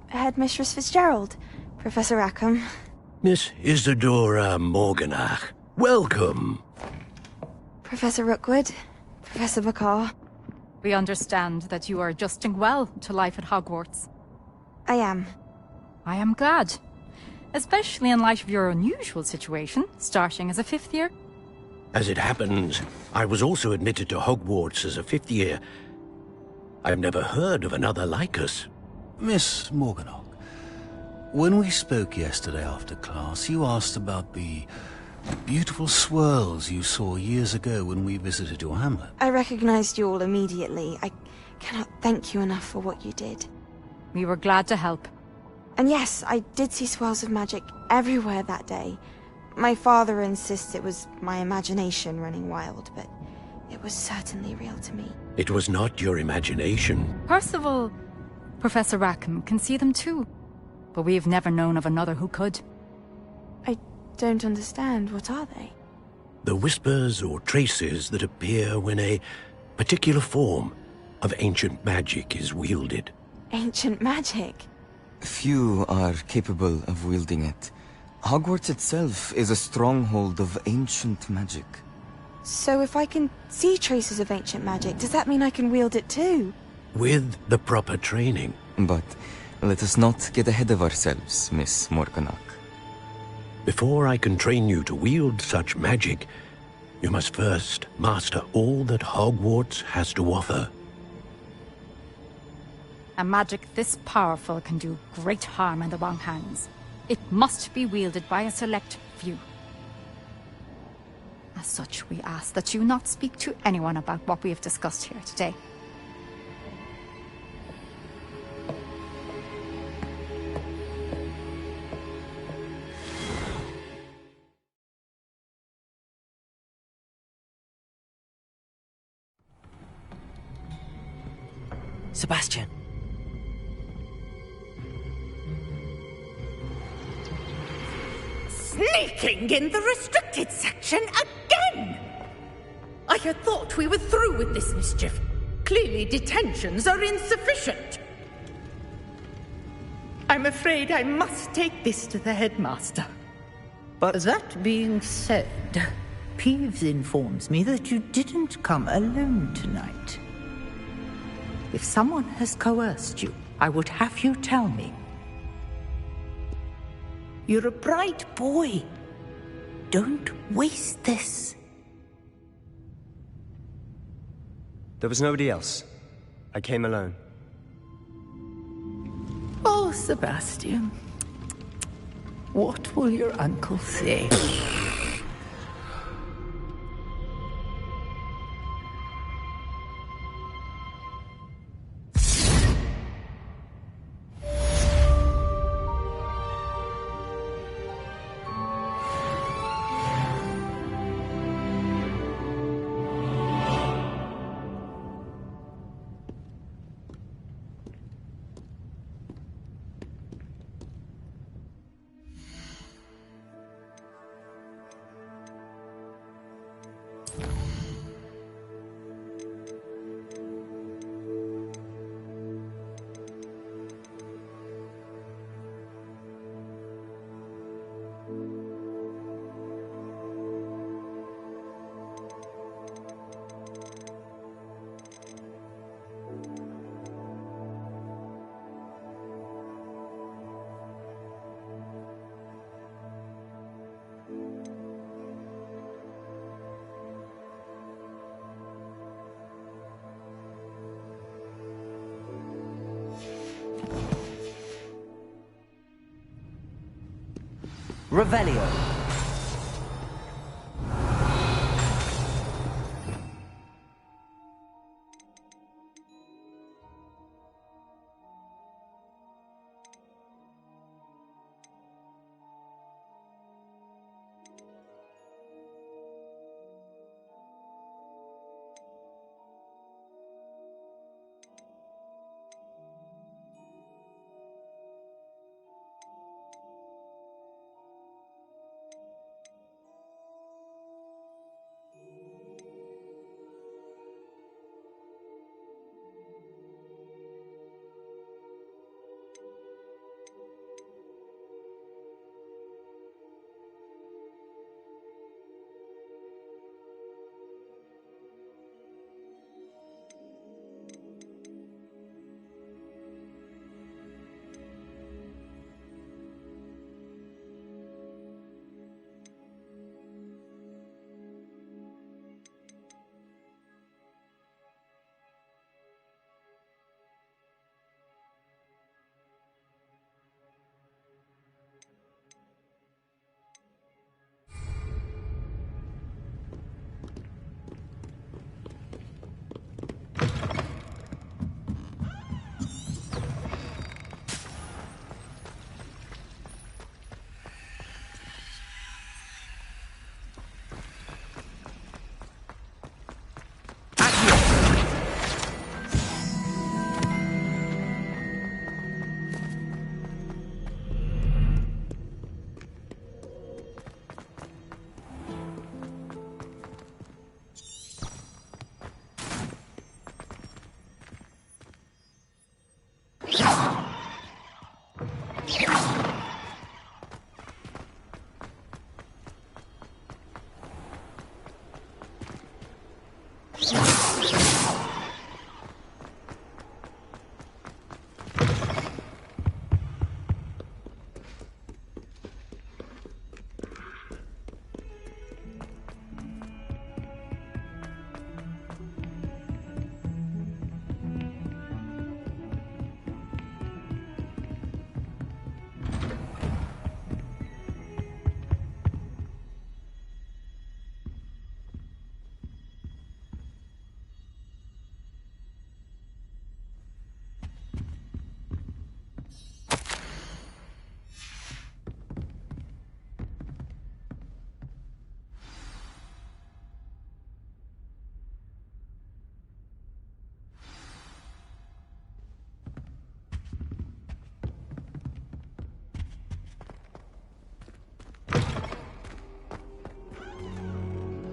Headmistress Fitzgerald, Professor Rackham. Miss Isadora Morganach, welcome. Professor Rookwood, Professor Bakar. We understand that you are adjusting well to life at Hogwarts. I am. I am glad. Especially in light of your unusual situation, starting as a 5th year. As it happens, I was also admitted to Hogwarts as a 5th year. I've never heard of another like us. Miss Morganach, when we spoke yesterday after class, you asked about the beautiful swirls you saw years ago when we visited your hamlet. I recognized you all immediately. I cannot thank you enough for what you did. We were glad to help. And yes, I did see swirls of magic everywhere that day. My father insists it was my imagination running wild, but it was certainly real to me. It was not your imagination. Percival, Professor Rackham can see them too. But we've never known of another who could. I don't understand. What are they? The whispers or traces that appear when a particular form of ancient magic is wielded. Ancient magic? Few are capable of wielding it. Hogwarts itself is a stronghold of ancient magic. So if I can see traces of ancient magic, does that mean I can wield it too? With the proper training. But let us not get ahead of ourselves, Miss Morganach. Before I can train you to wield such magic, you must first master all that Hogwarts has to offer. A magic this powerful can do great harm in the wrong hands. It must be wielded by a select few. As such, we ask that you not speak to anyone about what we have discussed here today. Sebastian. Sneaking in the restricted section again! I had thought we were through with this mischief. Clearly detentions are insufficient. I'm afraid I must take this to the headmaster. But that being said, Peeves informs me that you didn't come alone tonight. If someone has coerced you, I would have you tell me. You're a bright boy. Don't waste this. There was nobody else. I came alone. Oh, Sebastian. What will your uncle say? Revelio.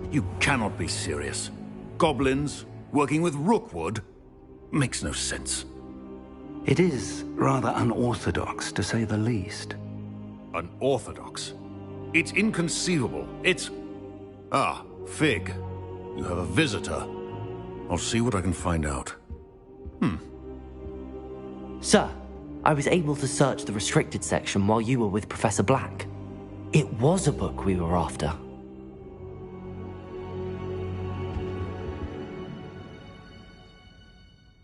You cannot be serious. Goblins, working with Rookwood? Makes no sense. It is rather unorthodox, to say the least. Unorthodox? It's inconceivable. It's... Ah, Fig. You have a visitor. I'll see what I can find out. Sir, I was able to search the restricted section while you were with Professor Black. It was a book we were after.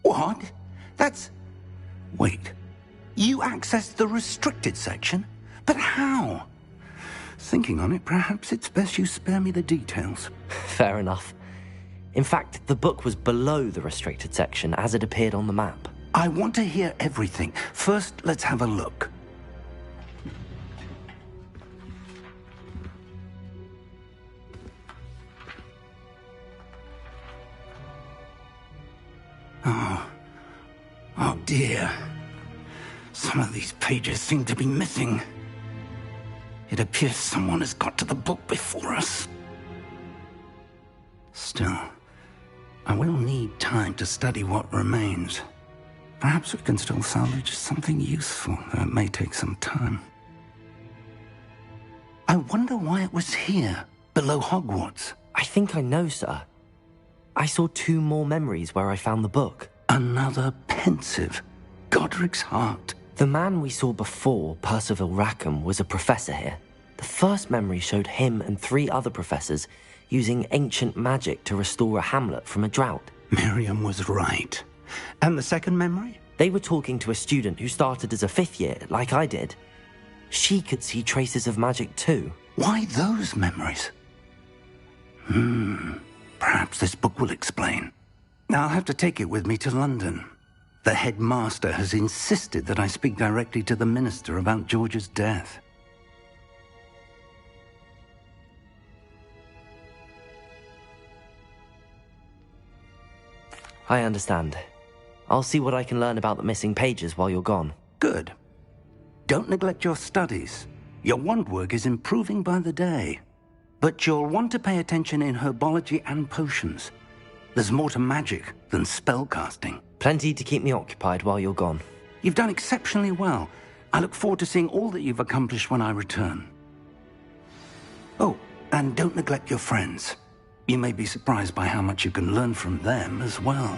What? That's... Wait. You accessed the restricted section? But how? Thinking on it, perhaps it's best you spare me the details. Fair enough. In fact, the book was below the restricted section as it appeared on the map. I want to hear everything. First, let's have a look. Oh dear. Some of these pages seem to be missing. It appears someone has got to the book before us. Still, I will need time to study what remains. Perhaps we can still salvage something useful, though it may take some time. I wonder why it was here, below Hogwarts. I think I know, sir. I saw 2 more memories where I found the book. Another pensive. Godric's heart. The man we saw before, Percival Rackham, was a professor here. The first memory showed him and 3 other professors using ancient magic to restore a hamlet from a drought. Miriam was right. And the second memory? They were talking to a student who started as a 5th year, like I did. She could see traces of magic too. Why those memories? Perhaps this book will explain. I'll have to take it with me to London. The headmaster has insisted that I speak directly to the minister about George's death. I understand. I'll see what I can learn about the missing pages while you're gone. Good. Don't neglect your studies. Your wand work is improving by the day. But you'll want to pay attention in herbology and potions. There's more to magic than spellcasting. Plenty to keep me occupied while you're gone. You've done exceptionally well. I look forward to seeing all that you've accomplished when I return. Oh, and don't neglect your friends. You may be surprised by how much you can learn from them as well.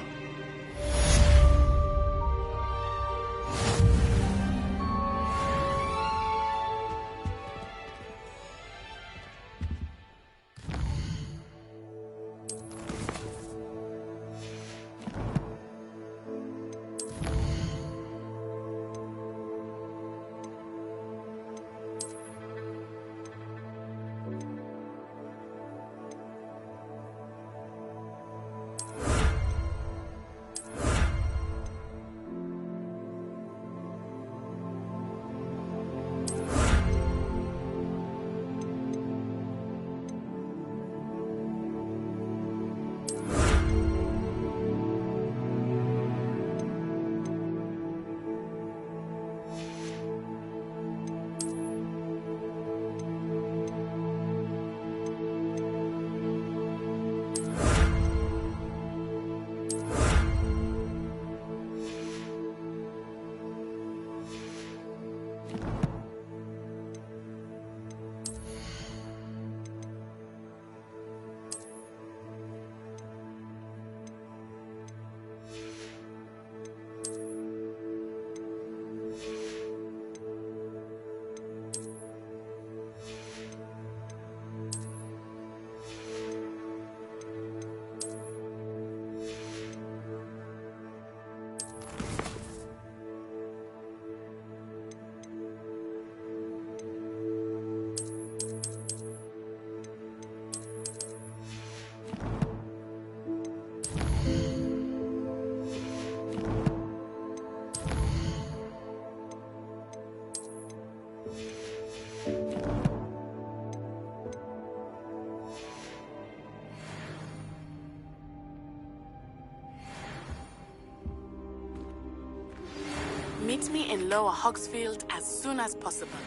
Meet me in Lower Hogsfield as soon as possible.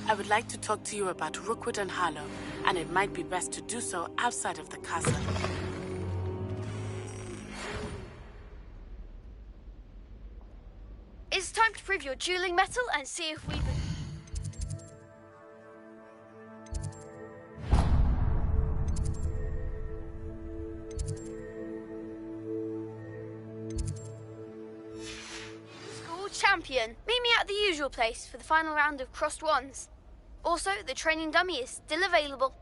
I would like to talk to you about Rookwood and Harlow, and it might be best to do so outside of the castle. It's time to prove your dueling mettle and see if we... School champion. Meet me at the usual place for the final round of crossed wands. Also, the training dummy is still available.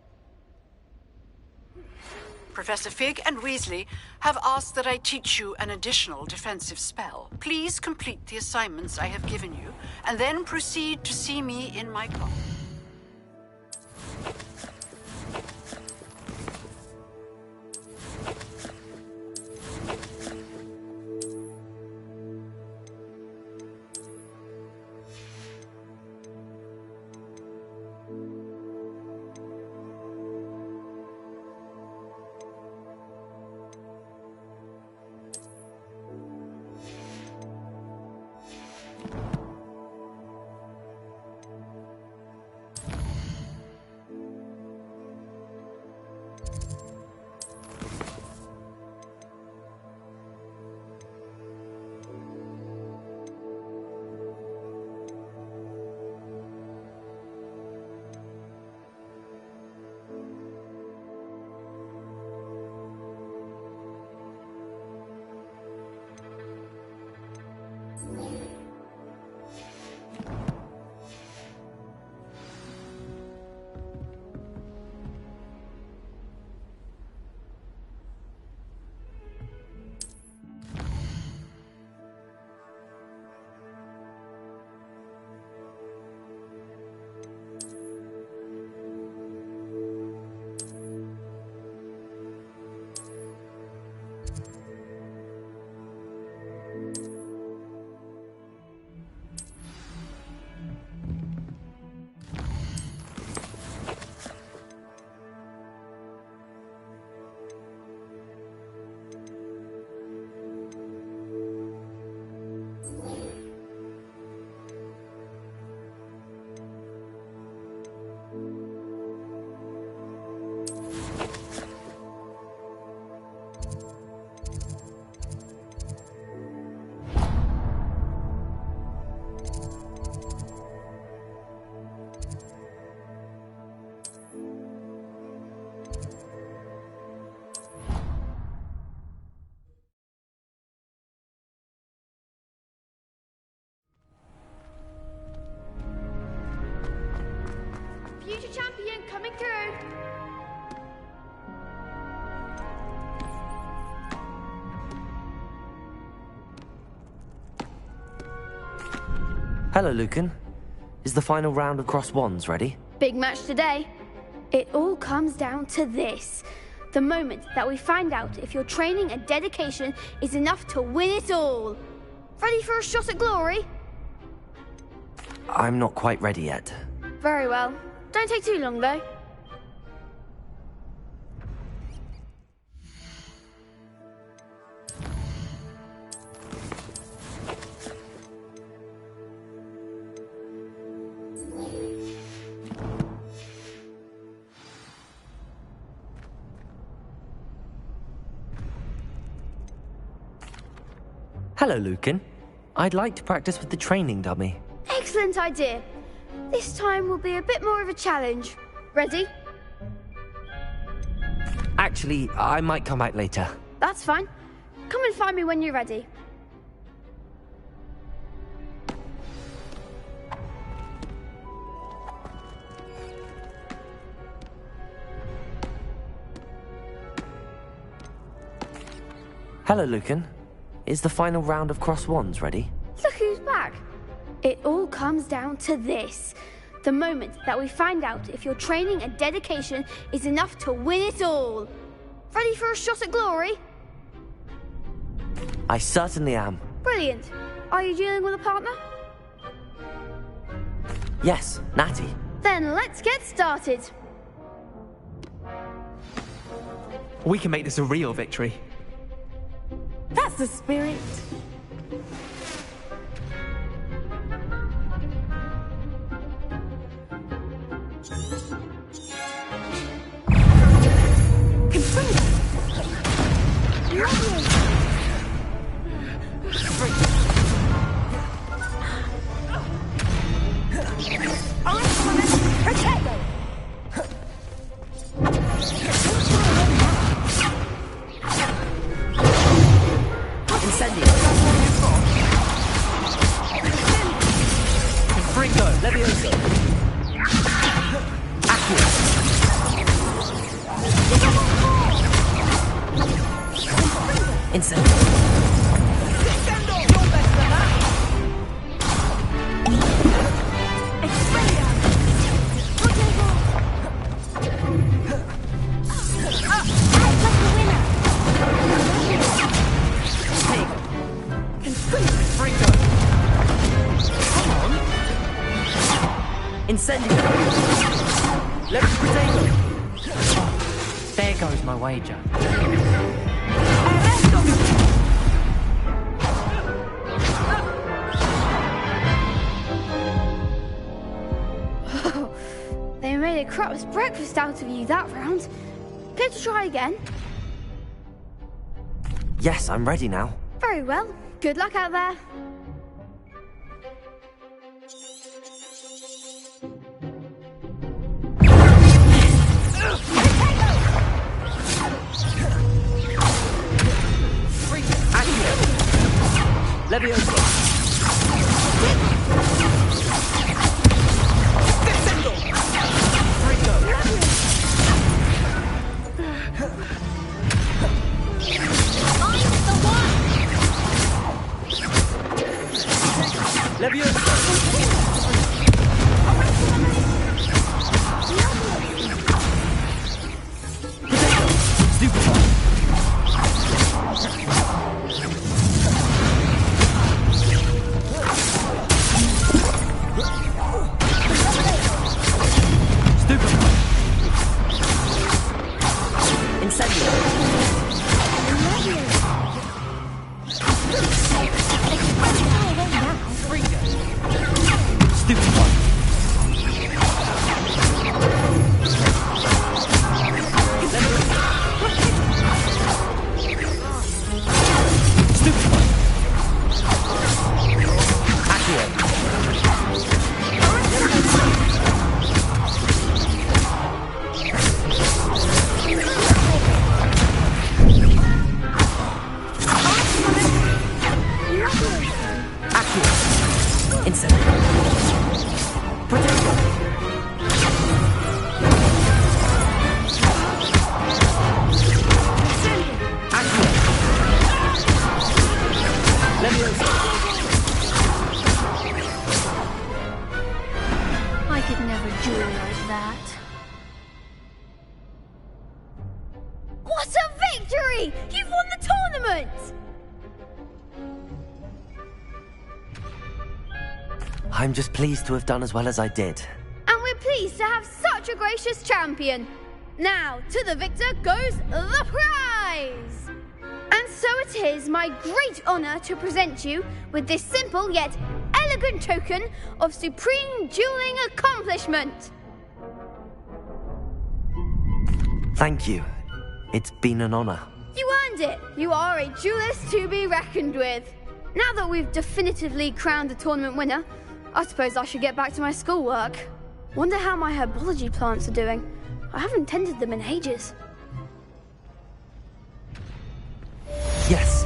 Professor Fig and Weasley have asked that I teach you an additional defensive spell. Please complete the assignments I have given you, and then proceed to see me in my car. Future champion coming through. Hello, Lucan. Is the final round of crossed wands ready? Big match today. It all comes down to this. The moment that we find out if your training and dedication is enough to win it all. Ready for a shot at glory? I'm not quite ready yet. Very well. Don't take too long, though. Hello, Lucan. I'd like to practice with the training dummy. Excellent idea. This time will be a bit more of a challenge. Ready? Actually, I might come back later. That's fine. Come and find me when you're ready. Hello, Lucan. Is the final round of crossed wands ready? Look who's back. It all comes down to this. The moment that we find out if your training and dedication is enough to win it all. Ready for a shot at glory? I certainly am. Brilliant. Are you dealing with a partner? Yes, Natty. Then let's get started. We can make this a real victory. That's the spirit. Incendio! Incendio! Let's potato! There goes my wager. They made a crap's breakfast out of you that round. Care to try again? Yes, I'm ready now. Very well. Good luck out there. Leviosa! Descendo! Ringo! I'm the one! Leviosa! Potato! Stupefy! I could never duel like that. What a victory! You've won the tournament! I'm just pleased to have done as well as I did. And we're pleased to have such a gracious champion. Now, to the victor goes the prize! And so it is my great honor to present you with this simple yet elegant token of supreme dueling accomplishment. Thank you. It's been an honor. You earned it. You are a duelist to be reckoned with. Now that we've definitively crowned the tournament winner, I suppose I should get back to my schoolwork. Wonder how my herbology plants are doing. I haven't tended them in ages. Yes.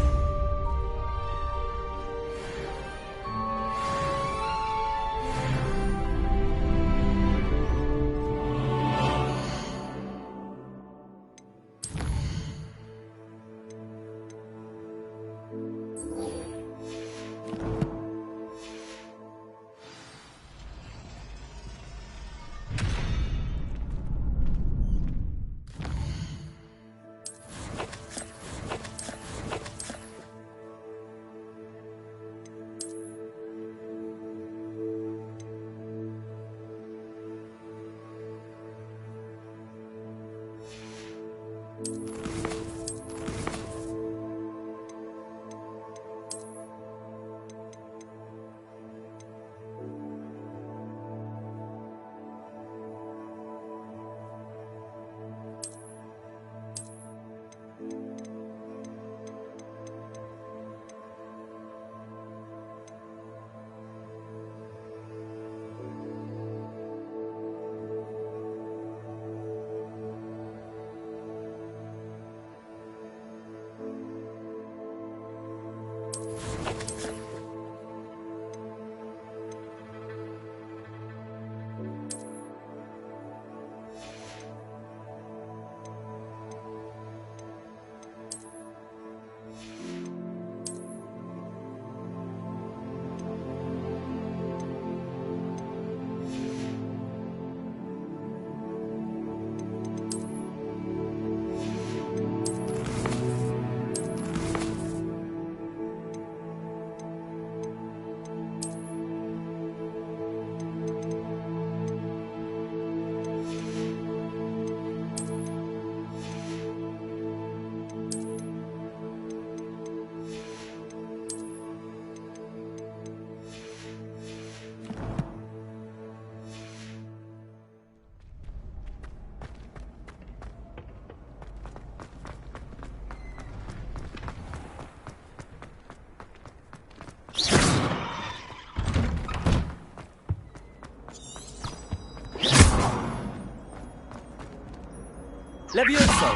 Levioso!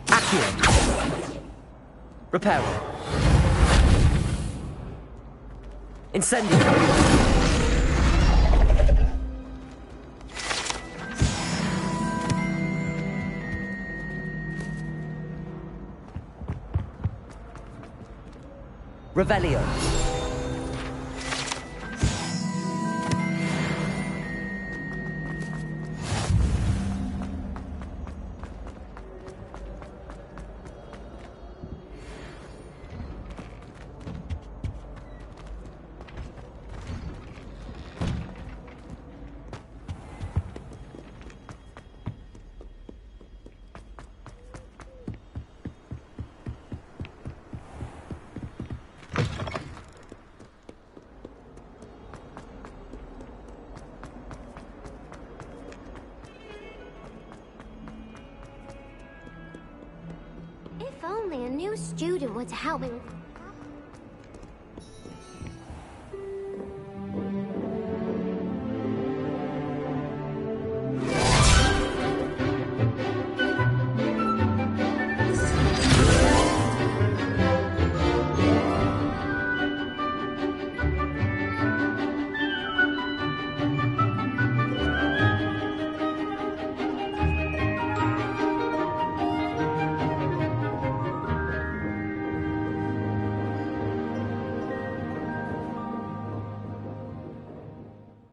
Accio! Reparo! Incendio! Revelio. If only a new student were to help me with